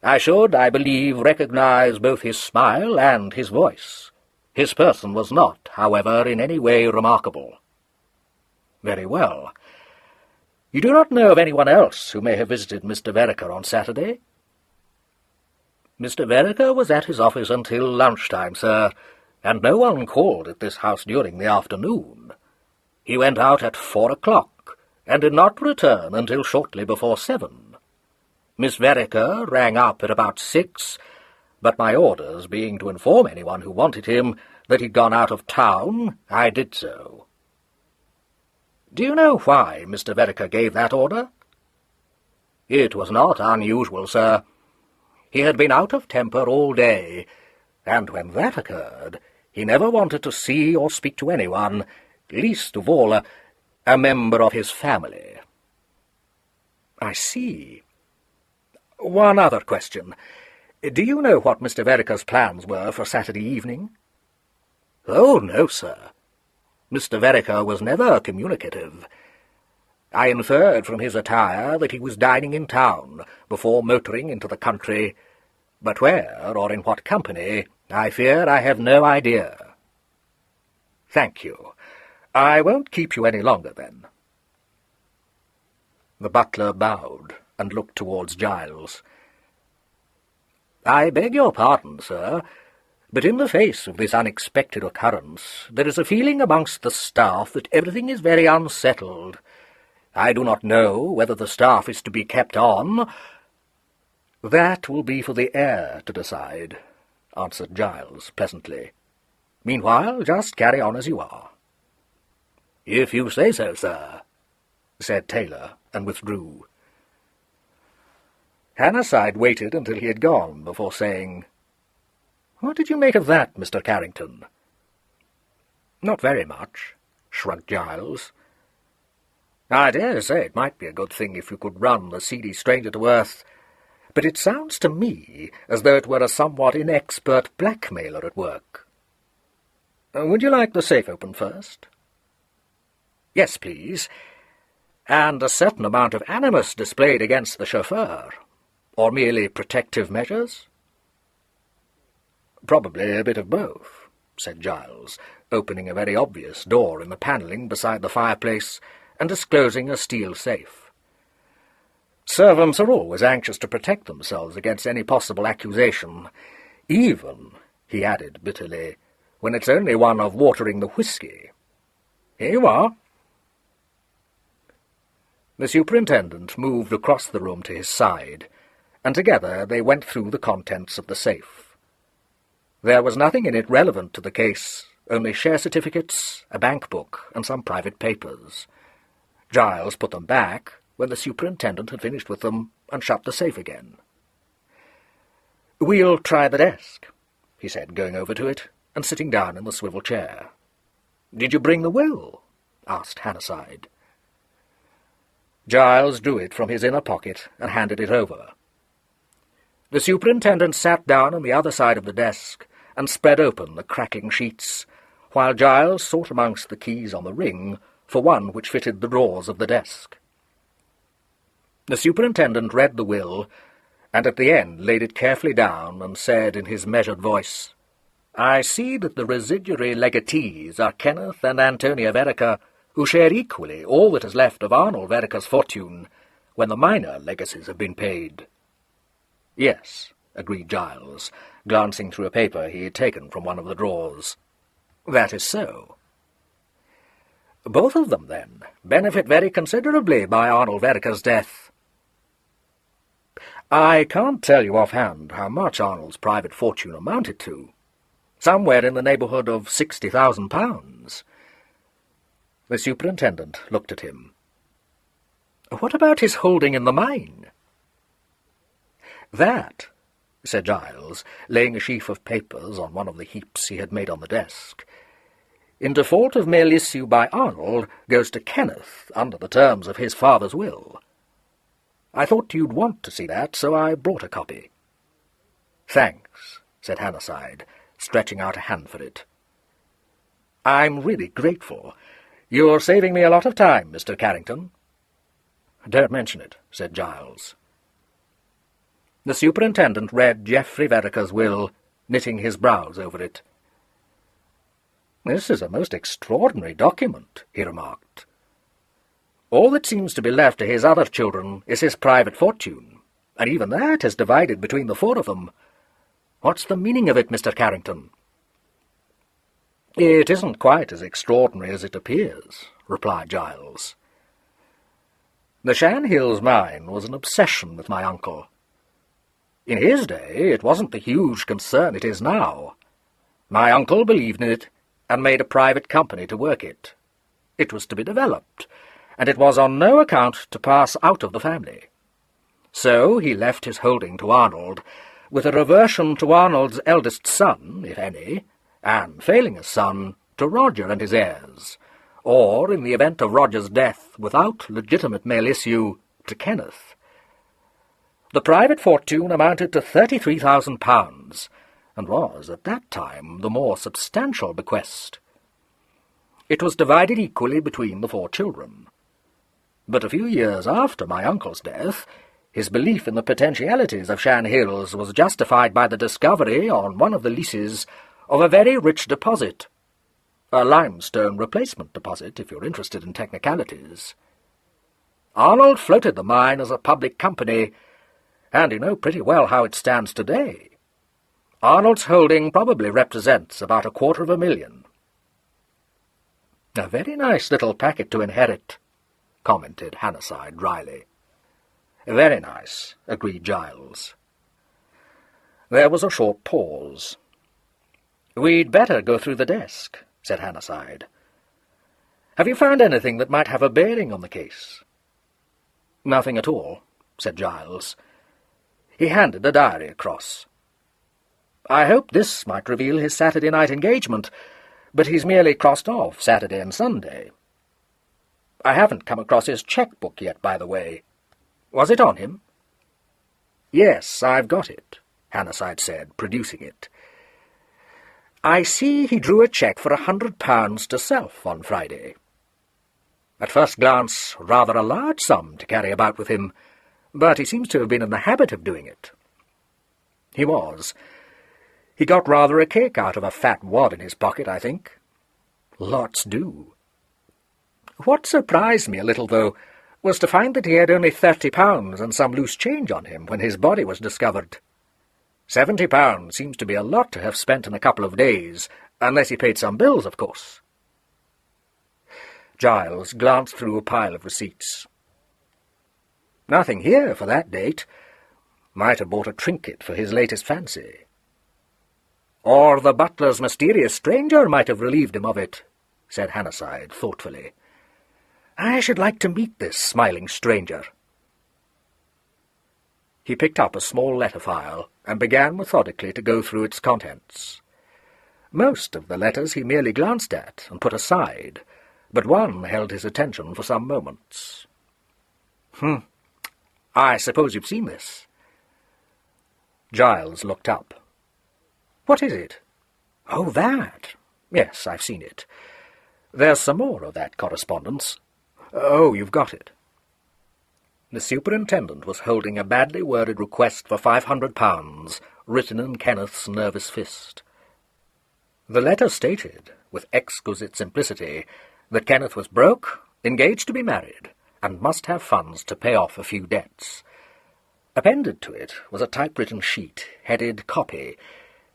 I should, I believe, recognize both his smile and his voice. His person was not, however, in any way remarkable." "Very well. You do not know of anyone else who may have visited Mr. Vereker on Saturday?" "Mr. Vereker was at his office until lunchtime, sir, and no one called at this house during the afternoon. He went out at 4 o'clock, and did not return until shortly before 7. Miss Vereker rang up at about 6, but my orders being to inform anyone who wanted him that he'd gone out of town, I did so." "Do you know why Mr. Vereker gave that order?" "It was not unusual, sir. He had been out of temper all day, and when that occurred, he never wanted to see or speak to anyone, least of all a member of his family." "I see. One other question. Do you know what Mr. Vereker's plans were for Saturday evening?" "Oh, no, sir. Mr. Vereker was never communicative. I inferred from his attire that he was dining in town before motoring into the country, but where or in what company, I fear I have no idea." "Thank you. I won't keep you any longer, then." The butler bowed and looked towards Giles. "I beg your pardon, sir, but in the face of this unexpected occurrence, there is a feeling amongst the staff that everything is very unsettled. I do not know whether the staff is to be kept on." "That will be for the heir to decide," answered Giles pleasantly. "Meanwhile, just carry on as you are." "If you say so, sir," said Taylor, and withdrew. Hannaside waited until he had gone before saying, "What did you make of that, Mr. Carrington?" "Not very much," shrugged Giles. "I dare say it might be a good thing if you could run the seedy stranger to earth, but it sounds to me as though it were a somewhat inexpert blackmailer at work. Would you like the safe open first?" "Yes, please. And a certain amount of animus displayed against the chauffeur, or merely protective measures?" "Probably a bit of both," said Giles, opening a very obvious door in the panelling beside the fireplace and disclosing a steel safe. "Servants are always anxious to protect themselves against any possible accusation, even," he added bitterly, "when it's only one of watering the whisky. Here you are." The superintendent moved across the room to his side, and together they went through the contents of the safe. There was nothing in it relevant to the case, only share certificates, a bank book, and some private papers. Giles put them back when the superintendent had finished with them and shut the safe again. "We'll try the desk," he said, going over to it and sitting down in the swivel chair. "Did you bring the will?" asked Hannaside. Giles drew it from his inner pocket and handed it over. The superintendent sat down on the other side of the desk and spread open the cracking sheets, while Giles sought amongst the keys on the ring for one which fitted the drawers of the desk. The superintendent read the will, and at the end laid it carefully down and said in his measured voice, "I see that the residuary legatees are Kenneth and Antonia Vereker, who share equally all that is left of Arnold Vereker's fortune when the minor legacies have been paid. Yes, agreed Giles, glancing through a paper he had taken from one of the drawers. That is so. Both of them, then, benefit very considerably by Arnold Vereker's death. I can't tell you offhand how much Arnold's private fortune amounted to. Somewhere in the neighbourhood of £60,000. The superintendent looked at him. What about his holding in the mine? That, said Giles, laying a sheaf of papers on one of the heaps he had made on the desk, in default of male issue by Arnold, goes to Kenneth under the terms of his father's will. I thought you'd want to see that, so I brought a copy. Thanks, said Hannasyde, stretching out a hand for it. I'm really grateful. You're saving me a lot of time, Mr. Carrington. Don't mention it, said Giles. The superintendent read Geoffrey Vereker's will, knitting his brows over it. This is a most extraordinary document, he remarked. All that seems to be left to his other children is his private fortune, and even that is divided between the four of them. What's the meaning of it, Mr. Carrington? It isn't quite as extraordinary as it appears, replied Giles. The Shan Hills mine was an obsession with my uncle. In his day, it wasn't the huge concern it is now. My uncle believed in it, and made a private company to work it. It was to be developed, and it was on no account to pass out of the family. So he left his holding to Arnold, with a reversion to Arnold's eldest son, if any, and, failing a son, to Roger and his heirs, or, in the event of Roger's death without legitimate male issue, to Kenneth. The private fortune amounted to £33,000, and was, at that time, the more substantial bequest. It was divided equally between the four children. But a few years after my uncle's death, his belief in the potentialities of Shan Hills was justified by the discovery, on one of the leases, of a very rich deposit. A limestone replacement deposit, if you're interested in technicalities. Arnold floated the mine as a public company, and you know pretty well how it stands today. Arnold's holding probably represents about $250,000. A very nice little packet to inherit, commented Hannasyde dryly. Very nice, agreed Giles. There was a short pause. We'd better go through the desk, said Hannasyde. Have you found anything that might have a bearing on the case? Nothing at all, said Giles. He handed the diary across. I hoped this might reveal his Saturday night engagement, but he's merely crossed off Saturday and Sunday. I haven't come across his cheque-book yet, by the way. Was it on him? Yes, I've got it, Hannasyde said, producing it. I see he drew a cheque for £100 to self on Friday. At first glance, rather a large sum to carry about with him, but he seems to have been in the habit of doing it. He was. He got rather a kick out of a fat wad in his pocket, I think. Lots do. What surprised me a little, though, was to find that he had only £30 and some loose change on him when his body was discovered. £70 seems to be a lot to have spent in a couple of days, unless he paid some bills, of course. Giles glanced through a pile of receipts. Nothing here for that date. Might have bought a trinket for his latest fancy. Or the butler's mysterious stranger might have relieved him of it, said Hannasyde thoughtfully. I should like to meet this smiling stranger. He picked up a small letter file and began methodically to go through its contents. Most of the letters he merely glanced at and put aside, but one held his attention for some moments. I suppose you've seen this. Giles looked up. What is it? Oh, that. Yes, I've seen it. There's some more of that correspondence. Oh, you've got it. The superintendent was holding a badly worded request for £500, written in Kenneth's nervous fist. The letter stated, with exquisite simplicity, that Kenneth was broke, engaged to be married, and must have funds to pay off a few debts. Appended to it was a typewritten sheet, headed Copy,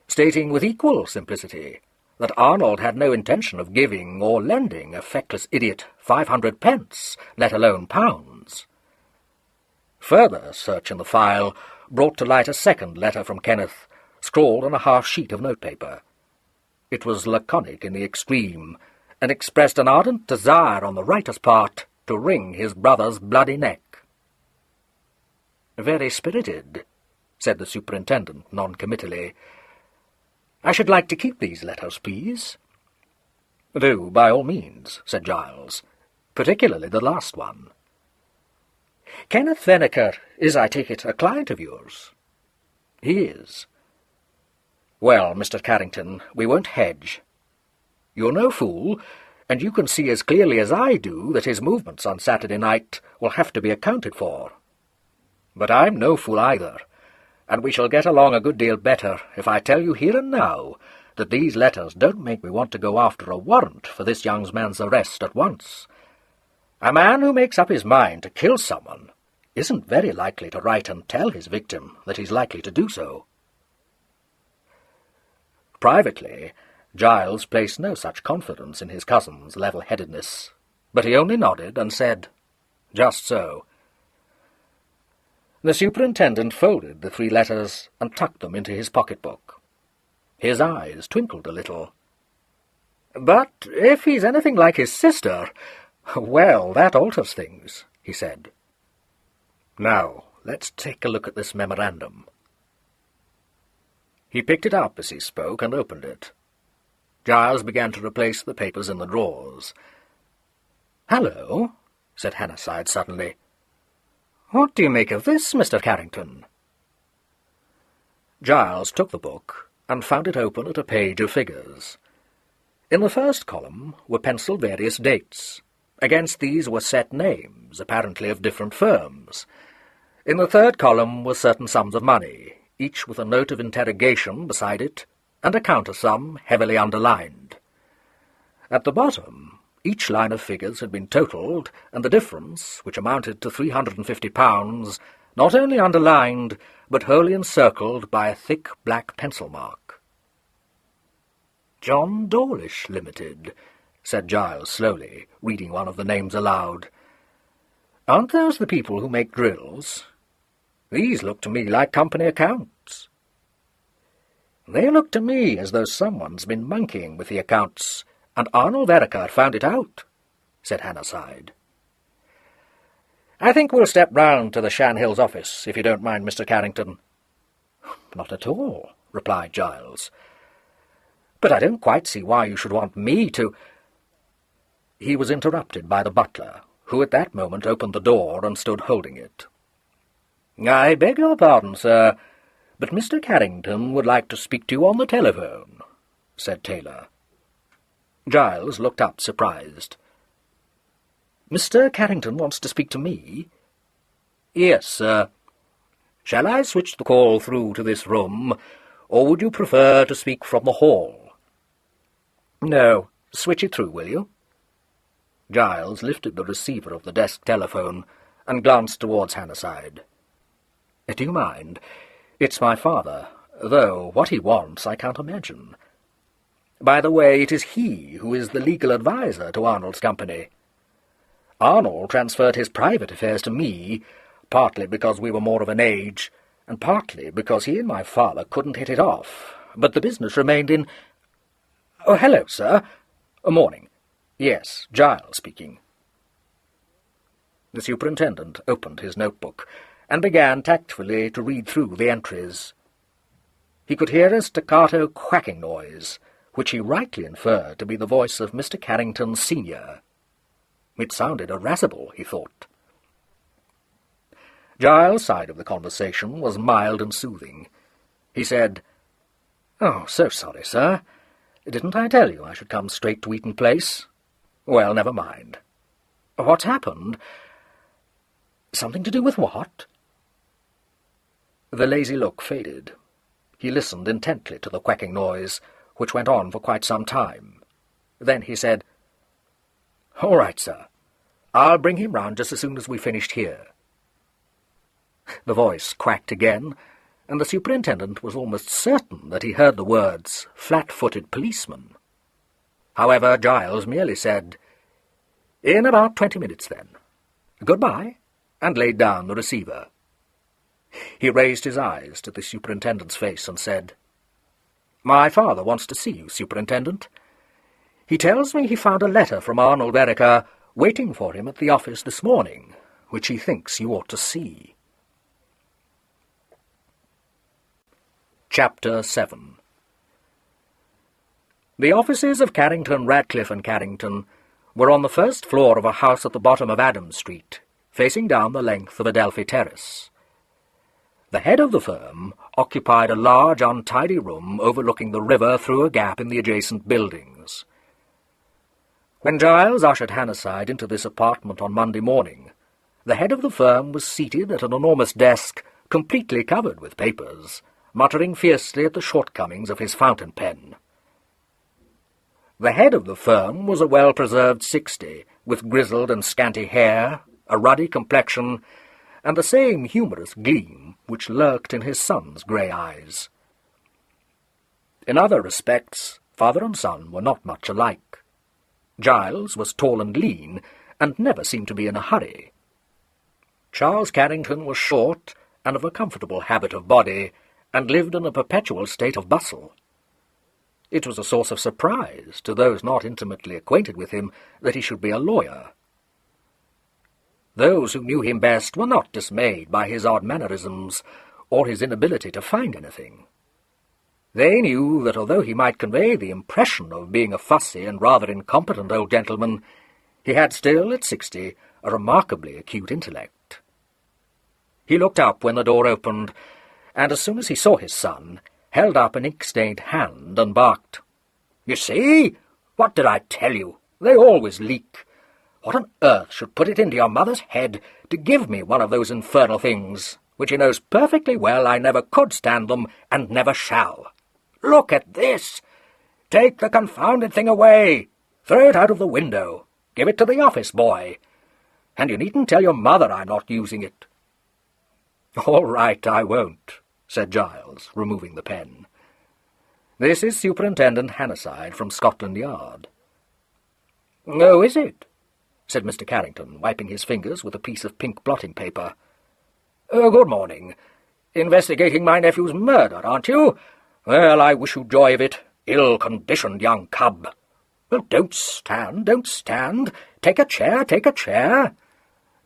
stating with equal simplicity that Arnold had no intention of giving or lending a feckless idiot 500 pence, let alone pounds. Further search in the file brought to light a second letter from Kenneth, scrawled on a half sheet of notepaper. It was laconic in the extreme, and expressed an ardent desire on the writer's part to wring his brother's bloody neck. "Very spirited," said the superintendent non-committally. "I should like to keep these letters, please." "Do, by all means," said Giles, "particularly the last one." "Kenneth Venaker is, I take it, a client of yours?" "He is." "Well, Mr. Carrington, we won't hedge. You're no fool, and you can see as clearly as I do that his movements on Saturday night will have to be accounted for. But I'm no fool either, and we shall get along a good deal better if I tell you here and now that these letters don't make me want to go after a warrant for this young man's arrest at once. A man who makes up his mind to kill someone isn't very likely to write and tell his victim that he's likely to do so." Privately, Giles placed no such confidence in his cousin's level-headedness, but he only nodded and said, "Just so." The superintendent folded the 3 letters and tucked them into his pocket-book. His eyes twinkled a little. "But if he's anything like his sister, well, that alters things," he said. "Now, let's take a look at this memorandum." He picked it up as he spoke and opened it. Giles began to replace the papers in the drawers. "Hallo," said Hannaside suddenly. "What do you make of this, Mr. Carrington?" Giles took the book and found it open at a page of figures. In the first column were pencilled various dates. Against these were set names, apparently of different firms. In the third column were certain sums of money, each with a note of interrogation beside it, and a counter-sum heavily underlined. At the bottom, each line of figures had been totalled, and the difference, which amounted to £350, not only underlined, but wholly encircled by a thick black pencil mark. "John Dawlish Limited," said Giles slowly, reading one of the names aloud. "Aren't those the people who make drills? These look to me like company accounts." "They look to me as though someone's been monkeying with the accounts, and Arnold Venaker found it out," said Hannaside. "I think we'll step round to the Shan Hills office, if you don't mind, Mr. Carrington." "Not at all," replied Giles. "But I don't quite see why you should want me to—" He was interrupted by the butler, who at that moment opened the door and stood holding it. "I beg your pardon, sir, but Mr. Carrington would like to speak to you on the telephone," said Taylor. Giles looked up, surprised. "Mr. Carrington wants to speak to me?" "Yes, sir. Shall I switch the call through to this room, or would you prefer to speak from the hall?" "No, switch it through, will you?" Giles lifted the receiver of the desk telephone and glanced towards Hannaside. "Do you mind? It's my father, though what he wants I can't imagine. By the way, it is he who is the legal adviser to Arnold's company. Arnold transferred his private affairs to me, partly because we were more of an age, and partly because he and my father couldn't hit it off, but the business remained in— Oh, hello, sir. Morning. Yes, Giles speaking." The superintendent opened his notebook and began tactfully to read through the entries. He could hear a staccato quacking noise, which he rightly inferred to be the voice of Mr. Carrington Senior. It sounded irascible, he thought. Giles' side of the conversation was mild and soothing. He said, "Oh, so sorry, sir. Didn't I tell you I should come straight to Eaton Place? Well, never mind. What's happened? Something to do with what?" The lazy look faded. He listened intently to the quacking noise, which went on for quite some time. Then he said, "All right, sir. I'll bring him round just as soon as we've finished here." The voice quacked again, and the superintendent was almost certain that he heard the words flat-footed policeman. However, Giles merely said, "In about 20 minutes, then. Goodbye," and laid down the receiver. He raised his eyes to the superintendent's face and said, "My father wants to see you, Superintendent. He tells me he found a letter from Arnold Vereker waiting for him at the office this morning, which he thinks you ought to see." Chapter 7. The offices of Carrington, Radcliffe and Carrington were on the first floor of a house at the bottom of Adams Street, facing down the length of Adelphi Terrace. The head of the firm occupied a large, untidy room overlooking the river through a gap in the adjacent buildings. When Giles ushered Hannaside into this apartment on Monday morning, the head of the firm was seated at an enormous desk, completely covered with papers, muttering fiercely at the shortcomings of his fountain pen. The head of the firm was a well-preserved 60, with grizzled and scanty hair, a ruddy complexion, and the same humorous gleam which lurked in his son's grey eyes. In other respects, father and son were not much alike. Giles was tall and lean, and never seemed to be in a hurry. Charles Carrington was short, and of a comfortable habit of body, and lived in a perpetual state of bustle. It was a source of surprise to those not intimately acquainted with him that he should be a lawyer. Those who knew him best were not dismayed by his odd mannerisms, or his inability to find anything. They knew that although he might convey the impression of being a fussy and rather incompetent old gentleman, he had still, at 60, a remarkably acute intellect. He looked up when the door opened, and as soon as he saw his son, held up an ink-stained hand and barked, "You see? What did I tell you? They always leak. What on earth should put it into your mother's head to give me one of those infernal things, which he knows perfectly well I never could stand them and never shall? Look at this! Take the confounded thing away! Throw it out of the window! Give it to the office boy! And you needn't tell your mother I'm not using it." "All right, I won't," said Giles, removing the pen. "This is Superintendent Hannaside from Scotland Yard." "Oh, is it?" said Mr. Carrington, wiping his fingers with a piece of pink blotting paper. "Good morning. Investigating my nephew's murder, aren't you? Well, I wish you joy of it, ill-conditioned young cub. Well, don't stand. Take a chair.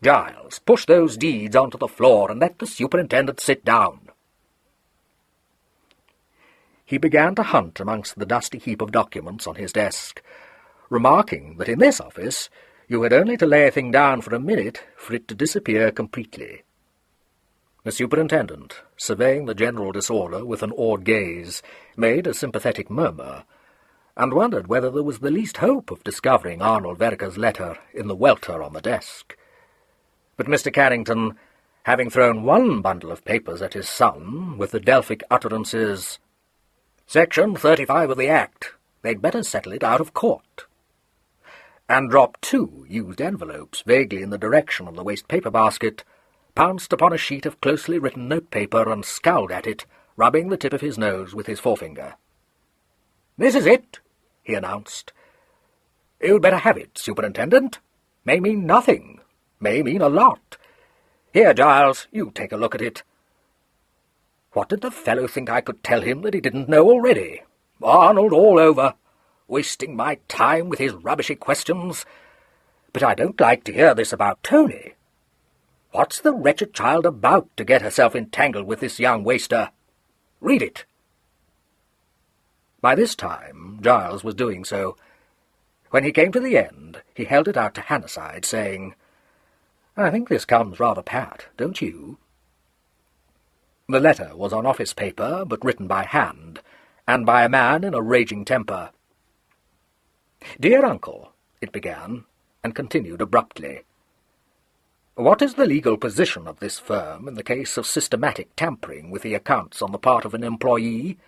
Giles, push those deeds onto the floor and let the superintendent sit down." He began to hunt amongst the dusty heap of documents on his desk, remarking that in this office you had only to lay a thing down for a minute for it to disappear completely. The superintendent, surveying the general disorder with an awed gaze, made a sympathetic murmur, and wondered whether there was the least hope of discovering Arnold Vereker's letter in the welter on the desk. But Mr. Carrington, having thrown one bundle of papers at his son, with the Delphic utterances, "Section 35 of the Act, they'd better settle it out of court," and dropped 2 used envelopes vaguely in the direction of the waste-paper basket, pounced upon a sheet of closely written notepaper and scowled at it, rubbing the tip of his nose with his forefinger. "This is it," he announced. "You'd better have it, Superintendent. May mean nothing, may mean a lot. Here, Giles, you take a look at it. What did the fellow think I could tell him that he didn't know already? Arnold all over, wasting my time with his rubbishy questions. But I don't like to hear this about Tony. What's the wretched child about to get herself entangled with this young waster? Read it." By this time Giles was doing so. When he came to the end, he held it out to Hannaside, saying, "I think this comes rather pat, don't you?" The letter was on office paper, but written by hand, and by a man in a raging temper. "Dear Uncle," it began, and continued abruptly, "what is the legal position of this firm in the case of systematic tampering with the accounts on the part of an employee?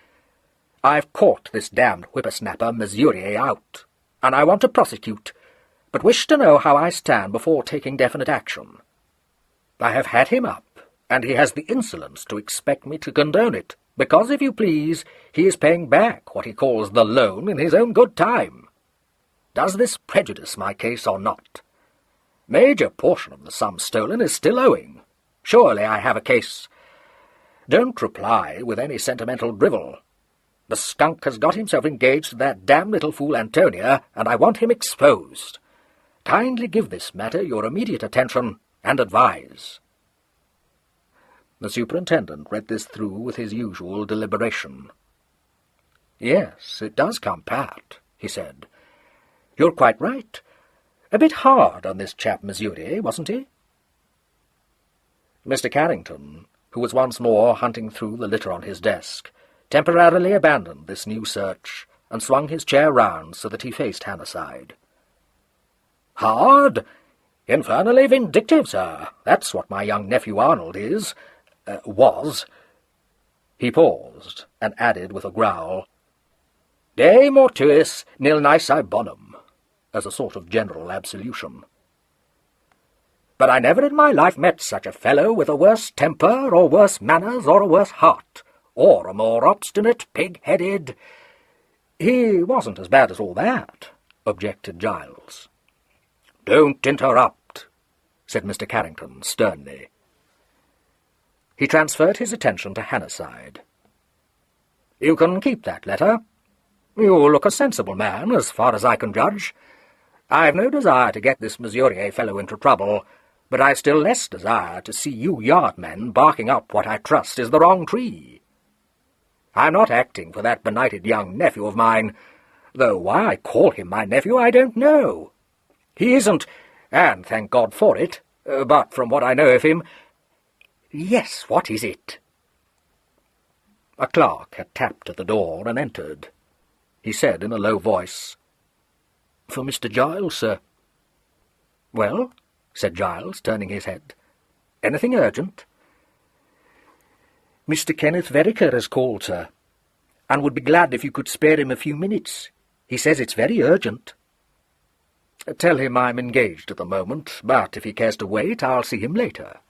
I've caught this damned whippersnapper Mesurier out, and I want to prosecute, but wish to know how I stand before taking definite action. I have had him up, and he has the insolence to expect me to condone it, because, if you please, he is paying back what he calls the loan in his own good time. Does this prejudice my case or not? Major portion of the sum stolen is still owing. Surely I have a case. Don't reply with any sentimental drivel. The skunk has got himself engaged to that damned little fool Antonia, and I want him exposed. Kindly give this matter your immediate attention, and advise." The superintendent read this through with his usual deliberation. "Yes, it does come pat," he said. "You're quite right. A bit hard on this chap Missouri, wasn't he?" Mr. Carrington, who was once more hunting through the litter on his desk, temporarily abandoned this new search, and swung his chair round so that he faced Hannah-side. "Hard? Infernally vindictive, sir. That's what my young nephew Arnold is. Was." He paused, and added with a growl, "De mortuis nil nisi bonum," as a sort of general absolution. "But I never in my life met such a fellow with a worse temper, or worse manners, or a worse heart, or a more obstinate, pig-headed—" "He wasn't as bad as all that," objected Giles. "Don't interrupt," said Mr. Carrington sternly. He transferred his attention to Hannah-side. "You can keep that letter. You look a sensible man, as far as I can judge. I've no desire to get this Missouri fellow into trouble, but I've still less desire to see you yardmen barking up what I trust is the wrong tree. I'm not acting for that benighted young nephew of mine, though why I call him my nephew I don't know. He isn't, and thank God for it, but from what I know of him— Yes, what is it?" A clerk had tapped at the door and entered. He said in a low voice, "For Mr. Giles, sir." "Well?" said Giles, turning his head. "Anything urgent?" "Mr. Kenneth Vereker has called, sir, and would be glad if you could spare him a few minutes. He says it's very urgent." "Tell him I'm engaged at the moment, but if he cares to wait, I'll see him later."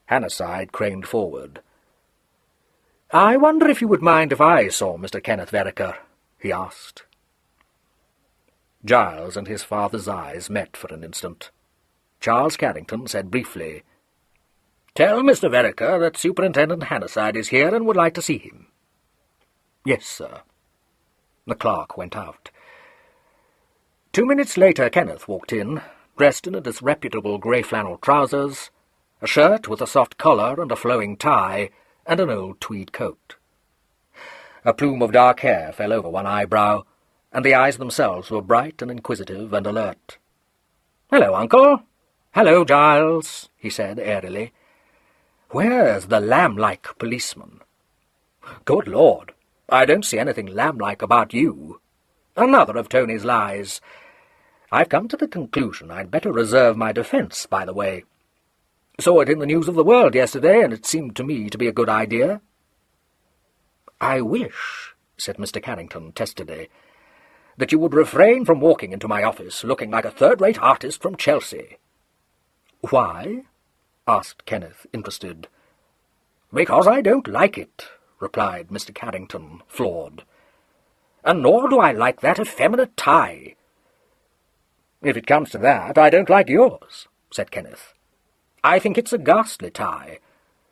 Hannah-side craned forward. "I wonder if you would mind if I saw Mr. Kenneth Vereker?" he asked. Giles and his father's eyes met for an instant. Charles Carrington said briefly, "Tell Mr. Vereker that Superintendent Hannah-side is here and would like to see him." "Yes, sir." The clerk went out. 2 minutes later Kenneth walked in, dressed in a disreputable grey flannel trousers, a shirt with a soft collar and a flowing tie, and an old tweed coat. A plume of dark hair fell over one eyebrow, and the eyes themselves were bright and inquisitive and alert. "Hello, Uncle. Hello, Giles," he said airily. "Where's the lamb-like policeman?" "Good Lord, I don't see anything lamb-like about you. Another of Tony's lies. I've come to the conclusion I'd better reserve my defence, by the way. Saw it in the News of the World yesterday, and it seemed to me to be a good idea." "I wish," said Mr. Carrington testily, "that you would refrain from walking into my office looking like a third-rate artist from Chelsea." "Why?" asked Kenneth, interested. "Because I don't like it," replied Mr. Carrington, floored. "And nor do I like that effeminate tie." "If it comes to that, I don't like yours," said Kenneth. "I think it's a ghastly tie,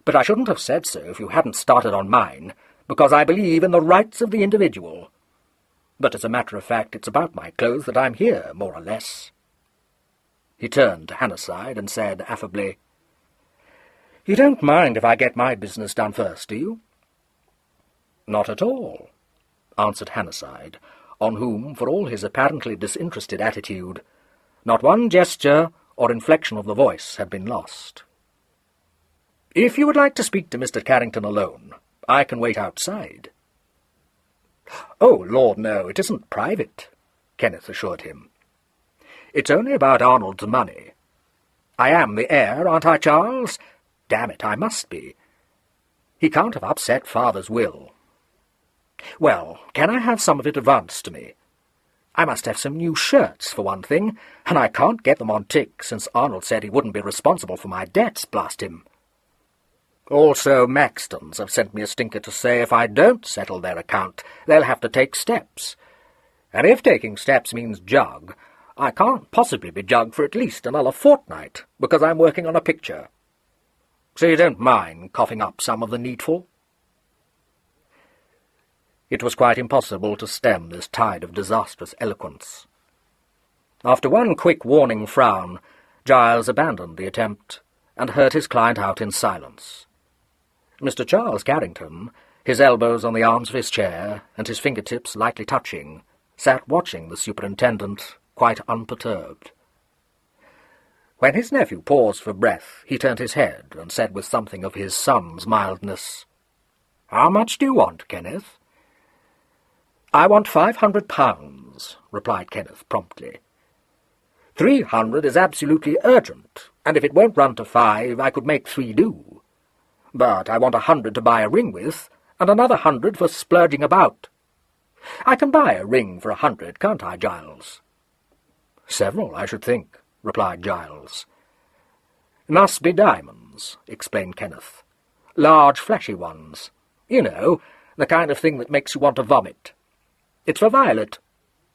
but I shouldn't have said so if you hadn't started on mine, because I believe in the rights of the individual. But as a matter of fact, it's about my clothes that I'm here, more or less." He turned to Hannah-side and said affably, "You don't mind if I get my business done first, do you?" "Not at all," answered Hannah-side, on whom, for all his apparently disinterested attitude, not one gesture or inflection of the voice had been lost. "If you would like to speak to Mr. Carrington alone, I can wait outside." "Oh, Lord, no, it isn't private," Kenneth assured him. "It's only about Arnold's money. I am the heir, aren't I, Charles? Damn it, I must be. He can't have upset Father's will. Well, can I have some of it advanced to me? I must have some new shirts, for one thing, and I can't get them on tick since Arnold said he wouldn't be responsible for my debts, blast him. Also, Maxtons have sent me a stinker to say if I don't settle their account, they'll have to take steps. And if taking steps means jug, I can't possibly be jugged for at least another fortnight, because I'm working on a picture. So you don't mind coughing up some of the needful? It was quite impossible to stem this tide of disastrous eloquence. After one quick warning frown, Giles abandoned the attempt and heard his client out in silence. Mr. Charles Carrington, his elbows on the arms of his chair and his fingertips lightly touching, sat watching the superintendent, quite unperturbed. When his nephew paused for breath, he turned his head and said with something of his son's mildness, "How much do you want, Kenneth?" "I want £500, replied Kenneth promptly. 300 is absolutely urgent, and if it won't run to 5, I could make 3 do. But I want 100 to buy a ring with, and another 100 for splurging about. I can buy a ring for 100, can't I, Giles?" "Several, I should think," replied Giles. "Must be diamonds," explained Kenneth. "Large, flashy ones. You know, the kind of thing that makes you want to vomit. It's for Violet.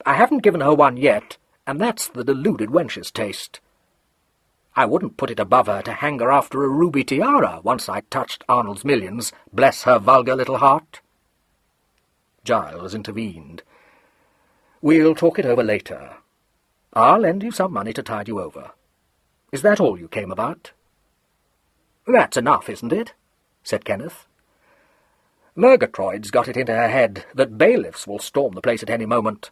I haven't given her one yet, and that's the deluded wench's taste. I wouldn't put it above her to hang her after a ruby tiara once I touched Arnold's millions, bless her vulgar little heart." Giles intervened. "We'll talk it over later. I'll lend you some money to tide you over. Is that all you came about?" "That's enough, isn't it?" said Kenneth. "Murgatroyd's got it into her head that bailiffs will storm the place at any moment.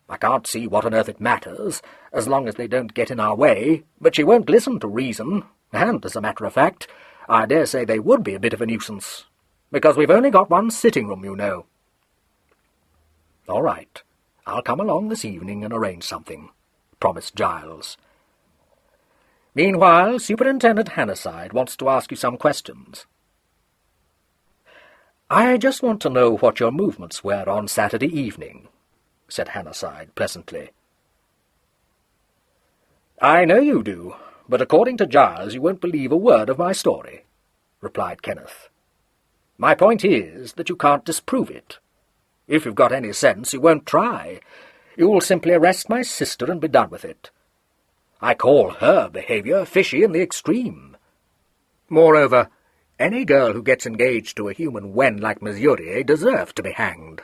I can't see what on earth it matters, as long as they don't get in our way, but she won't listen to reason, and, as a matter of fact, I dare say they would be a bit of a nuisance, because we've only got one sitting-room, you know." "All right, I'll come along this evening and arrange something," promised Giles. "Meanwhile, Superintendent Hannarside wants to ask you some questions." "I just want to know what your movements were on Saturday evening," said Hannarside pleasantly. "I know you do, but according to Giles you won't believe a word of my story," replied Kenneth. "My point is that you can't disprove it. If you've got any sense, you won't try. You'll simply arrest my sister and be done with it. I call her behaviour fishy in the extreme. Moreover, any girl who gets engaged to a human wen like Mesurier deserves to be hanged.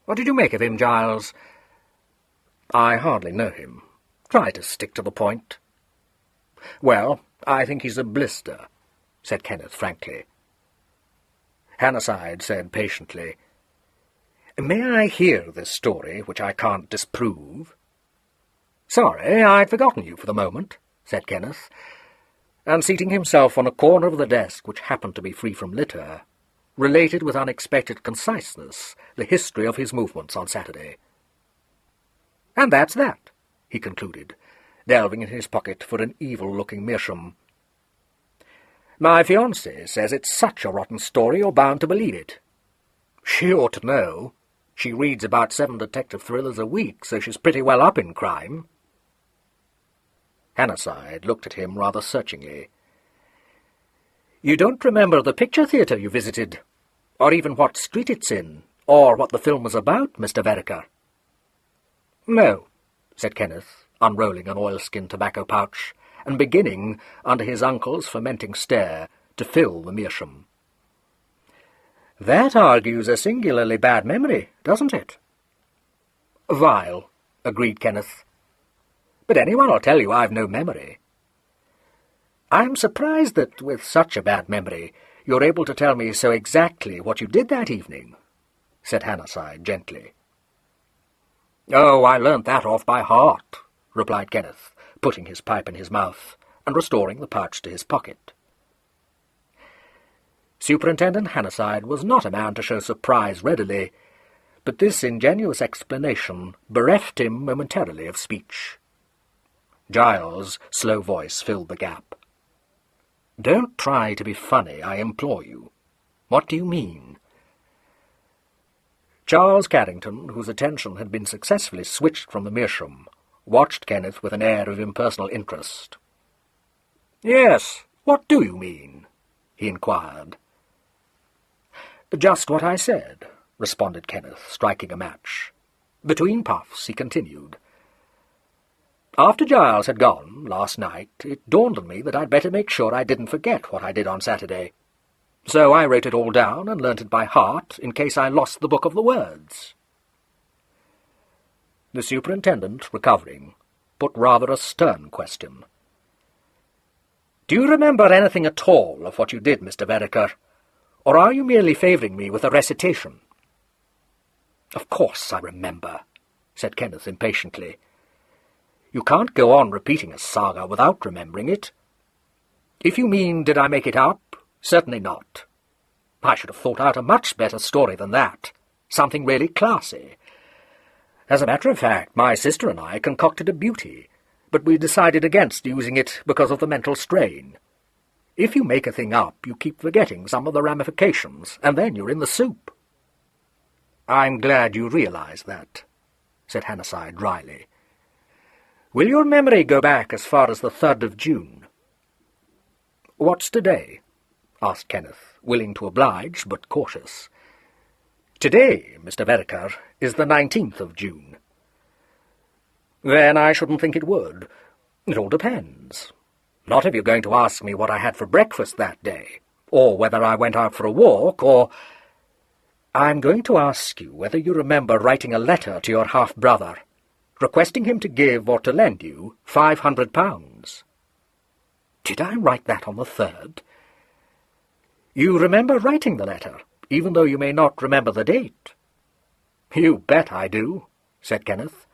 What did you make of him, Giles?" "I hardly know him. Try to stick to the point." "Well, I think he's a blister," said Kenneth frankly. Hannarside said patiently, "May I hear this story, which I can't disprove?" "Sorry, I'd forgotten you for the moment," said Kenneth, and seating himself on a corner of the desk which happened to be free from litter, related with unexpected conciseness the history of his movements on Saturday. "And that's that," he concluded, delving in his pocket for an evil-looking meerschaum. "My fiancée says it's such a rotten story you're bound to believe it. She ought to know. She reads about 7 detective thrillers a week, so she's pretty well up in crime." Hannarside looked at him rather searchingly. "You don't remember the picture theatre you visited, or even what street it's in, or what the film was about, Mr. Vereker?" "No," said Kenneth, unrolling an oilskin tobacco pouch, and beginning, under his uncle's fermenting stare, to fill the meerschaum. "That argues a singularly bad memory, doesn't it?" "Vile," agreed Kenneth. "But anyone'll tell you I've no memory." "I'm surprised that, with such a bad memory, you're able to tell me so exactly what you did that evening," said Hannarside gently. "Oh, I learnt that off by heart," replied Kenneth, putting his pipe in his mouth and restoring the pouch to his pocket. Superintendent Hannarside was not a man to show surprise readily, but this ingenuous explanation bereft him momentarily of speech. Giles' slow voice filled the gap. "Don't try to be funny, I implore you. What do you mean?" Charles Carrington, whose attention had been successfully switched from the meerschaum, watched Kenneth with an air of impersonal interest. "Yes, what do you mean?" he inquired. "Just what I said," responded Kenneth, striking a match. Between puffs, he continued. "After Giles had gone, last night, it dawned on me that I'd better make sure I didn't forget what I did on Saturday. So I wrote it all down and learnt it by heart in case I lost the book of the words." The superintendent, recovering, put rather a stern question. "Do you remember anything at all of what you did, Mr. Vereker, or are you merely favouring me with a recitation?" "Of course I remember," said Kenneth impatiently. "You can't go on repeating a saga without remembering it. If you mean, did I make it up? Certainly not. I should have thought out a much better story than that, something really classy. As a matter of fact, my sister and I concocted a beauty, but we decided against using it because of the mental strain. If you make a thing up, you keep forgetting some of the ramifications, and then you're in the soup." "I'm glad you realize that," said Hanasai dryly. "Will your memory go back as far as the 3rd of June?" "What's today?" asked Kenneth, willing to oblige, but cautious. "Today, Mr. Vereker, is the 19th of June." "Then I shouldn't think it would. It all depends. Not if you're going to ask me what I had for breakfast that day, or whether I went out for a walk, or—" "I'm going to ask you whether you remember writing a letter to your half-brother, requesting him to give or to lend you £500. "Did I write that on the 3rd? "You remember writing the letter, even though you may not remember the date?" "You bet I do," said Kenneth.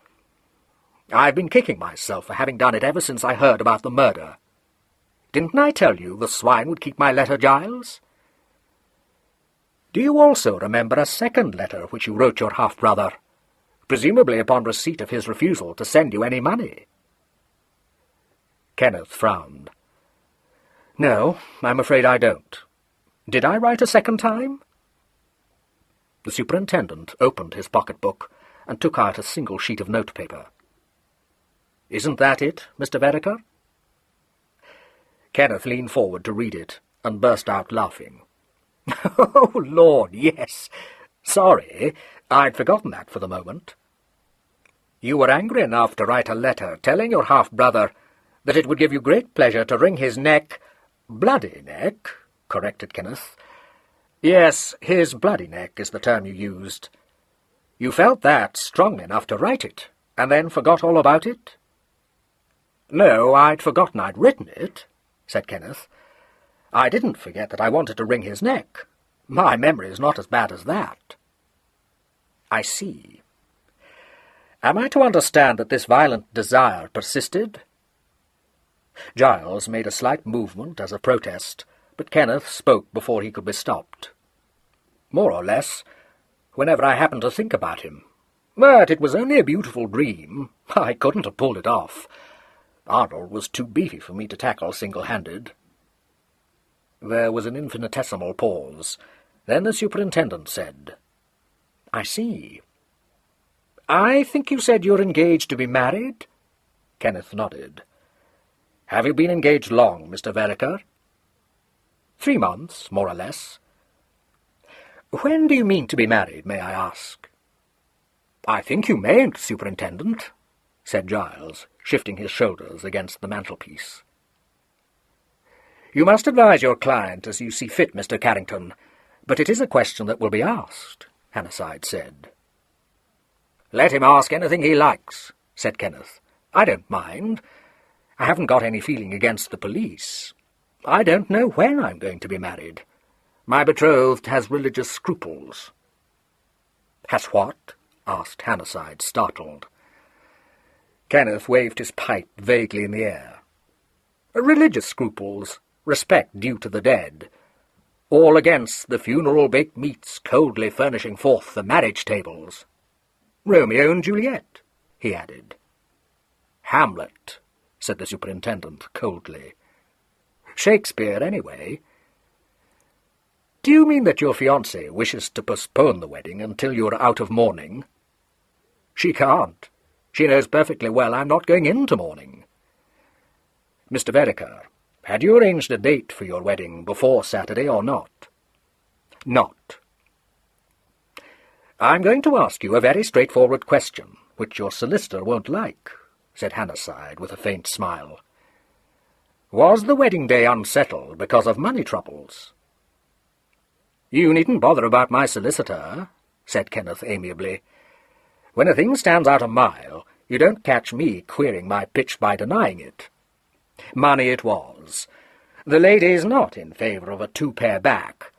"I've been kicking myself for having done it ever since I heard about the murder. Didn't I tell you the swine would keep my letter, Giles?" "Do you also remember a second letter which you wrote your half-brother, presumably upon receipt of his refusal to send you any money?" Kenneth frowned. "No, I'm afraid I don't. Did I write a second time?" The superintendent opened his pocket-book and took out a single sheet of notepaper. "Isn't that it, Mr. Vereker?" Kenneth leaned forward to read it and burst out laughing. "Oh, Lord, yes. Sorry, I'd forgotten that for the moment. You were angry enough to write a letter telling your half-brother that it would give you great pleasure to wring his neck—" "Bloody neck," corrected Kenneth. "Yes, his bloody neck is the term you used. You felt that strongly enough to write it, and then forgot all about it?" "No, I'd forgotten I'd written it," said Kenneth. "I didn't forget that I wanted to wring his neck. My memory's not as bad as that." "I see. Am I to understand that this violent desire persisted?" Giles made a slight movement as a protest, but Kenneth spoke before he could be stopped. "More or less, whenever I happened to think about him. But it was only a beautiful dream. I couldn't have pulled it off. Arnold was too beefy for me to tackle single-handed." There was an infinitesimal pause. Then the superintendent said, "I see. I think you said you're engaged to be married?" Kenneth nodded. "Have you been engaged long, Mr. Vereker?" 3 months, more or less." "When do you mean to be married, may I ask?" "I think you mayn't, Superintendent," said Giles, shifting his shoulders against the mantelpiece. "You must advise your client as you see fit, Mr. Carrington, but it is a question that will be asked," Hanasai said. "Let him ask anything he likes," said Kenneth. "I don't mind. I haven't got any feeling against the police. I don't know when I'm going to be married. My betrothed has religious scruples." "Has what?" asked Hanasai, startled. Kenneth waved his pipe vaguely in the air. "Religious scruples, respect due to the dead. All against the funeral baked meats coldly furnishing forth the marriage tables. Romeo and Juliet," he added. "Hamlet," said the superintendent coldly. "Shakespeare, anyway." Do you mean that your fiancée wishes to postpone the wedding until you are out of mourning? She can't. She knows perfectly well I'm not going into mourning. Mr. Vereker, had you arranged a date for your wedding before Saturday or not? Not. I'm going to ask you a very straightforward question, which your solicitor won't like, said Hannasyde with a faint smile. Was the wedding day unsettled because of money troubles? You needn't bother about my solicitor, said Kenneth amiably. When a thing stands out a mile, you don't catch me queering my pitch by denying it. Money it was. The lady's not in favour of a two-pair back.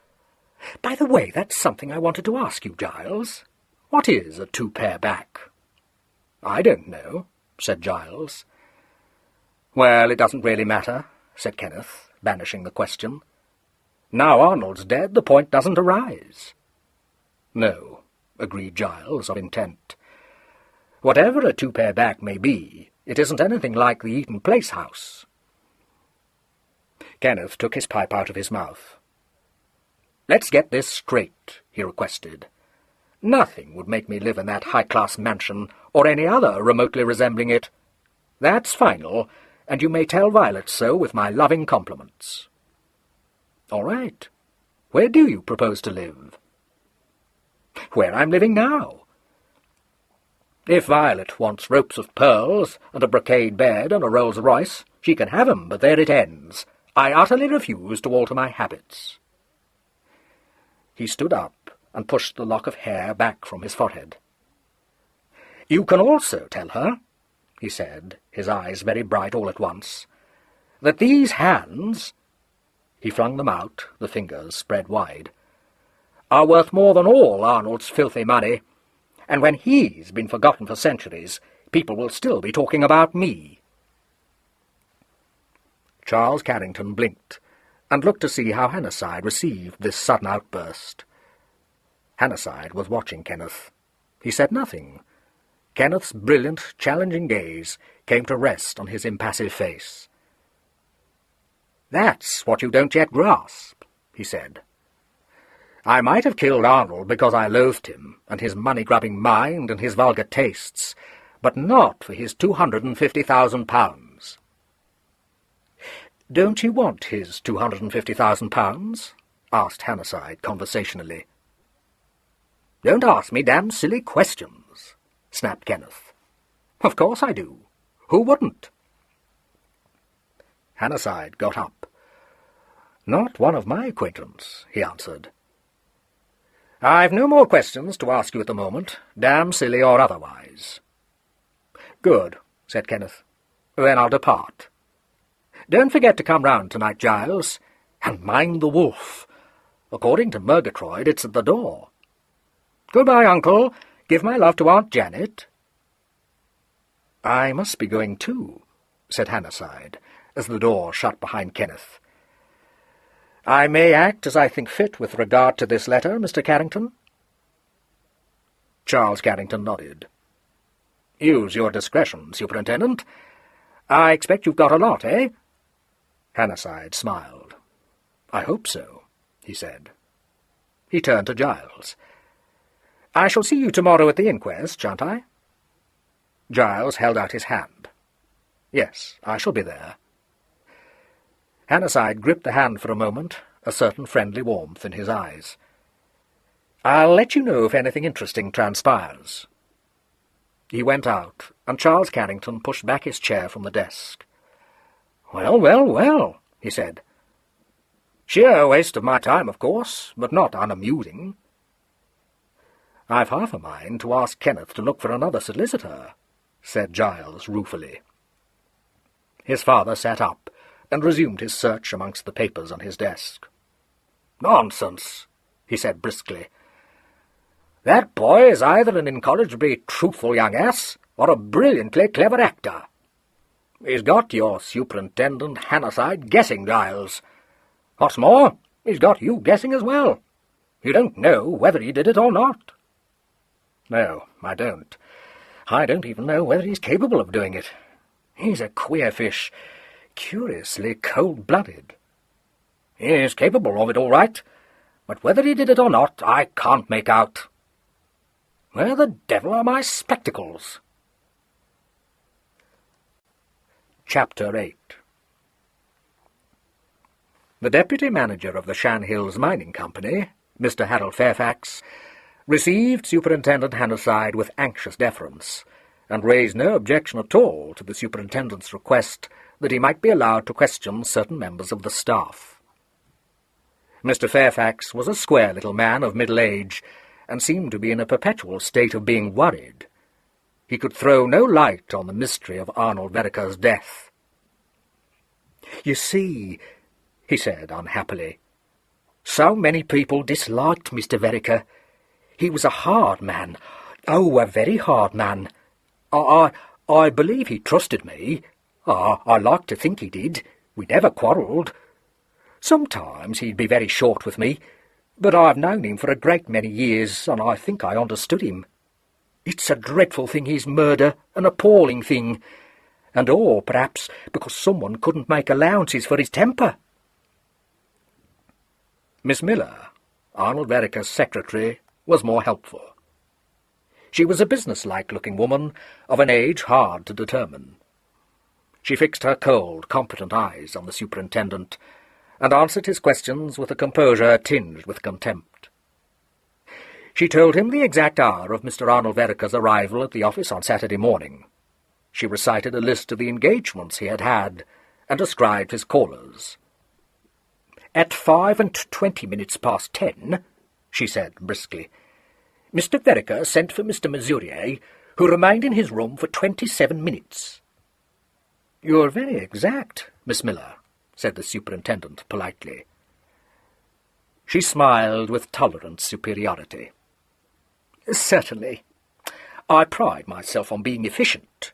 By the way, that's something I wanted to ask you, Giles. What is a two-pair back? I don't know, said Giles. Well, it doesn't really matter, said Kenneth, banishing the question. Now Arnold's dead, the point doesn't arise. No, agreed Giles, of intent. Whatever a two-pair back may be, it isn't anything like the Eaton Place house. Kenneth took his pipe out of his mouth. Let's get this straight, he requested. Nothing would make me live in that high-class mansion, or any other remotely resembling it. That's final, and you may tell Violet so with my loving compliments. All right. Where do you propose to live? Where I'm living now. If Violet wants ropes of pearls, and a brocade bed, and a Rolls-Royce, she can have 'em, but there it ends. I utterly refuse to alter my habits. He stood up and pushed the lock of hair back from his forehead. You can also tell her, he said, his eyes very bright all at once, that these hands, he flung them out, the fingers spread wide, are worth more than all Arnold's filthy money, and when he's been forgotten for centuries, people will still be talking about me. Charles Carrington blinked, and looked to see how Hannasyde received this sudden outburst. Hannasyde was watching Kenneth. He said nothing. Kenneth's brilliant, challenging gaze came to rest on his impassive face. That's what you don't yet grasp, he said. I might have killed Arnold because I loathed him, and his money-grubbing mind and his vulgar tastes, but not for his £250,000. Don't you want his £250,000? Asked Hannasyde conversationally. Don't ask me damn silly questions, snapped Kenneth. Of course I do. Who wouldn't? Hannasyde got up. Not one of my acquaintance, he answered. I've no more questions to ask you at the moment, damn silly or otherwise. Good, said Kenneth. Then I'll depart. Don't forget to come round tonight, Giles, and mind the wolf. According to Murgatroyd, it's at the door. Goodbye, Uncle. Give my love to Aunt Janet. I must be going too, said Hannasyde, as the door shut behind Kenneth. I may act as I think fit with regard to this letter, Mr. Carrington? Charles Carrington nodded. Use your discretion, Superintendent. I expect you've got a lot, eh? Hannasyde smiled. I hope so, he said. He turned to Giles. I shall see you tomorrow at the inquest, shan't I? Giles held out his hand. Yes, I shall be there. Hannasyde gripped the hand for a moment, a certain friendly warmth in his eyes. I'll let you know if anything interesting transpires. He went out, and Charles Carrington pushed back his chair from the desk. Well, well, well, he said. Sheer waste of my time, of course, but not unamusing. I've half a mind to ask Kenneth to look for another solicitor, said Giles ruefully. His father sat up and resumed his search amongst the papers on his desk. Nonsense, he said briskly. That boy is either an incorrigibly truthful young ass or a brilliantly clever actor. He's got your Superintendent Hannasyde guessing, Giles. What's more, he's got you guessing as well. You don't know whether he did it or not. No, I don't. I don't even know whether he's capable of doing it. He's a queer fish, curiously cold-blooded. He's capable of it, all right, but whether he did it or not, I can't make out. Where the devil are my spectacles? Chapter 8. The deputy manager of the Shan Hills Mining Company, Mr. Harold Fairfax, received Superintendent Hannasyde with anxious deference, and raised no objection at all to the superintendent's request that he might be allowed to question certain members of the staff. Mr. Fairfax was a square little man of middle age, and seemed to be in a perpetual state of being worried. He could throw no light on the mystery of Arnold Vereker's death. "You see," he said unhappily, "so many people disliked Mr. Vereker. He was a hard man. Oh, a very hard man. I believe he trusted me. I like to think he did. We never quarrelled. Sometimes he'd be very short with me, but I've known him for a great many years, and I think I understood him. It's a dreadful thing, his murder, an appalling thing, and all, perhaps, because someone couldn't make allowances for his temper." Miss Miller, Arnold Vereker's secretary, was more helpful. She was a business-like-looking woman of an age hard to determine. She fixed her cold, competent eyes on the superintendent, and answered his questions with a composure tinged with contempt. She told him the exact hour of Mr. Arnold Vereker's arrival at the office on Saturday morning. She recited a list of the engagements he had had, and described his callers. "At 5:20 past 10, she said briskly, "Mr. Vereker sent for Mr. Mesurier, who remained in his room for 27 minutes. "You're very exact, Miss Miller," said the superintendent politely. She smiled with tolerant superiority. "Certainly. I pride myself on being efficient.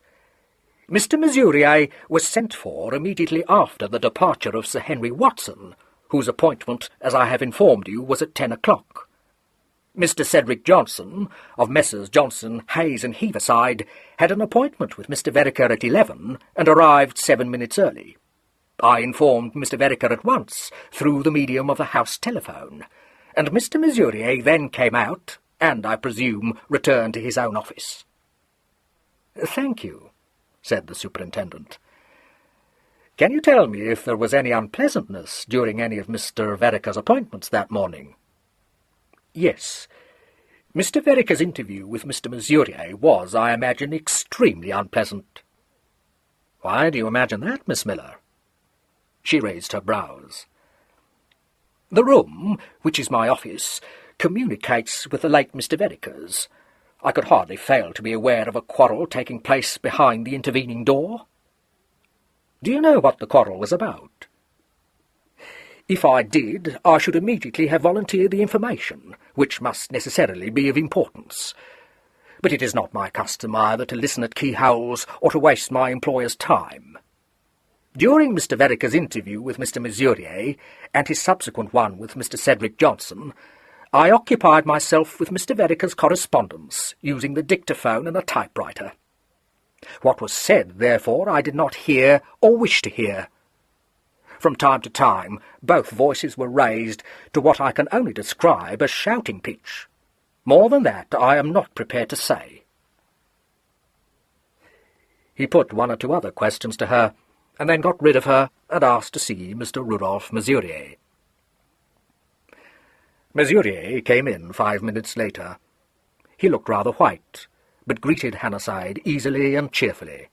Mr. Mesurier was sent for immediately after the departure of Sir Henry Watson, whose appointment, as I have informed you, was at 10 o'clock. Mr. Cedric Johnson, of Messrs. Johnson, Hayes and Heaverside, had an appointment with Mr. Vereker at 11, and arrived 7 minutes early. I informed Mr. Vereker at once, through the medium of the house telephone, and Mr. Mesurier then came out, and, I presume, returned to his own office." "Thank you," said the superintendent. "Can you tell me if there was any unpleasantness during any of Mr. Vereker's appointments that morning?" "Yes. Mr. Vereker's interview with Mr. Mesurier was, I imagine, extremely unpleasant." "Why do you imagine that, Miss Miller?" She raised her brows. "The room, which is my office, communicates with the late Mr. Vereker's. I could hardly fail to be aware of a quarrel taking place behind the intervening door." "Do you know what the quarrel was about?" "If I did, I should immediately have volunteered the information, which must necessarily be of importance. But it is not my custom either to listen at keyholes or to waste my employer's time. During Mr. Vereker's interview with Mr. Mesurier, and his subsequent one with Mr. Cedric Johnson, I occupied myself with Mr. Vereker's correspondence, using the dictaphone and a typewriter. What was said, therefore, I did not hear or wish to hear. From time to time, both voices were raised to what I can only describe as shouting pitch. More than that I am not prepared to say." He put one or two other questions to her, and then got rid of her and asked to see Mr. Rudolph Mesurier. Mesurier came in 5 minutes later. He looked rather white, but greeted Hannasyde easily and cheerfully.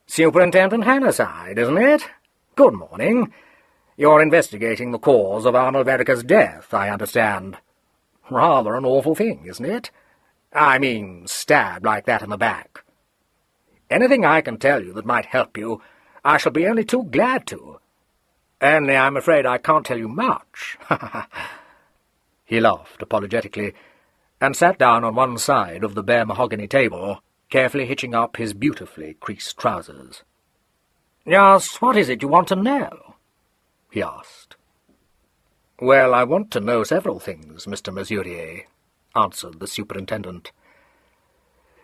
"Superintendent Hannasyde, isn't it? Good morning. You're investigating the cause of Arnold Vereker's death, I understand. Rather an awful thing, isn't it? I mean, stabbed like that in the back. Anything I can tell you that might help you, I shall be only too glad to. Only I'm afraid I can't tell you much." He laughed apologetically, and sat down on one side of the bare mahogany table, carefully hitching up his beautifully creased trousers. "Just what is it you want to know?" he asked. "Well, I want to know several things, Mr. Mesurier," answered the superintendent.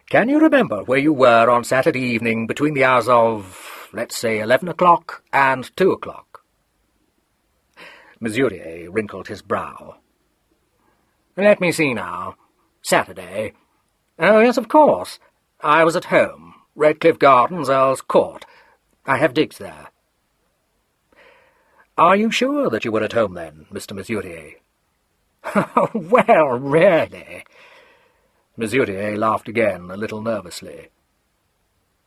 "Can you remember where you were on Saturday evening between the hours of, let's say, 11 o'clock and 2 o'clock?" Mesurier wrinkled his brow. "Let me see now. Saturday. Oh, yes, of course. I was at home. Redcliffe Gardens, Earl's Court. I have digs there." "Are you sure that you were at home then, Mr. Mesurier?" "Oh, well, really." Mesurier laughed again, a little nervously.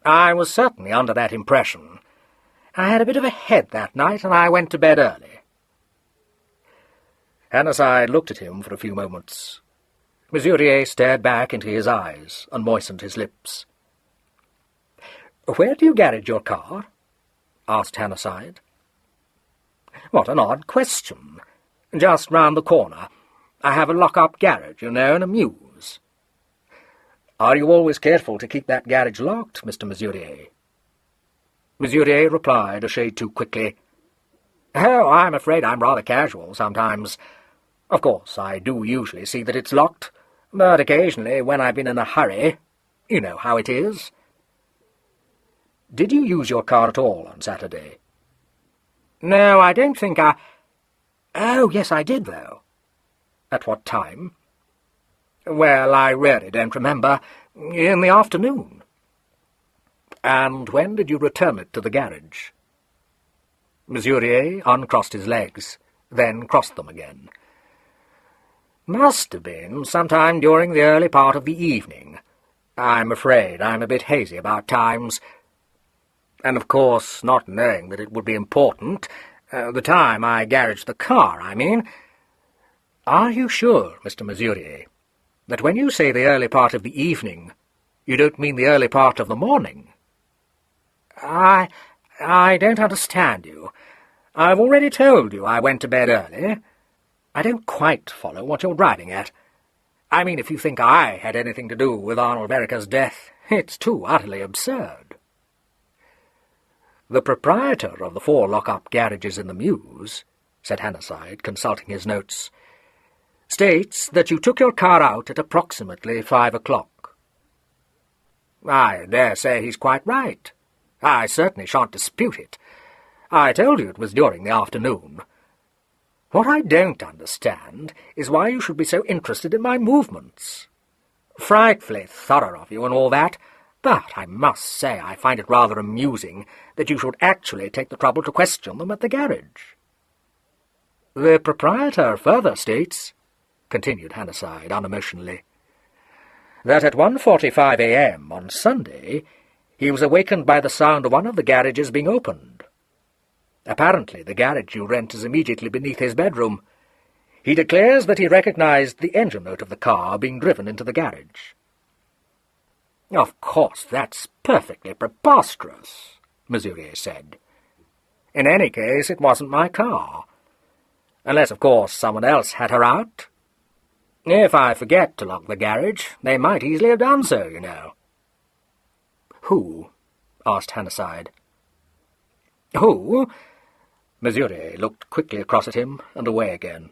"I was certainly under that impression. I had a bit of a head that night, and I went to bed early." Hannasyde looked at him for a few moments. Mesurier stared back into his eyes and moistened his lips. "Where do you garage your car?" asked Hannasyde. "What an odd question. Just round the corner. I have a lock-up garage, you know, and a mews." "Are you always careful to keep that garage locked, Mr. Mesurier?" Mesurier replied a shade too quickly. "Oh, I'm afraid I'm rather casual sometimes. Of course, I do usually see that it's locked, but occasionally, when I've been in a hurry, you know how it is." "Did you use your car at all on Saturday?" "No, I don't think I— Oh, yes, I did, though." "At what time?" "Well, I really don't remember. In the afternoon." "And when did you return it to the garage?" Mesurier uncrossed his legs, then crossed them again. "Must have been sometime during the early part of the evening. I'm afraid I'm a bit hazy about times. And, of course, not knowing that it would be important, the time I garaged the car, I mean." "Are you sure, Mr. Mesurier, that when you say the early part of the evening, you don't mean the early part of the morning?" I don't understand you. I've already told you I went to bed early. I don't quite follow what you're driving at. I mean, if you think I had anything to do with Arnold Vereker's death, it's too utterly absurd." "The proprietor of the 4 lock-up garages in the mews," said Hannasyde, consulting his notes, "states that you took your car out at approximately 5 o'clock. "I dare say he's quite right. I certainly shan't dispute it. I told you it was during the afternoon. What I don't understand is why you should be so interested in my movements. Frightfully thorough of you and all that, but I must say I find it rather amusing that you should actually take the trouble to question them at the garage." "The proprietor further states," continued Hannasyde unemotionally, "that at 1:45 a.m. on Sunday he was awakened by the sound of one of the garages being opened. Apparently the garage you rent is immediately beneath his bedroom. He declares that he recognized the engine note of the car being driven into the garage." "Of course, that's perfectly preposterous," Mesurier said. "In any case, it wasn't my car. Unless, of course, someone else had her out. If I forget to lock the garage, they might easily have done so, you know." "Who?" asked Hannasyde. "Who?" Mesurier looked quickly across at him and away again.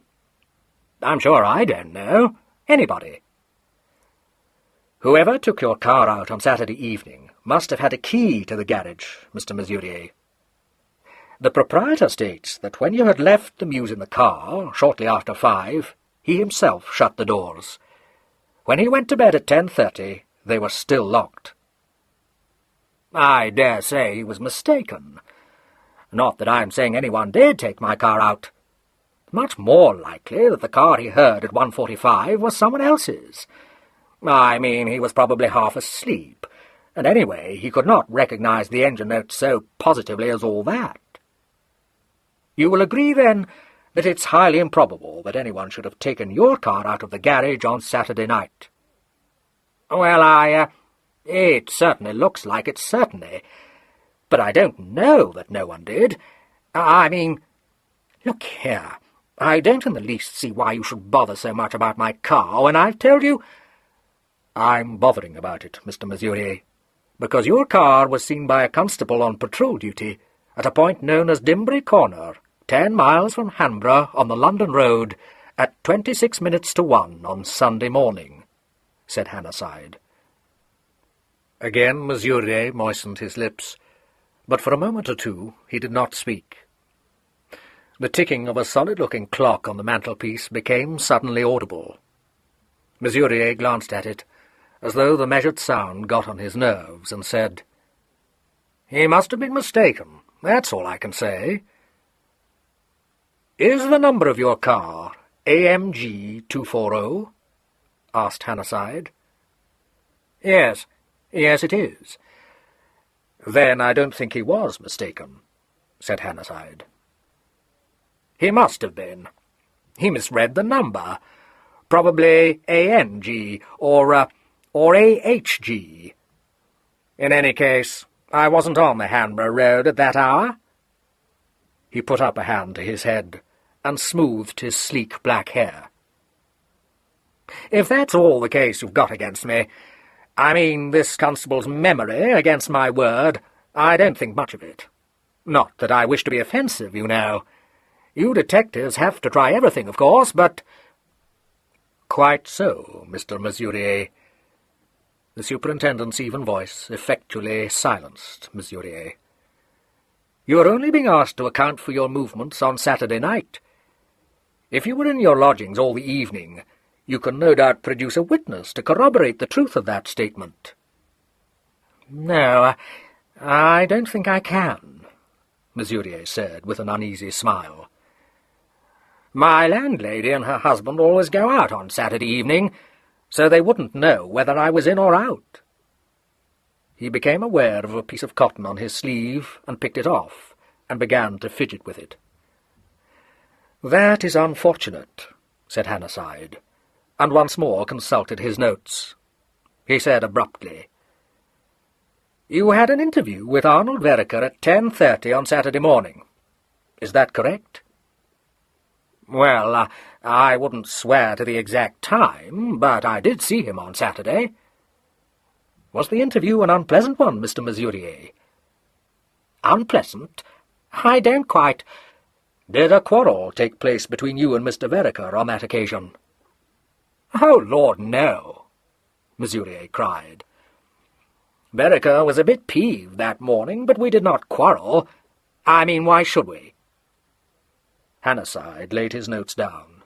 "I'm sure I don't know. Anybody." "Whoever took your car out on Saturday evening must have had a key to the garage, Mr. Mesurier. The proprietor states that when you had left the mews in the car, shortly after 5, he himself shut the doors. When he went to bed at 10:30, they were still locked." "I dare say he was mistaken. Not that I'm saying anyone did take my car out. Much more likely that the car he heard at 1:45 was someone else's. I mean, he was probably half asleep, and anyway, he could not recognize the engine note so positively as all that." "You will agree, then, that it's highly improbable that anyone should have taken your car out of the garage on Saturday night?" "Well, it certainly looks like it, certainly. But I don't know that no one did. I mean, look here, I don't in the least see why you should bother so much about my car when I've told you—" "I'm bothering about it, Mr. Mesurier, because your car was seen by a constable on patrol duty at a point known as Dimbury Corner, 10 miles from Hanborough on the London road, at 26 minutes to 1 on Sunday morning," said Hannasyde. Again Mesurier moistened his lips, but for a moment or two he did not speak. The ticking of a solid-looking clock on the mantelpiece became suddenly audible. Mesurier glanced at it, as though the measured sound got on his nerves, and said, "He must have been mistaken, that's all I can say." "Is the number of your car AMG 240? asked Hannasyde. Yes, it is." "Then I don't think he was mistaken," said Hannasyde. "He must have been. He misread the number. Probably ANG or AHG. In any case, I wasn't on the Hanborough Road at that hour." He put up a hand to his head and smoothed his sleek black hair. "If that's all the case you've got against me, I mean this constable's memory against my word, I don't think much of it. Not that I wish to be offensive, you know. You detectives have to try everything, of course, but—" "Quite so, Mr. Mesurier." The superintendent's even voice effectually silenced Mesurier. "You are only being asked to account for your movements on Saturday night. If you were in your lodgings all the evening, you can no doubt produce a witness to corroborate the truth of that statement." "No, I don't think I can," Mesurier said with an uneasy smile. "My landlady and her husband always go out on Saturday evening, so they wouldn't know whether I was in or out." He became aware of a piece of cotton on his sleeve and picked it off, and began to fidget with it. "That is unfortunate," said Hannasyde, and once more consulted his notes. He said abruptly, "You had an interview with Arnold Vereker at 10:30 on Saturday morning. Is that correct?" "Well, I wouldn't swear to the exact time, but I did see him on Saturday." "Was the interview an unpleasant one, Mr. Mesurier?" "Unpleasant? I don't quite—" "Did a quarrel take place between you and Mr. Vereker on that occasion?" "Oh, Lord, no!" Mesurier cried. "Vereker was a bit peeved that morning, but we did not quarrel. I mean, why should we?" Hannasyde laid his notes down.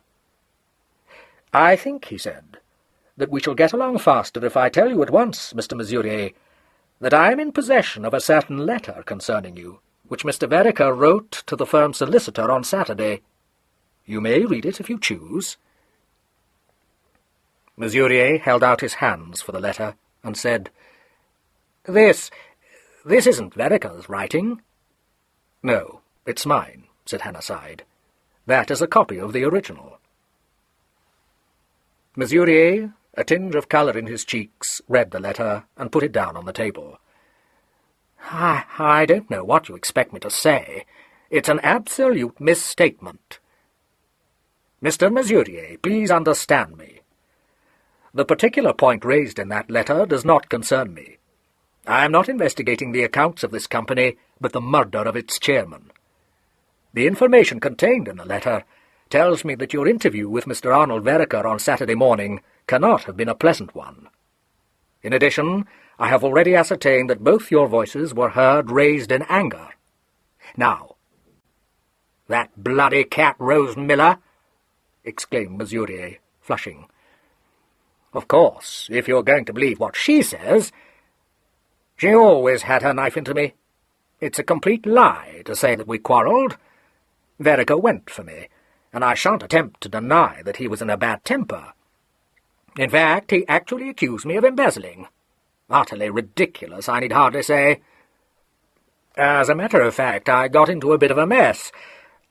"I think," he said, "that we shall get along faster if I tell you at once, Mr. Mesurier, that I am in possession of a certain letter concerning you, which Mr. Vereker wrote to the firm's solicitor on Saturday. You may read it if you choose." Mesurier held out his hands for the letter, and said, This isn't Vereker's writing." "No, it's mine," said Hannasyde. "That is a copy of the original." Mesurier, a tinge of colour in his cheeks, read the letter and put it down on the table. I don't know what you expect me to say. It's an absolute misstatement." "Mr. Mesurier, please understand me. The particular point raised in that letter does not concern me. I am not investigating the accounts of this company, but the murder of its chairman. The information contained in the letter tells me that your interview with Mr. Arnold Vereker on Saturday morning cannot have been a pleasant one. In addition, I have already ascertained that both your voices were heard raised in anger. Now, that bloody cat Rose Miller!" exclaimed Mesurier, flushing. "Of course, if you're going to believe what she says, she always had her knife into me. It's a complete lie to say that we quarrelled. Vereker went for me, and I shan't attempt to deny that he was in a bad temper. In fact, he actually accused me of embezzling. Utterly ridiculous, I need hardly say. As a matter of fact, I got into a bit of a mess.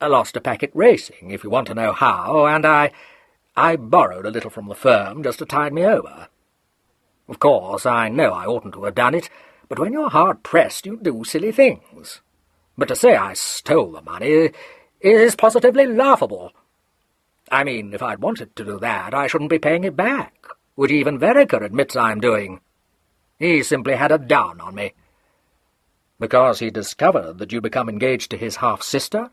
I lost a packet racing, if you want to know how, and I borrowed a little from the firm just to tide me over. Of course, I know I oughtn't to have done it, but when you're hard-pressed you do silly things. But to say I stole the money is positively laughable. I mean, if I'd wanted to do that, I shouldn't be paying it back, which even Vereker admits I'm doing. He simply had a down on me." "Because he discovered that you'd become engaged to his half-sister?"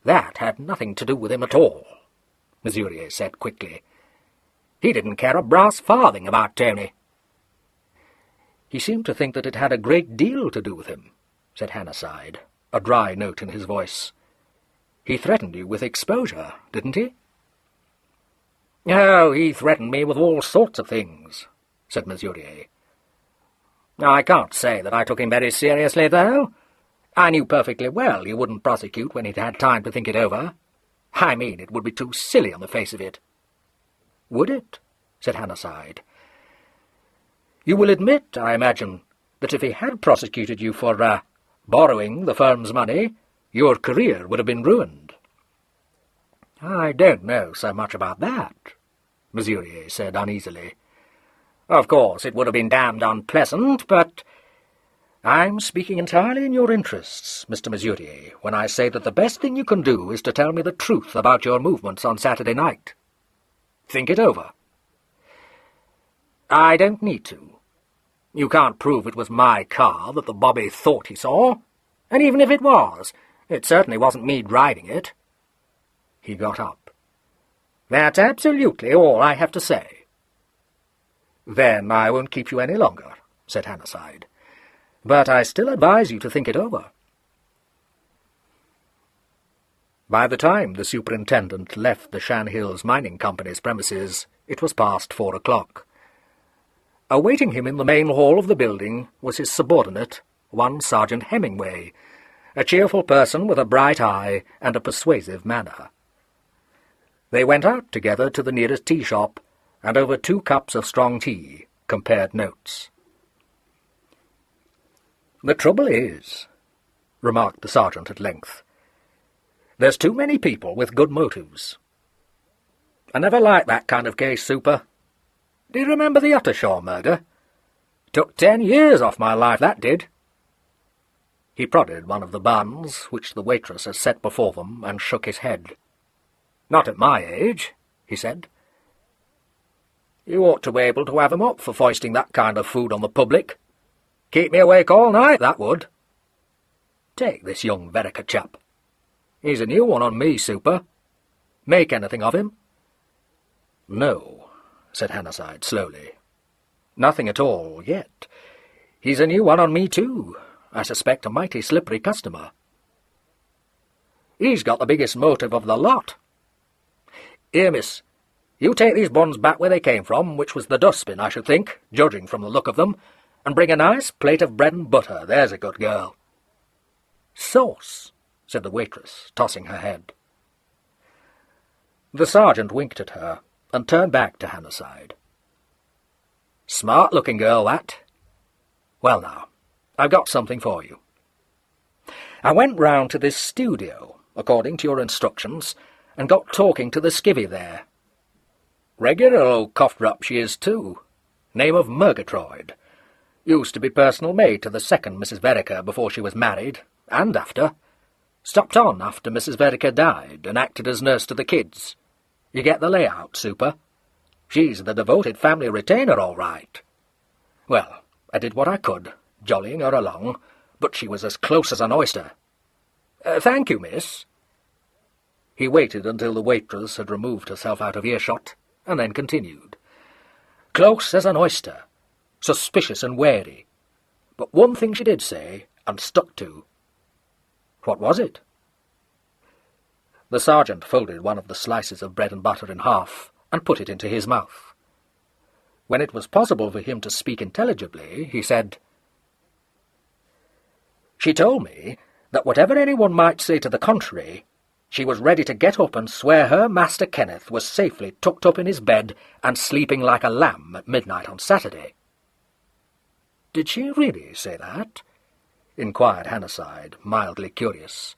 "That had nothing to do with him at all," Mesurier said quickly. "He didn't care a brass farthing about Tony." "He seemed to think that it had a great deal to do with him," said Hannasyde, a dry note in his voice. He threatened you with exposure, didn't he?" "Oh, he threatened me with all sorts of things," said Mesurier. "I can't say that I took him very seriously, though. I knew perfectly well you wouldn't prosecute when he'd had time to think it over. I mean, it would be too silly on the face of it." "Would it?" said Hannasyde. "You will admit, I imagine, that if he had prosecuted you for, borrowing the firm's money, your career would have been ruined." "I don't know so much about that," Mesurier said uneasily. "Of course, it would have been damned unpleasant, but—" "I'm speaking entirely in your interests, Mr. Mesurier, when I say that the best thing you can do is to tell me the truth about your movements on Saturday night. Think it over." "I don't need to. You can't prove it was my car that the bobby thought he saw, and even if it was, it certainly wasn't me driving it." He got up. "That's absolutely all I have to say." "Then I won't keep you any longer," said Hannasyde. "But I still advise you to think it over." By the time the superintendent left the Shan Hills Mining Company's premises, it was past 4 o'clock. Awaiting him in the main hall of the building was his subordinate, one Sergeant Hemingway, a cheerful person with a bright eye and a persuasive manner. They went out together to the nearest tea shop, and over 2 cups of strong tea compared notes. "The trouble is," remarked the sergeant at length, "there's too many people with good motives. I never liked that kind of case, Super. Do you remember the Uttershaw murder? Took 10 years off my life, that did." He prodded one of the buns which the waitress had set before them, and shook his head. "Not at my age," he said. "You ought to be able to have 'em up for foisting that kind of food on the public. Keep me awake all night, that would. Take this young Vereker chap. He's a new one on me, Super. Make anything of him?" "No," said Hannasyde slowly. "Nothing at all, yet. He's a new one on me, too. I suspect a mighty slippery customer." "He's got the biggest motive of the lot. Here, miss, you take these buns back where they came from, which was the dustbin, I should think, judging from the look of them, and bring a nice plate of bread and butter, there's a good girl." "Sauce," said the waitress, tossing her head. The sergeant winked at her, and turned back to Hannasyde. "Smart-looking girl, that. Well now, I've got something for you. I went round to this studio, according to your instructions, and got talking to the skivvy there. Regular old cough-drop she is, too. Name of Murgatroyd. Used to be personal maid to the second Mrs. Vereker before she was married, and after. Stopped on after Mrs. Vereker died, and acted as nurse to the kids. You get the layout, Super? She's the devoted family retainer, all right. Well, I did what I could, jollying her along, but she was as close as an oyster. Thank you, miss." He waited until the waitress had removed herself out of earshot, and then continued. "Close as an oyster. Suspicious and wary. But one thing she did say, and stuck to." "What was it?" The sergeant folded one of the slices of bread and butter in half, and put it into his mouth. When it was possible for him to speak intelligibly, he said, "She told me that whatever anyone might say to the contrary, she was ready to get up and swear her Master Kenneth was safely tucked up in his bed and sleeping like a lamb at midnight on Saturday." "Did she really say that?" inquired Hannasyde, mildly curious.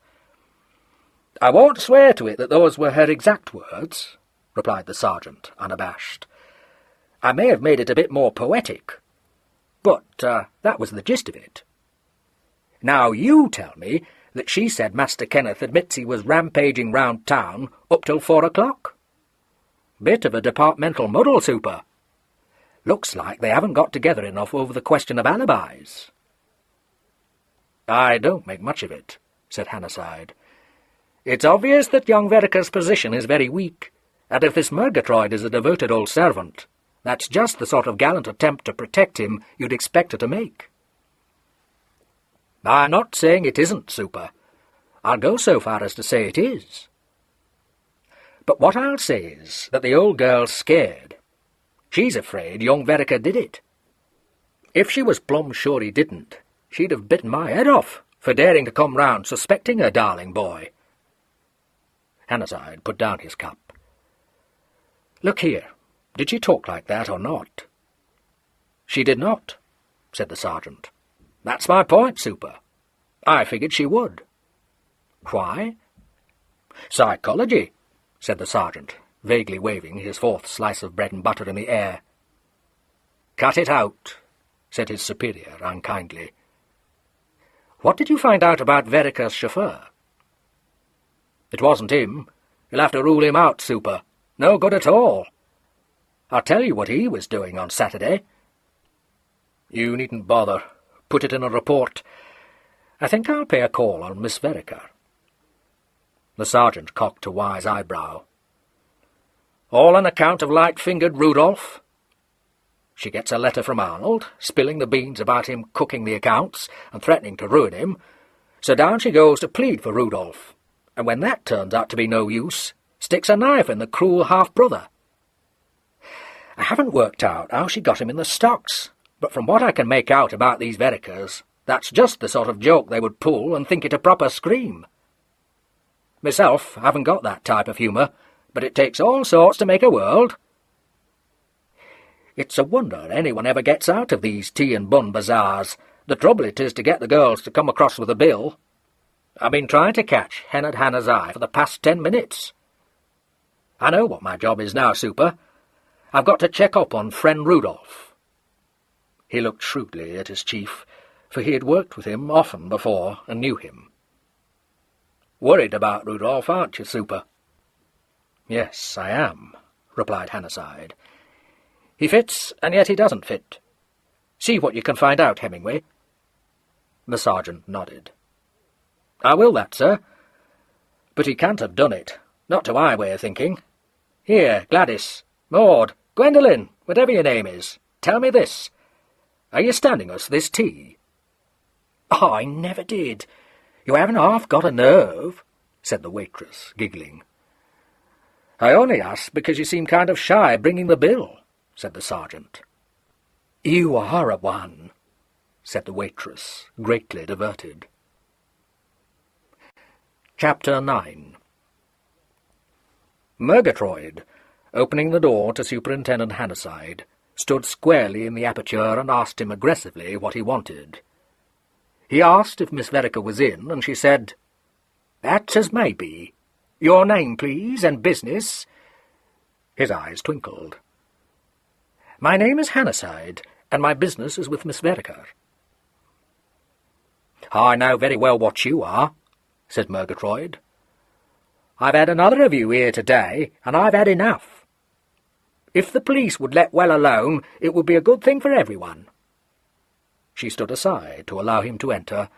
"I won't swear to it that those were her exact words," replied the sergeant, unabashed. "I may have made it a bit more poetic, but that was the gist of it. Now you tell me that she said Master Kenneth admits he was rampaging round town up till 4 o'clock. Bit of a departmental muddle, Super. Looks like they haven't got together enough over the question of alibis." "I don't make much of it," said Hannasyde. "It's obvious that young Vereker's position is very weak, and if this Murgatroyd is a devoted old servant, that's just the sort of gallant attempt to protect him you'd expect her to make." "I'm not saying it isn't, Super. I'll go so far as to say it is. But what I'll say is that the old girl's scared. She's afraid young Vereker did it. If she was plumb sure he didn't, she'd have bitten my head off for daring to come round suspecting her darling boy. Hannasyde put down his cup. Look here, did she talk like that or not? She did not, said the sergeant. That's my point, Super. I figured she would. Why? Psychology, said the sergeant, vaguely waving his fourth slice of bread and butter in the air. Cut it out, said his superior unkindly. What did you find out about Vereker's chauffeur? It wasn't him. You'll have to rule him out, Super. No good at all. I'll tell you what he was doing on Saturday. You needn't bother. Put it in a report. I think I'll pay a call on Miss Vereker. The sergeant cocked a wise eyebrow. All on account of light-fingered Rudolph? She gets a letter from Arnold, spilling the beans about him cooking the accounts and threatening to ruin him, so down she goes to plead for Rudolph, and when that turns out to be no use, sticks a knife in the cruel half-brother. I haven't worked out how she got him in the stocks, but from what I can make out about these Verekers, that's just the sort of joke they would pull and think it a proper scream. Myself, I haven't got that type of humour, but it takes all sorts to make a world. It's a wonder anyone ever gets out of these tea and bun bazaars. The trouble it is to get the girls to come across with a bill. I've been trying to catch hen at Hannah's eye for the past 10 minutes. I know what my job is now, Super. I've got to check up on friend Rudolph. He looked shrewdly at his chief, for he had worked with him often before and knew him. Worried about Rudolph, aren't you, Super? Yes, I am, replied Hannasyde. He fits, and yet he doesn't fit. See what you can find out, Hemingway. The sergeant nodded. I will that, sir. But he can't have done it, not to my way of thinking. Here, Gladys, Maud, Gwendolen, whatever your name is, tell me this. Are you standing us this tea? Oh, I never did. You haven't half got a nerve, said the waitress, giggling. I only asked because you seem kind of shy bringing the bill, said the sergeant. You are a one, said the waitress, greatly diverted. Chapter 9. Murgatroyd, opening the door to Superintendent Hannasyde, stood squarely in the aperture and asked him aggressively what he wanted. He asked if Miss Vereker was in, and she said, That's as may be. Your name, please, and business. His eyes twinkled. My name is Hannasyde, and my business is with Miss Vereker. I know very well what you are, said Murgatroyd. I've had another of you here today, and I've had enough. If the police would let well alone, it would be a good thing for everyone. She stood aside to allow him to enter,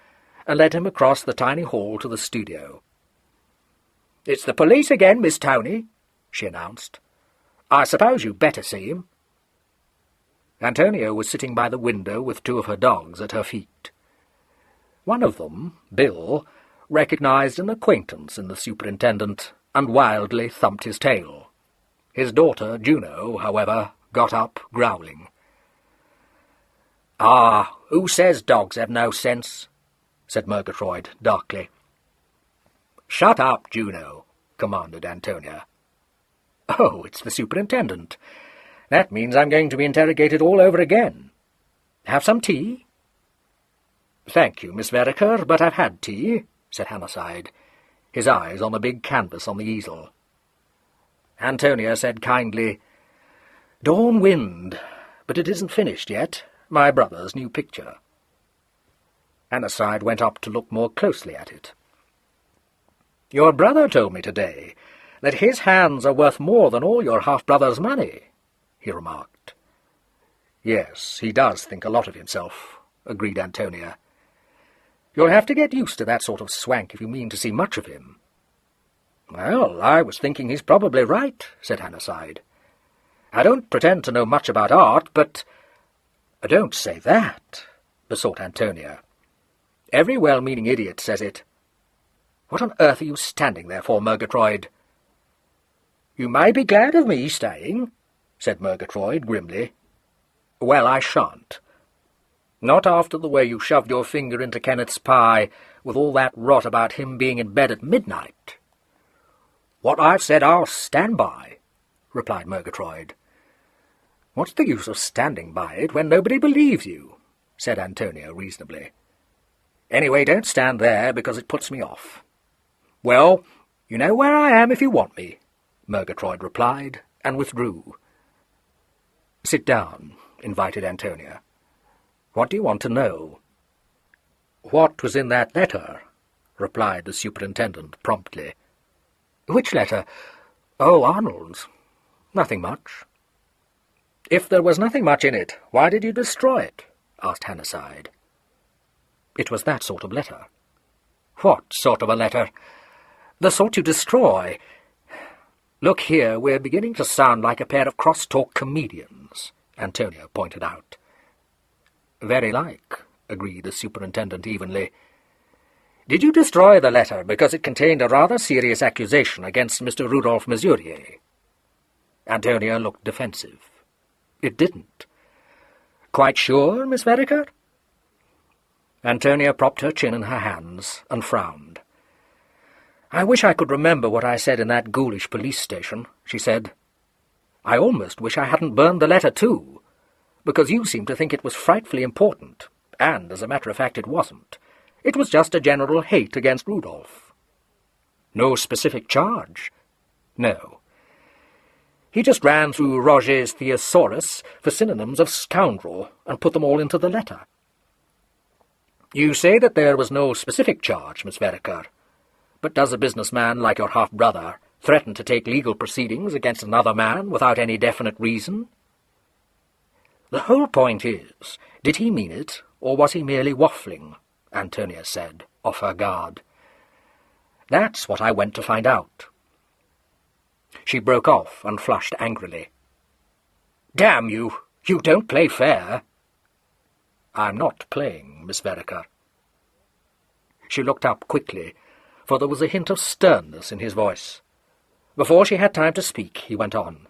and led him across the tiny hall to the studio. It's the police again, Miss Tony, she announced. I suppose you'd better see him. Antonia was sitting by the window with two of her dogs at her feet. One of them, Bill, recognized an acquaintance in the superintendent, and wildly thumped his tail. His daughter, Juno, however, got up, growling. Ah, who says dogs have no sense? Said Murgatroyd darkly. Shut up, Juno, commanded Antonia. Oh, it's the superintendent. That means I'm going to be interrogated all over again. Have some tea? Thank you, Miss Vereker, but I've had tea, said Hannasyde, his eyes on the big canvas on the easel. Antonia said kindly, Dawn Wind, but it isn't finished yet, my brother's new picture. Hannasyde went up to look more closely at it. Your brother told me today that his hands are worth more than all your half-brother's money, he remarked. Yes, he does think a lot of himself, agreed Antonia. You'll have to get used to that sort of swank if you mean to see much of him. Well, I was thinking he's probably right, said Hannasyde. I don't pretend to know much about art, but— Don't say that, besought Antonia. Every well-meaning idiot says it. What on earth are you standing there for, Murgatroyd?" "You may be glad of me staying," said Murgatroyd grimly. "Well, I shan't. Not after the way you shoved your finger into Kenneth's pie with all that rot about him being in bed at midnight." "What I've said I'll stand by," replied Murgatroyd. "What's the use of standing by it when nobody believes you?" said Antonia reasonably. "Anyway, don't stand there, because it puts me off." "Well, you know where I am if you want me," Murgatroyd replied, and withdrew. "Sit down," invited Antonia. "What do you want to know?" "What was in that letter?" replied the superintendent promptly. "Which letter? Oh, Arnold's. Nothing much." "If there was nothing much in it, why did you destroy it?" asked Hannasyde. "It was that sort of letter." "What sort of a letter?" "The sort you destroy. Look here, we're beginning to sound like a pair of cross-talk comedians," Antonia pointed out. "Very like," agreed the superintendent evenly. "Did you destroy the letter because it contained a rather serious accusation against Mr. Rudolph Mesurier?" Antonia looked defensive. "It didn't." "Quite sure, Miss Vereker?" Antonia propped her chin in her hands and frowned. "I wish I could remember what I said in that ghoulish police station," she said. "I almost wish I hadn't burned the letter too, because you seem to think it was frightfully important, and, as a matter of fact, it wasn't. It was just a general hate against Rudolph." "No specific charge?" "No. He just ran through Roget's thesaurus for synonyms of scoundrel and put them all into the letter." "You say that there was no specific charge, Miss Vereker. But does a businessman like your half-brother threaten to take legal proceedings against another man without any definite reason?" "The whole point is, did he mean it, or was he merely waffling?" Antonia said, off her guard. "That's what I went to find out." She broke off and flushed angrily. "Damn you! You don't play fair." "I'm not playing, Miss Vereker." She looked up quickly, for there was a hint of sternness in his voice. Before she had time to speak, he went on.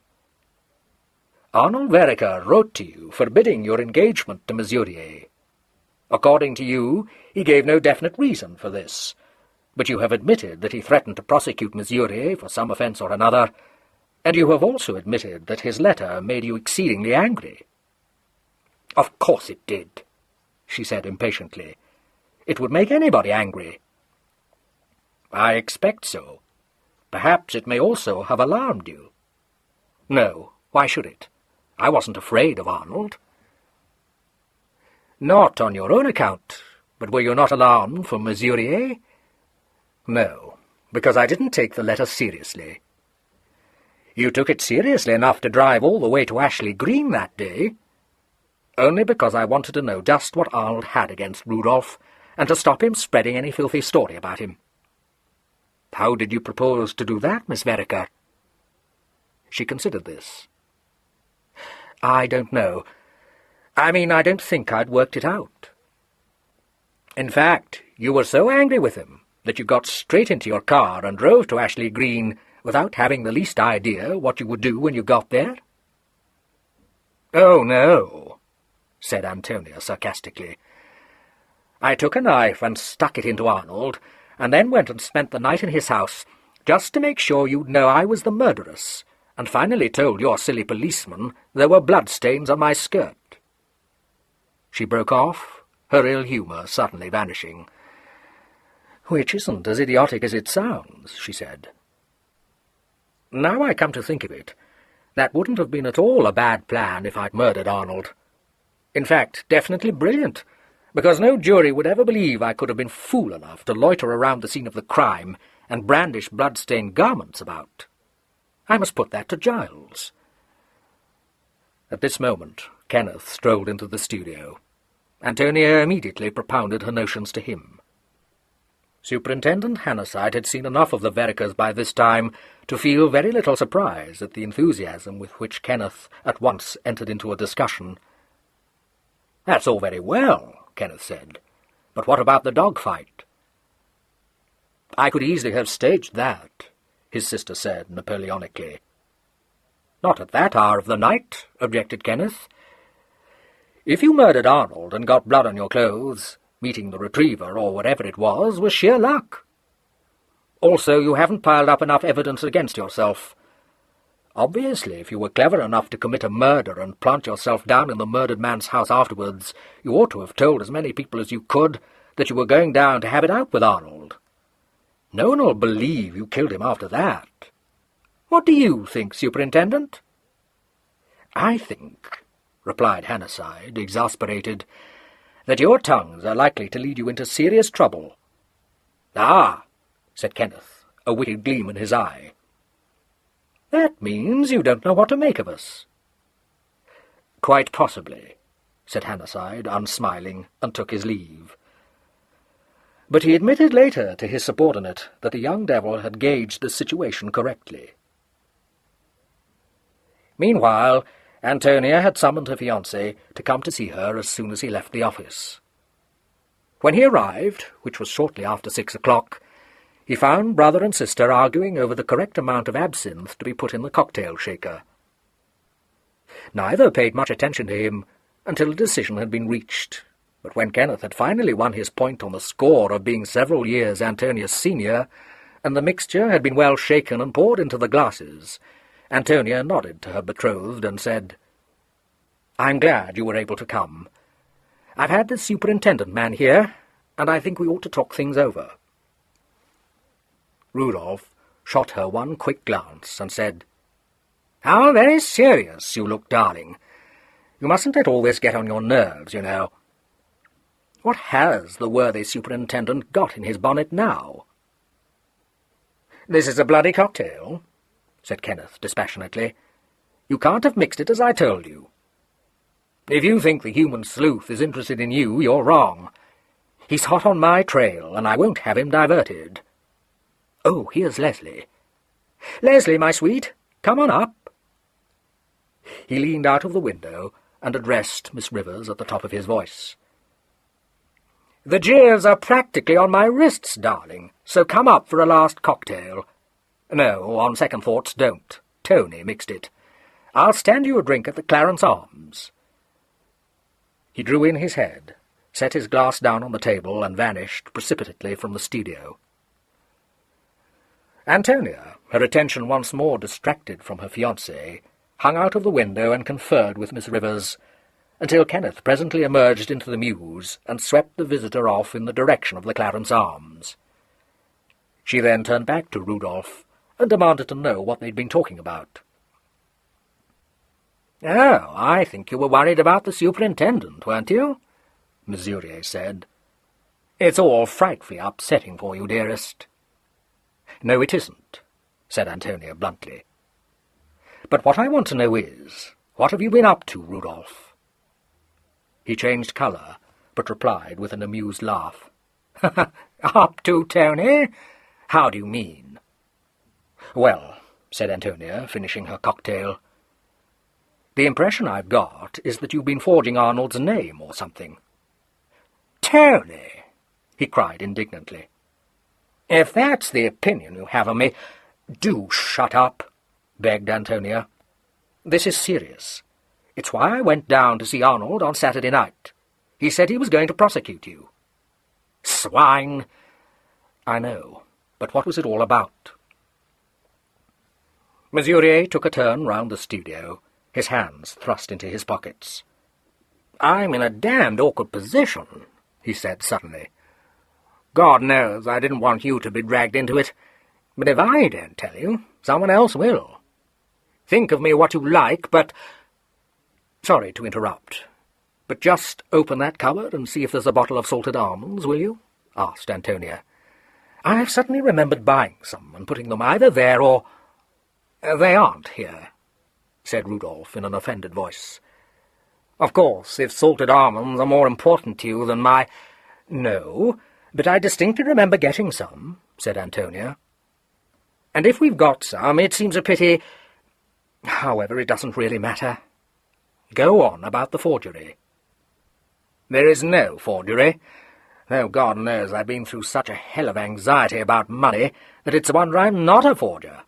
"Arnold Vereker wrote to you forbidding your engagement to Mesurier. According to you, he gave no definite reason for this, but you have admitted that he threatened to prosecute Mesurier for some offence or another, and you have also admitted that his letter made you exceedingly angry." "Of course it did," she said impatiently. "It would make anybody angry." "I expect so. Perhaps it may also have alarmed you." "No, why should it? I wasn't afraid of Arnold." "Not on your own account, but were you not alarmed for Mesurier?" "No, because I didn't take the letter seriously." "You took it seriously enough to drive all the way to Ashley Green that day." "Only because I wanted to know just what Arnold had against Rudolph, and to stop him spreading any filthy story about him." "How did you propose to do that, Miss Vereker?" She considered this. "I don't know. I don't think I'd worked it out." "In fact, you were so angry with him that you got straight into your car and drove to Ashley Green without having the least idea what you would do when you got there?" "Oh, no," said Antonia sarcastically. "I took a knife and stuck it into Arnold, and then went and spent the night in his house, just to make sure you'd know I was the murderess, and finally told your silly policeman there were bloodstains on my skirt." She broke off, her ill humour suddenly vanishing. "Which isn't as idiotic as it sounds," she said. "Now I come to think of it, that wouldn't have been at all a bad plan if I'd murdered Arnold. In fact, definitely brilliant, because no jury would ever believe I could have been fool enough to loiter around the scene of the crime and brandish blood-stained garments about. I must put that to Giles." At this moment, Kenneth strolled into the studio. Antonia immediately propounded her notions to him. Superintendent Hannasyde had seen enough of the Verekers by this time to feel very little surprise at the enthusiasm with which Kenneth at once entered into a discussion. "That's all very well," Kenneth said, "but what about the dogfight?" "I could easily have staged that," his sister said Napoleonically. "Not at that hour of the night," objected Kenneth. "If you murdered Arnold and got blood on your clothes, meeting the retriever, or whatever it was sheer luck. Also, you haven't piled up enough evidence against yourself. Obviously, if you were clever enough to commit a murder and plant yourself down in the murdered man's house afterwards, you ought to have told as many people as you could that you were going down to have it out with Arnold. No one will believe you killed him after that. What do you think, Superintendent?" "I think," replied Hannasyde, exasperated, "that your tongues are likely to lead you into serious trouble." "Ah," said Kenneth, a wicked gleam in his eye. "That means you don't know what to make of us." "Quite possibly," said Hannasyde, unsmiling, and took his leave. But he admitted later to his subordinate that the young devil had gauged the situation correctly. Meanwhile, Antonia had summoned her fiancé to come to see her as soon as he left the office. When he arrived, which was shortly after 6 o'clock, he found brother and sister arguing over the correct amount of absinthe to be put in the cocktail shaker. Neither paid much attention to him until a decision had been reached, but when Kenneth had finally won his point on the score of being several years Antonia's senior, and the mixture had been well shaken and poured into the glasses, Antonia nodded to her betrothed and said, "I'm glad you were able to come. I've had the superintendent man here, and I think we ought to talk things over." Rudolph shot her one quick glance and said, "How very serious you look, darling. You mustn't let all this get on your nerves, you know. What has the worthy superintendent got in his bonnet now?" "This is a bloody cocktail," said Kenneth dispassionately. "You can't have mixed it as I told you. If you think the human sleuth is interested in you, you're wrong. He's hot on my trail, and I won't have him diverted. Oh, here's Leslie. Leslie, my sweet, come on up." He leaned out of the window and addressed Miss Rivers at the top of his voice. "The jeers are practically on my wrists, darling, so come up for a last cocktail. No, on second thoughts, don't. Tony mixed it. I'll stand you a drink at the Clarence Arms." He drew in his head, set his glass down on the table, and vanished precipitately from the studio. Antonia, her attention once more distracted from her fiancé, hung out of the window and conferred with Miss Rivers, until Kenneth presently emerged into the mews and swept the visitor off in the direction of the Clarence Arms. She then turned back to Rudolph and demanded to know what they'd been talking about. "Oh, I think you were worried about the superintendent, weren't you?" Mesurier said. "It's all frightfully upsetting for you, dearest." "No, it isn't," said Antonia bluntly. "But what I want to know is, what have you been up to, Rudolph?" He changed colour, but replied with an amused laugh. "Up to, Tony? How do you mean?" "Well," said Antonia, finishing her cocktail, "the impression I've got is that you've been forging Arnold's name or something." "Tony!" he cried indignantly. "If that's the opinion you have of me—" "Do shut up," begged Antonia. "This is serious. It's why I went down to see Arnold on Saturday night. He said he was going to prosecute you." "Swine!" "I know, but what was it all about?" Mesurier took a turn round the studio, his hands thrust into his pockets. "I'm in a damned awkward position," he said suddenly. "God knows I didn't want you to be dragged into it, but if I don't tell you, someone else will. Think of me what you like, but—" "Sorry to interrupt, but just open that cupboard and see if there's a bottle of salted almonds, will you?" asked Antonia. "I've suddenly remembered buying some and putting them either there or—" "They aren't here," said Rudolph in an offended voice. "Of course, if salted almonds are more important to you than my—" "No, but I distinctly remember getting some," said Antonia. "And if we've got some, it seems a pity— However, it doesn't really matter. Go on about the forgery." "There is no forgery. though God knows I've been through such a hell of anxiety about money that it's a wonder I'm not a forger."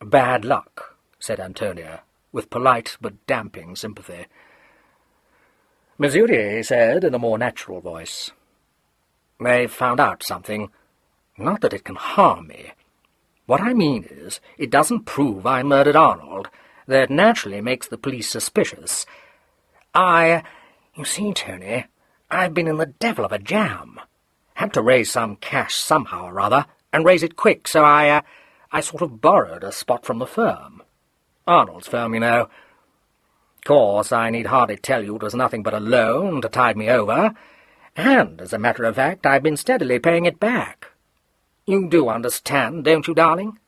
"Bad luck," said Antonia, with polite but damping sympathy. Miss Whodunit said in a more natural voice, "They've found out something. Not that it can harm me. What I mean is, it doesn't prove I murdered Arnold, though it naturally makes the police suspicious. You see, Tony, I've been in the devil of a jam. Had to raise some cash somehow or other, and raise it quick, so I sort of borrowed a spot from the firm. Arnold's firm, you know. Of course, I need hardly tell you it was nothing but a loan to tide me over, and, as a matter of fact, I've been steadily paying it back. You do understand, don't you, darling?"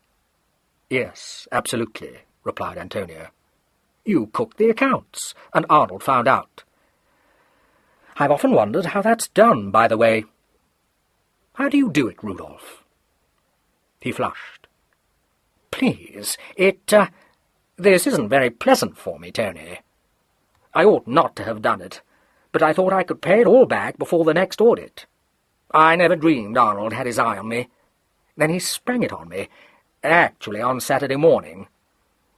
"Yes, absolutely," replied Antonia. "You cooked the accounts, and Arnold found out. I've often wondered how that's done, by the way. How do you do it, Rudolph?" He flushed. "Please, this isn't very pleasant for me, Tony. I ought not to have done it, but I thought I could pay it all back before the next audit. I never dreamed Arnold had his eye on me. Then he sprang it on me, actually on Saturday morning.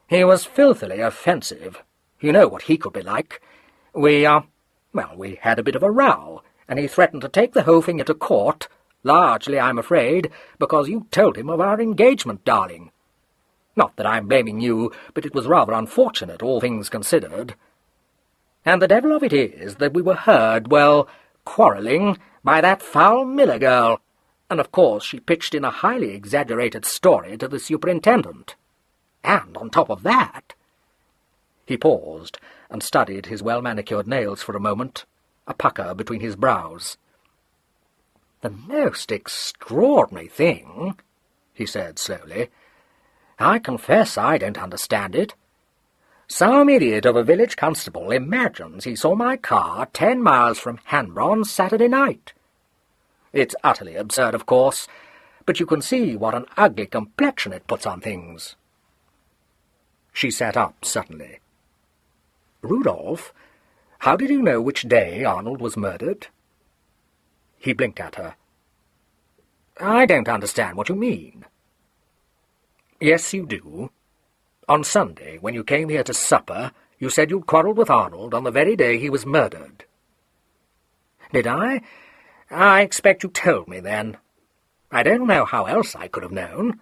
He was filthily offensive. You know what he could be like. We had a bit of a row, and he threatened to take the whole thing into court, largely, I'm afraid, because you told him of our engagement, darling. Not that I'm blaming you, but it was rather unfortunate, all things considered. And the devil of it is that we were heard, quarrelling by that foul Miller girl, and of course she pitched in a highly exaggerated story to the superintendent. And on top of that—" He paused and studied his well-manicured nails for a moment, a pucker between his brows. "The most extraordinary thing," he said slowly, "I confess I don't understand it. Some idiot of a village constable imagines he saw my car 10 miles from Hanborough on Saturday night. It's utterly absurd, of course, but you can see what an ugly complexion it puts on things." She sat up suddenly. "Rudolph, how did you know which day Arnold was murdered?" He blinked at her. "I don't understand what you mean." "Yes, you do. On Sunday, when you came here to supper, you said you'd quarrelled with Arnold on the very day he was murdered." "Did I? I expect you told me then. I don't know how else I could have known."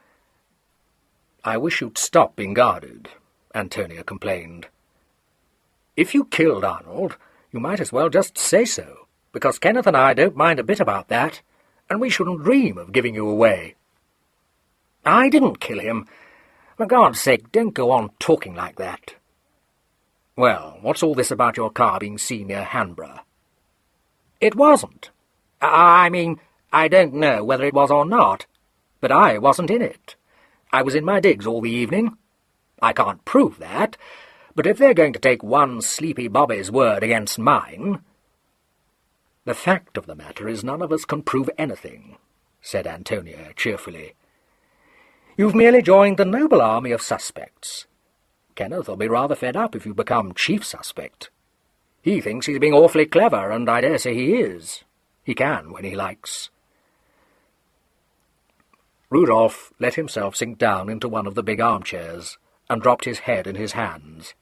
"I wish you'd stop being guarded," Antonia complained. "If you killed Arnold, you might as well just say so, because Kenneth and I don't mind a bit about that, and we shouldn't dream of giving you away." "I didn't kill him. For God's sake, don't go on talking like that." "Well, what's all this about your car being seen near Hanborough?" "It wasn't. I don't know whether it was or not, but I wasn't in it. I was in my digs all the evening. I can't prove that, but if they're going to take one sleepy bobby's word against mine—" "The fact of the matter is none of us can prove anything," said Antonia cheerfully. "You've merely joined the noble army of suspects. Kenneth will be rather fed up if you become chief suspect. He thinks he's being awfully clever, and I dare say he is. He can when he likes." Rudolph let himself sink down into one of the big armchairs and dropped his head in his hands.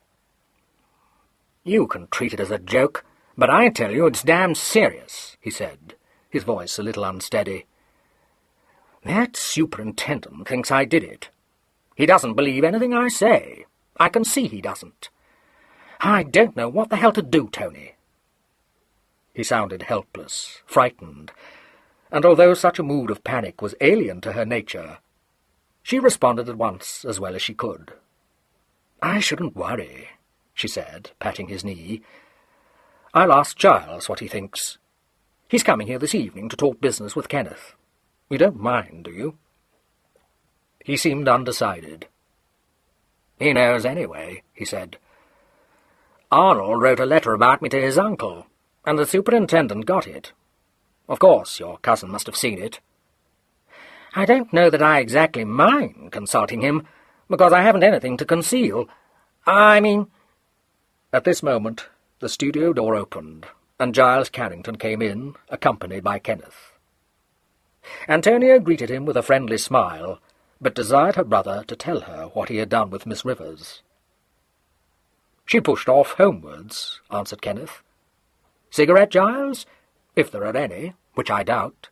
"You can treat it as a joke, but I tell you it's damn serious," he said, his voice a little unsteady. "That superintendent thinks I did it. He doesn't believe anything I say. I can see he doesn't. I don't know what the hell to do, Tony." He sounded helpless, frightened, and although such a mood of panic was alien to her nature, she responded at once as well as she could. "I shouldn't worry," she said, patting his knee. "I'll ask Giles what he thinks. He's coming here this evening to talk business with Kenneth. You don't mind, do you?" He seemed undecided. "He knows anyway," he said. "Arnold wrote a letter about me to his uncle, and the superintendent got it. Of course, your cousin must have seen it. I don't know that I exactly mind consulting him, because I haven't anything to conceal. At this moment, the studio door opened, and Giles Carrington came in, accompanied by Kenneth. Antonia greeted him with a friendly smile, but desired her brother to tell her what he had done with Miss Rivers. "She pushed off homewards," answered Kenneth. "Cigarette, Giles? If there are any, which I doubt."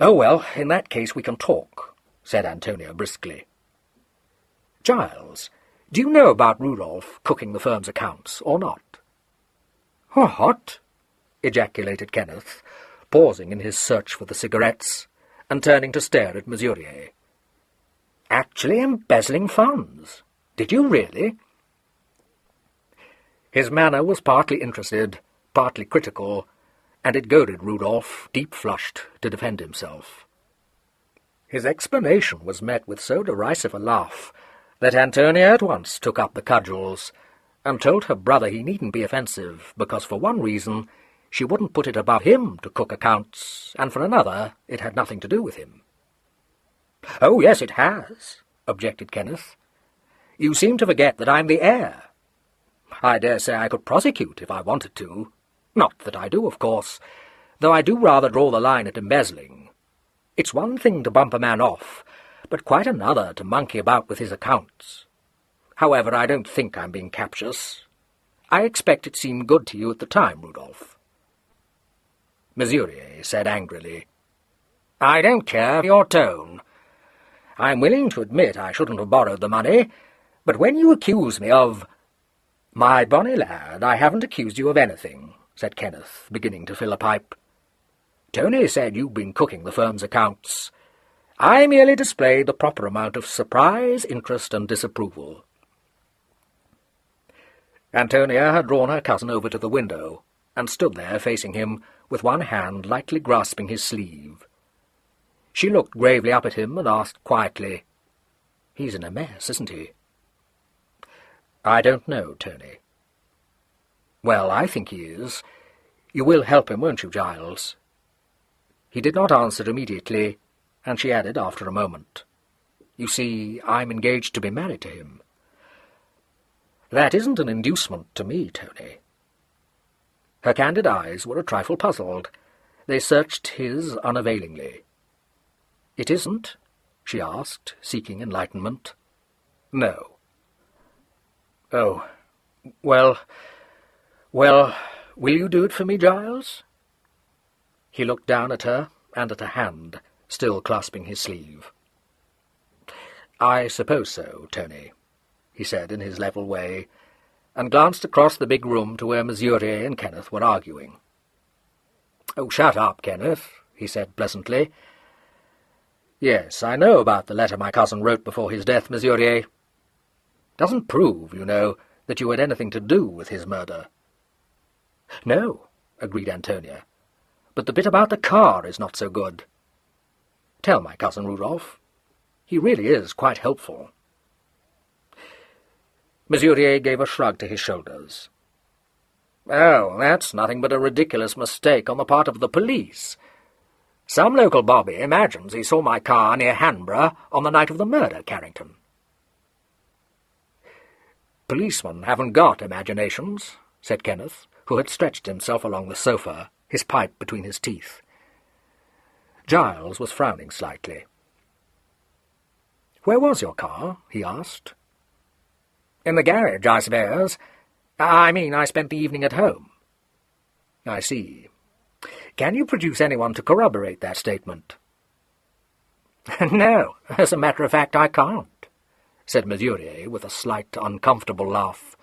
"Oh, well, in that case we can talk," said Antonia briskly. "Giles, do you know about Rudolph cooking the firm's accounts, or not?" "What?" ejaculated Kenneth, pausing in his search for the cigarettes, and turning to stare at Mesurier. "Actually embezzling funds? Did you really?" His manner was partly interested, partly critical, and it goaded Rudolph, deep-flushed, to defend himself. His explanation was met with so derisive a laugh that Antonia at once took up the cudgels, and told her brother he needn't be offensive, because for one reason she wouldn't put it above him to cook accounts, and for another it had nothing to do with him. "Oh, yes, it has," objected Kenneth. "You seem to forget that I'm the heir. I dare say I could prosecute if I wanted to. Not that I do, of course, though I do rather draw the line at embezzling. It's one thing to bump a man off, but quite another to monkey about with his accounts. However, I don't think I'm being captious. I expect it seemed good to you at the time, Rudolph." Mesurier said angrily, "I don't care for your tone. I'm willing to admit I shouldn't have borrowed the money, but when you accuse me of—" "My bonny lad, I haven't accused you of anything," said Kenneth, beginning to fill a pipe. "Tony said you'd been cooking the firm's accounts. I merely displayed the proper amount of surprise, interest, and disapproval." Antonia had drawn her cousin over to the window, and stood there facing him, with one hand lightly grasping his sleeve. She looked gravely up at him and asked quietly, "He's in a mess, isn't he?" "I don't know, Tony." "Well, I think he is. You will help him, won't you, Giles?" He did not answer immediately, and she added after a moment, "You see, I'm engaged to be married to him." "That isn't an inducement to me, Tony." Her candid eyes were a trifle puzzled. They searched his unavailingly. "It isn't?" she asked, seeking enlightenment. "No." "Oh, well, will you do it for me, Giles?" He looked down at her and at a hand, still clasping his sleeve. "I suppose so, Tony," he said in his level way, and glanced across the big room to where Mesurier and Kenneth were arguing. "Oh, shut up, Kenneth," he said pleasantly. "Yes, I know about the letter my cousin wrote before his death, Mesurier. Doesn't prove, you know, that you had anything to do with his murder." "No," agreed Antonia, "but the bit about the car is not so good. Tell my cousin Rudolph. He really is quite helpful." Mesurier gave a shrug to his shoulders. "Oh, that's nothing but a ridiculous mistake on the part of the police. Some local bobby imagines he saw my car near Hanborough on the night of the murder, Carrington." "Policemen haven't got imaginations," said Kenneth, who had stretched himself along the sofa, his pipe between his teeth. Giles was frowning slightly. "Where was your car?" he asked. "In the garage, I suppose. I mean, I spent the evening at home." "I see. Can you produce anyone to corroborate that statement?" "No, as a matter of fact, I can't," said Mesurier with a slight, uncomfortable laugh.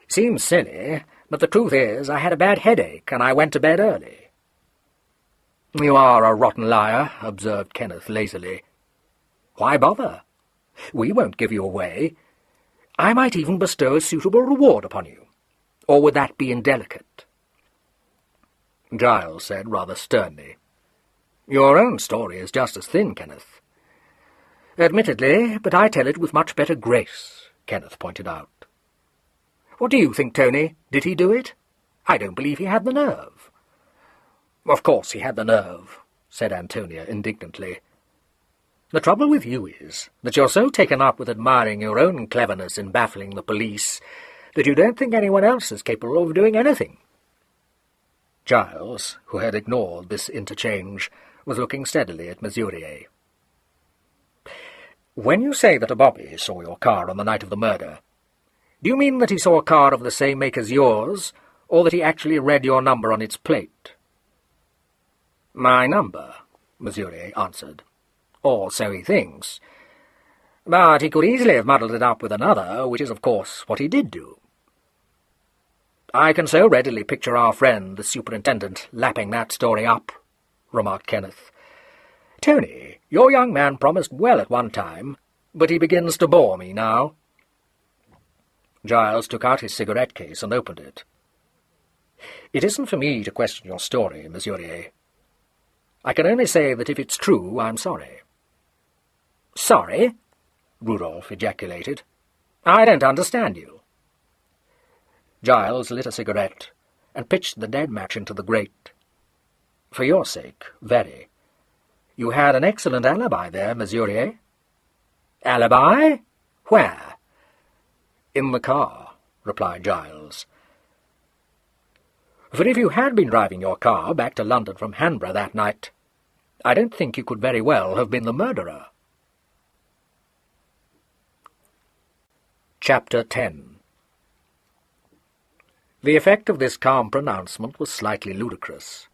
"Seems silly, but the truth is I had a bad headache, and I went to bed early." "You are a rotten liar," observed Kenneth lazily. "Why bother? We won't give you away. I might even bestow a suitable reward upon you. Or would that be indelicate?" Giles said rather sternly, "Your own story is just as thin, Kenneth." "Admittedly, but I tell it with much better grace," Kenneth pointed out. "What do you think, Tony? Did he do it? I don't believe he had the nerve." "Of course he had the nerve," said Antonia indignantly. "The trouble with you is that you're so taken up with admiring your own cleverness in baffling the police that you don't think anyone else is capable of doing anything." Giles, who had ignored this interchange, was looking steadily at Mesurier. "When you say that a bobby saw your car on the night of the murder, do you mean that he saw a car of the same make as yours, or that he actually read your number on its plate?" "My number," Mesurier answered. "Or so he thinks. But he could easily have muddled it up with another, which is, of course, what he did do." "I can so readily picture our friend, the superintendent, lapping that story up," remarked Kenneth. "Tony, your young man promised well at one time, but he begins to bore me now." Giles took out his cigarette case and opened it. "It isn't for me to question your story, Mesurier. I can only say that if it's true, I'm sorry." "Sorry?" Rudolph ejaculated. "I don't understand you." Giles lit a cigarette and pitched the dead match into the grate. "For your sake, very. You had an excellent alibi there, Mesurier." "Alibi? Where?" "In the car," replied Giles. "For if you had been driving your car back to London from Hanborough that night, I don't think you could very well have been the murderer." Chapter 10. The effect of this calm pronouncement was slightly ludicrous.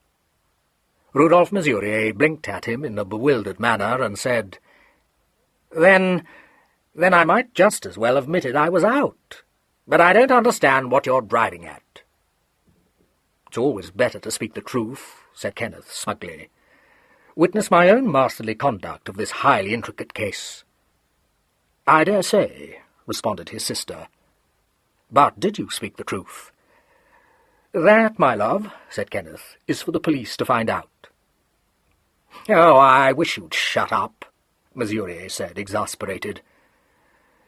Rudolph Mesurier blinked at him in a bewildered manner and said, Then I might just as well have admitted I was out. But I don't understand what you're driving at." "It's always better to speak the truth," said Kenneth smugly. "Witness my own masterly conduct of this highly intricate case." "I dare say," responded his sister. "But did you speak the truth?" "That, my love," said Kenneth, "is for the police to find out." "Oh, I wish you'd shut up," Mesurier said, exasperated.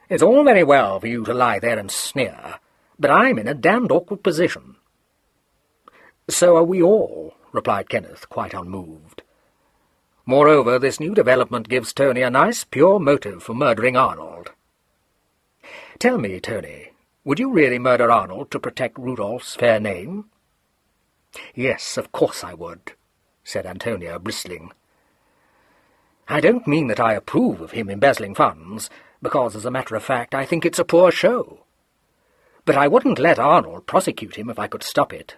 "It's all very well for you to lie there and sneer, but I'm in a damned awkward position." "So are we all," replied Kenneth, quite unmoved. "Moreover, this new development gives Tony a nice, pure motive for murdering Arnold. Tell me, Tony, would you really murder Arnold to protect Rudolph's fair name?" "Yes, of course I would," said Antonia, bristling. "I don't mean that I approve of him embezzling funds, because, as a matter of fact, I think it's a poor show. But I wouldn't let Arnold prosecute him if I could stop it.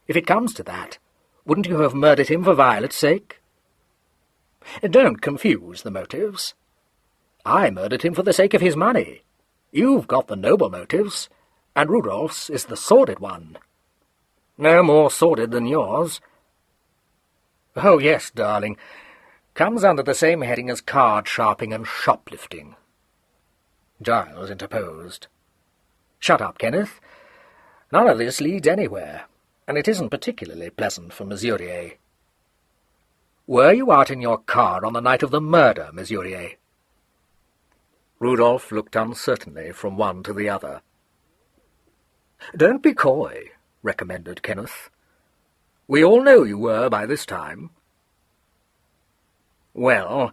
If it comes to that, wouldn't you have murdered him for Violet's sake?" "Don't confuse the motives. I murdered him for the sake of his money. You've got the noble motives, and Rudolph's is the sordid one. No more sordid than yours." "Oh, yes, darling. Comes under the same heading as card-sharping and shoplifting." Giles interposed. "Shut up, Kenneth. None of this leads anywhere, and it isn't particularly pleasant for Mesurier. Were you out in your car on the night of the murder, Mesurier?" Rudolph looked uncertainly from one to the other. "Don't be coy," recommended Kenneth. "We all know you were by this time." "Well,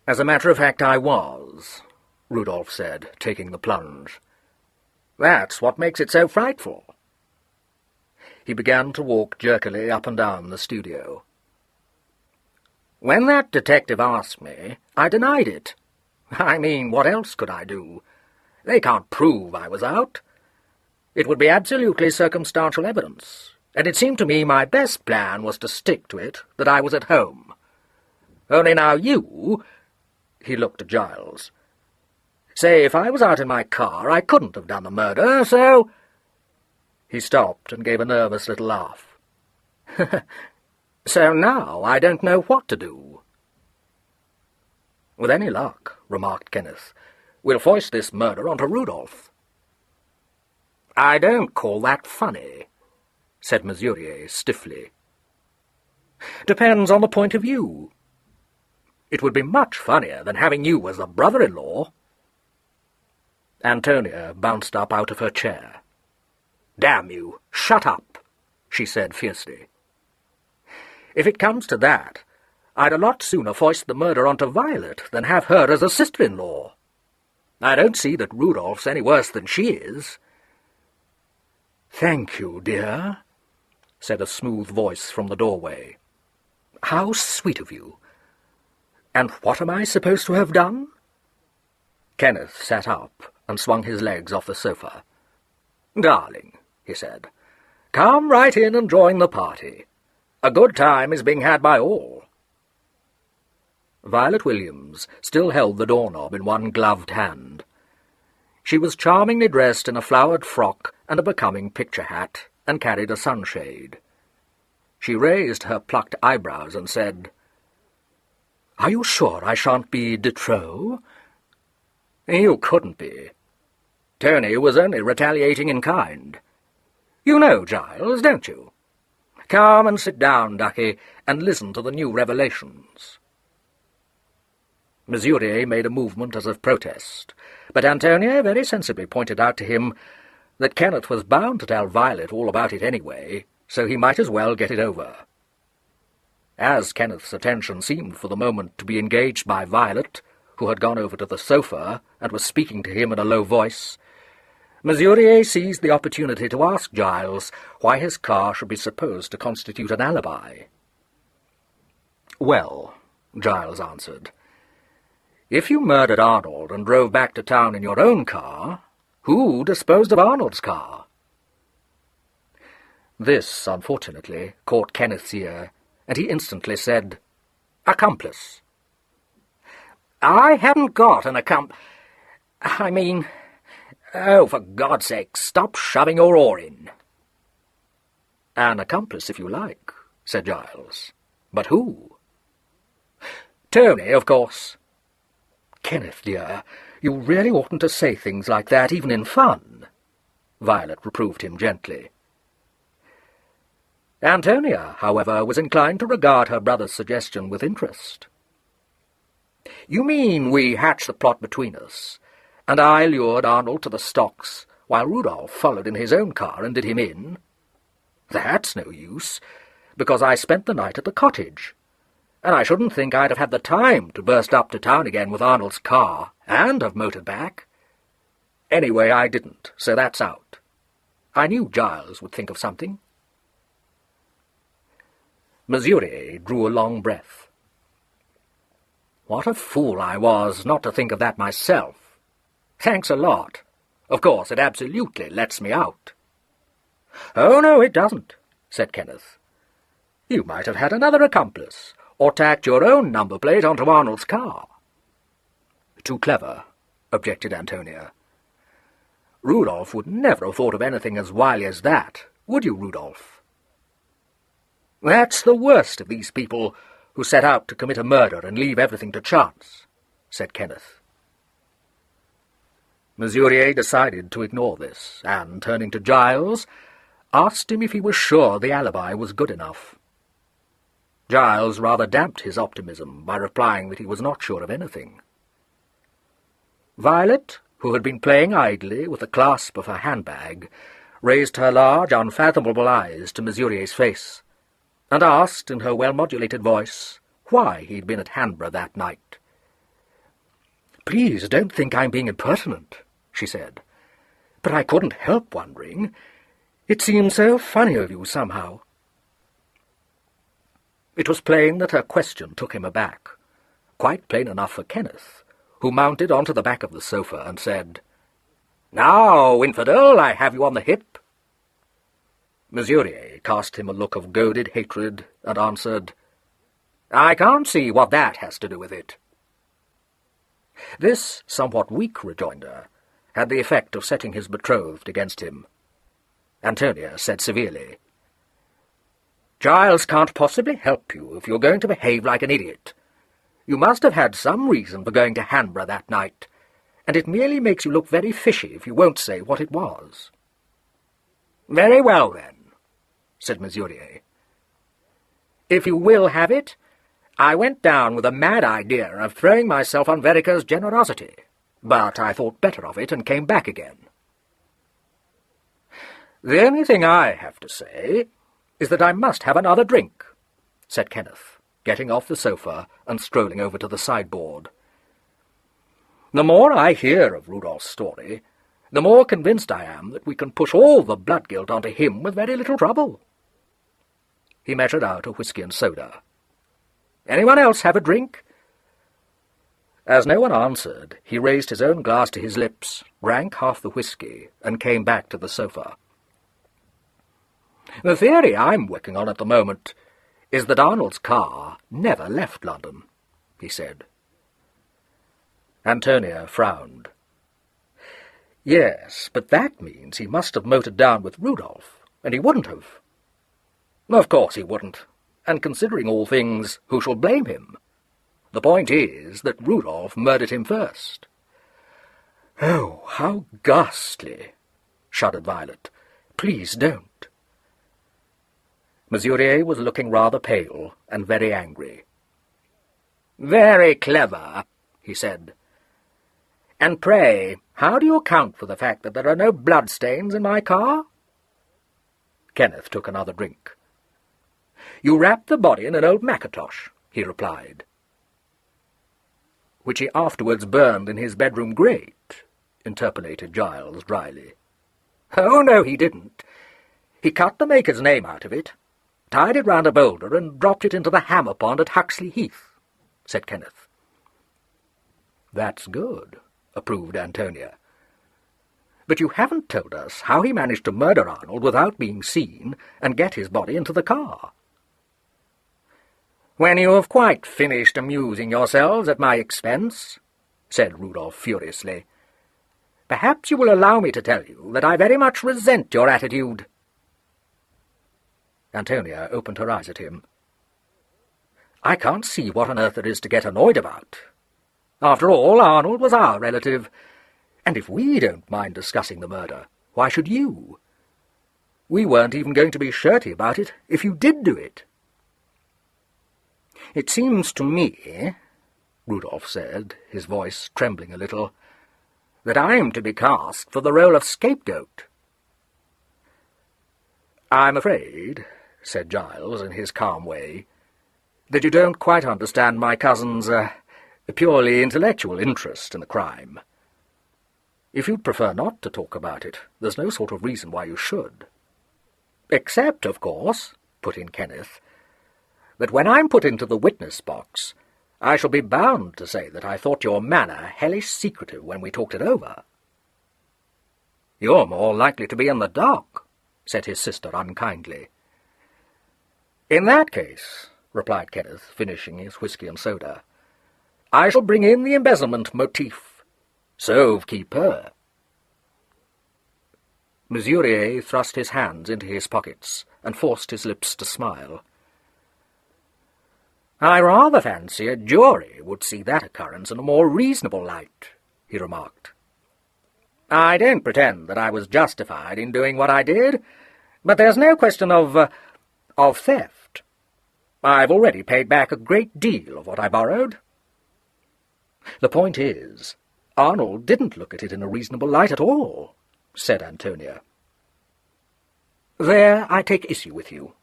as a matter of fact, I was," Rudolph said, taking the plunge. "That's what makes it so frightful." He began to walk jerkily up and down the studio. "When that detective asked me, I denied it. I mean, what else could I do? They can't prove I was out. It would be absolutely circumstantial evidence, and it seemed to me my best plan was to stick to it that I was at home. Only now you—" he looked at Giles. "Say, if I was out in my car, I couldn't have done the murder, so—" He stopped and gave a nervous little laugh. "So now I don't know what to do." "With any luck," remarked Kenneth, "we'll foist this murder onto Rudolph." "I don't call that funny," said Mesurier stiffly. "Depends on the point of view. It would be much funnier than having you as a brother-in-law." Antonia bounced up out of her chair. "Damn you, shut up," she said fiercely. "If it comes to that, I'd a lot sooner foist the murder onto Violet than have her as a sister-in-law. I don't see that Rudolph's any worse than she is. "Thank you, dear," said a smooth voice from the doorway. "How sweet of you. And what am I supposed to have done?" Kenneth sat up and swung his legs off the sofa. "Darling," he said, "come right in and join the party. A good time is being had by all." Violet Williams still held the doorknob in one gloved hand. She was charmingly dressed in a flowered frock and a becoming picture hat, and carried a sunshade. She raised her plucked eyebrows and said, "Are you sure I shan't be de trop?" "You couldn't be. Tony was only retaliating in kind. You know Giles, don't you? Come and sit down, ducky, and listen to the new revelations." Mesurier made a movement as of protest, but Antonia very sensibly pointed out to him that Kenneth was bound to tell Violet all about it anyway, so he might as well get it over. As Kenneth's attention seemed for the moment to be engaged by Violet, who had gone over to the sofa and was speaking to him in a low voice, Mesurier seized the opportunity to ask Giles why his car should be supposed to constitute an alibi. "Well," Giles answered, "if you murdered Arnold and drove back to town in your own car, who disposed of Arnold's car?" This, unfortunately, caught Kenneth's ear, and he instantly said, "Accomplice." "I haven't got an Oh, for God's sake, stop shoving your oar in." "An accomplice, if you like," said Giles. "But who?" "Tony, of course." "Kenneth, dear, you really oughtn't to say things like that, even in fun," Violet reproved him gently. Antonia, however, was inclined to regard her brother's suggestion with interest. "You mean we hatched the plot between us, and I lured Arnold to the stocks, while Rudolph followed in his own car and did him in? That's no use, because I spent the night at the cottage, and I shouldn't think I'd have had the time to burst up to town again with Arnold's car, and have motored back. Anyway, I didn't, so that's out. I knew Giles would think of something." Mesurier drew a long breath. "What a fool I was not to think of that myself. Thanks a lot. Of course, it absolutely lets me out." "Oh, no, it doesn't," said Kenneth. "You might have had another accomplice, or tacked your own number plate onto Arnold's car." "Too clever," objected Antonia. "Rudolph would never have thought of anything as wily as that, would you, Rudolph?" "That's the worst of these people who set out to commit a murder and leave everything to chance," said Kenneth. Mesurier decided to ignore this, and, turning to Giles, asked him if he was sure the alibi was good enough. Giles rather damped his optimism by replying that he was not sure of anything. Violet, who had been playing idly with the clasp of her handbag, raised her large, unfathomable eyes to Mesurier's face, and asked, in her well-modulated voice, why he'd been at Hanborough that night. "Please don't think I'm being impertinent," she said, "but I couldn't help wondering. It seemed so funny of you, somehow." It was plain that her question took him aback, quite plain enough for Kenneth, who mounted onto the back of the sofa and said, "Now, infidel, I have you on the hip." Mesurier cast him a look of goaded hatred and answered, "I can't see what that has to do with it." This somewhat weak rejoinder had the effect of setting his betrothed against him. Antonia said severely, "Giles can't possibly help you if you're going to behave like an idiot. You must have had some reason for going to Hanborough that night, and it merely makes you look very fishy if you won't say what it was." "Very well, then," said Mesurier. "If you will have it, I went down with a mad idea of throwing myself on Verica's generosity, but I thought better of it and came back again." "The only thing I have to say is that I must have another drink," said Kenneth, getting off the sofa and strolling over to the sideboard. "The more I hear of Rudolph's story, the more convinced I am that we can push all the blood guilt onto him with very little trouble." He measured out a whisky and soda. "Anyone else have a drink?" As no one answered, he raised his own glass to his lips, drank half the whisky, and came back to the sofa. "The theory I'm working on at the moment is that Arnold's car never left London," he said. Antonia frowned. "Yes, but that means he must have motored down with Rudolph, and he wouldn't have." "Of course he wouldn't, and considering all things, who shall blame him? The point is that Rudolph murdered him first." "Oh, how ghastly!" shuddered Violet. "Please don't." Mesurier was looking rather pale and very angry. "Very clever," he said. "And pray, how do you account for the fact that there are no bloodstains in my car?" Kenneth took another drink. "You wrapped the body in an old mackintosh," he replied. "Which he afterwards burned in his bedroom grate," interpolated Giles dryly. "Oh, no, he didn't. He cut the maker's name out of it, tied it round a boulder, and dropped it into the hammer pond at Huxley Heath," said Kenneth. "That's good," approved Antonia. "But you haven't told us how he managed to murder Arnold without being seen and get his body into the car." "When you have quite finished amusing yourselves at my expense," said Rudolph furiously, "perhaps you will allow me to tell you that I very much resent your attitude." Antonia opened her eyes at him. "I can't see what on earth there is to get annoyed about. After all, Arnold was our relative, and if we don't mind discussing the murder, why should you? We weren't even going to be shirty about it if you did do it." "It seems to me," Rudolph said, his voice trembling a little, "that I am to be cast for the role of scapegoat." "I'm afraid," said Giles in his calm way, "that you don't quite understand my cousin's, purely intellectual interest in the crime. If you'd prefer not to talk about it, there's no sort of reason why you should. Except, of course," put in Kenneth, "that when I'm put into the witness box, I shall be bound to say that I thought your manner hellish secretive when we talked it over." "You're more likely to be in the dock," said his sister unkindly. "In that case," replied Kenneth, finishing his whisky and soda, "I shall bring in the embezzlement motif. Sauve qui peut." Mesurier thrust his hands into his pockets and forced his lips to smile. "I rather fancy a jury would see that occurrence in a more reasonable light," he remarked. "I don't pretend that I was justified in doing what I did, but there's no question of theft. I've already paid back a great deal of what I borrowed." "The point is, Arnold didn't look at it in a reasonable light at all," said Antonia. "There I take issue with you,"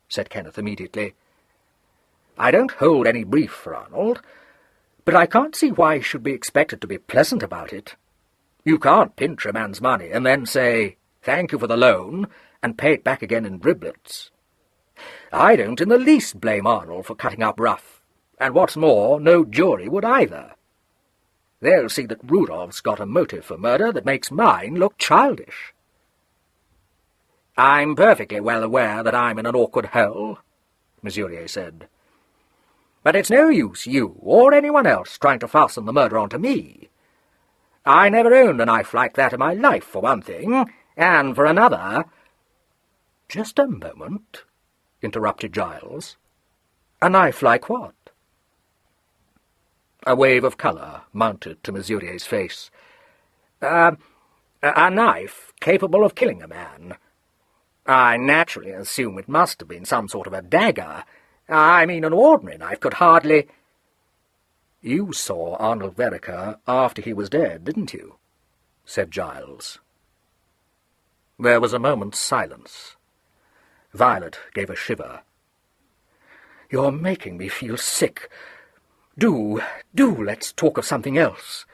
said Kenneth immediately. "I don't hold any brief for Arnold, but I can't see why he should be expected to be pleasant about it. You can't pinch a man's money and then say, 'Thank you for the loan,' and pay it back again in driblets. I don't in the least blame Arnold for cutting up rough, and what's more, no jury would either. They'll see that Rudolph's got a motive for murder that makes mine look childish." "I'm perfectly well aware that I'm in an awkward hole," Mesurier said. "But it's no use you or anyone else trying to fasten the murder onto me. I never owned a knife like that in my life, for one thing, and for another—" "Just a moment," interrupted Giles. "A knife like what?" A wave of colour mounted to Mesurier's face. A knife capable of killing a man. I naturally assume it must have been some sort of a dagger. I mean, an ordinary knife could hardly—" "You saw Arnold Vereker after he was dead, didn't you?" said Giles. There was a moment's silence. Violet gave a shiver. "You're making me feel sick. Do let's talk of something else."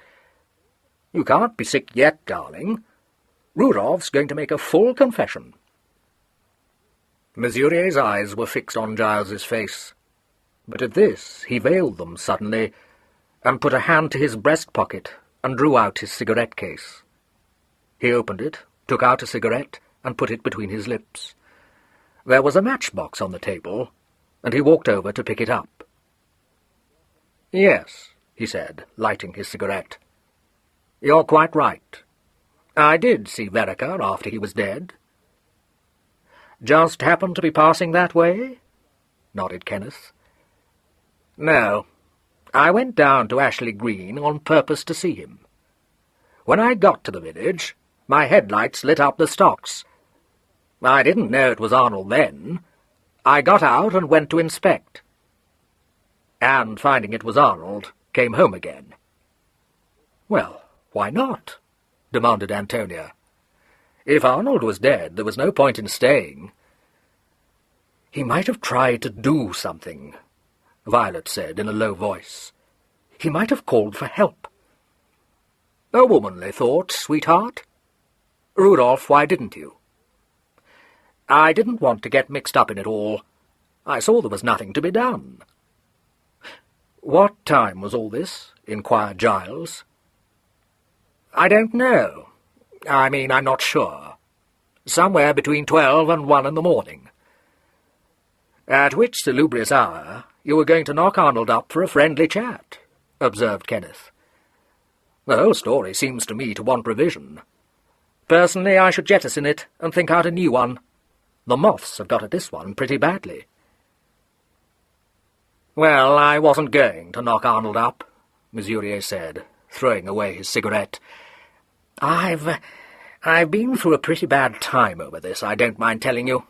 "You can't be sick yet, darling. Rudolph's going to make a full confession." Mesurier's eyes were fixed on Giles's face, but at this he veiled them suddenly, and put a hand to his breast pocket and drew out his cigarette case. He opened it, took out a cigarette, and put it between his lips. There was a matchbox on the table, and he walked over to pick it up. "Yes," he said, lighting his cigarette. "You're quite right. I did see Vereker after he was dead." "Just happened to be passing that way?" nodded Kenneth. "No. I went down to Ashley Green on purpose to see him. When I got to the village, my headlights lit up the stocks. I didn't know it was Arnold then. I got out and went to inspect. And, finding it was Arnold, came home again." "Well, why not?" demanded Antonia. "If Arnold was dead, there was no point in staying." "He might have tried to do something," Violet said in a low voice. "He might have called for help." "A womanly thought, sweetheart. Rudolph, why didn't you?" "I didn't want to get mixed up in it all. I saw there was nothing to be done." "What time was all this?" inquired Giles. "I don't know. I'm not sure. Somewhere between 12 and 1 in the morning." "At which salubrious hour you were going to knock Arnold up for a friendly chat," observed Kenneth. "The whole story seems to me to want revision. Personally, I should jettison it and think out a new one. The moths have got at this one pretty badly." "Well, I wasn't going to knock Arnold up," Mesurier said, throwing away his cigarette. I've been through a pretty bad time over this, I don't mind telling you.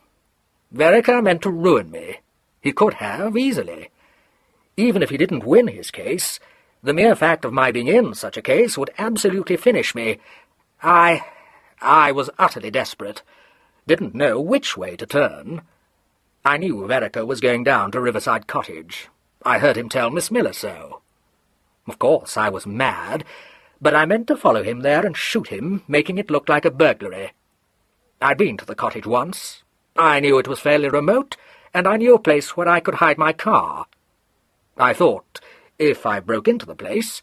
Vereker meant to ruin me. He could have, easily. Even if he didn't win his case, the mere fact of my being in such a case would absolutely finish me. I was utterly desperate. Didn't know which way to turn. I knew Vereker was going down to Riverside Cottage. I heard him tell Miss Miller so. Of course, I was mad, but I meant to follow him there and shoot him, making it look like a burglary. I'd been to the cottage once. I knew it was fairly remote, and I knew a place where I could hide my car. I thought, if I broke into the place,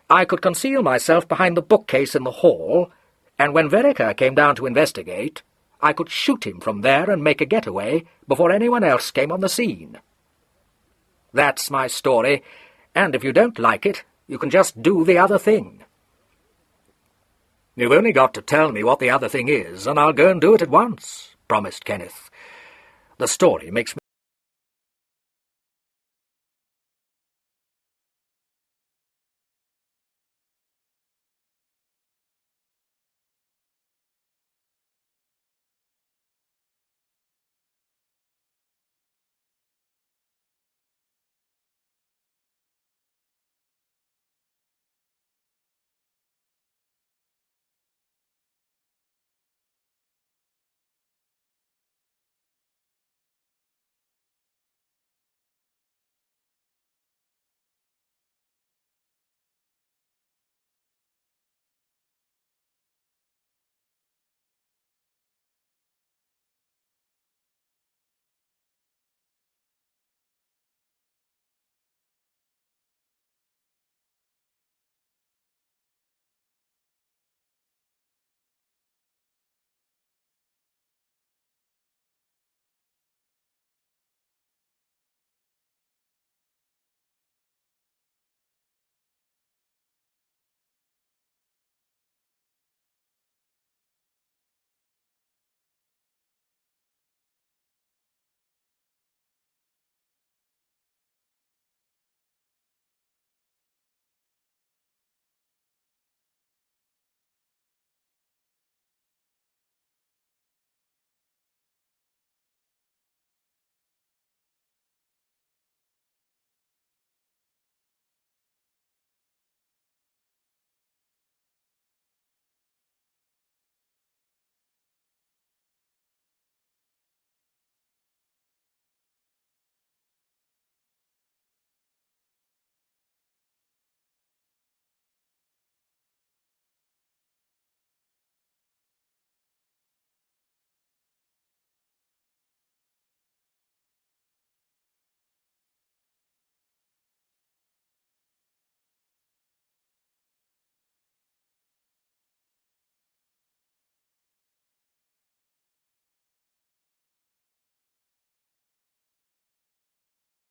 I could conceal myself behind the bookcase in the hall, and when Vereker came down to investigate, I could shoot him from there and make a getaway before anyone else came on the scene. That's my story, and if you don't like it, you can just do the other thing." "You've only got to tell me what the other thing is, and I'll go and do it at once," promised Kenneth. "The story makes me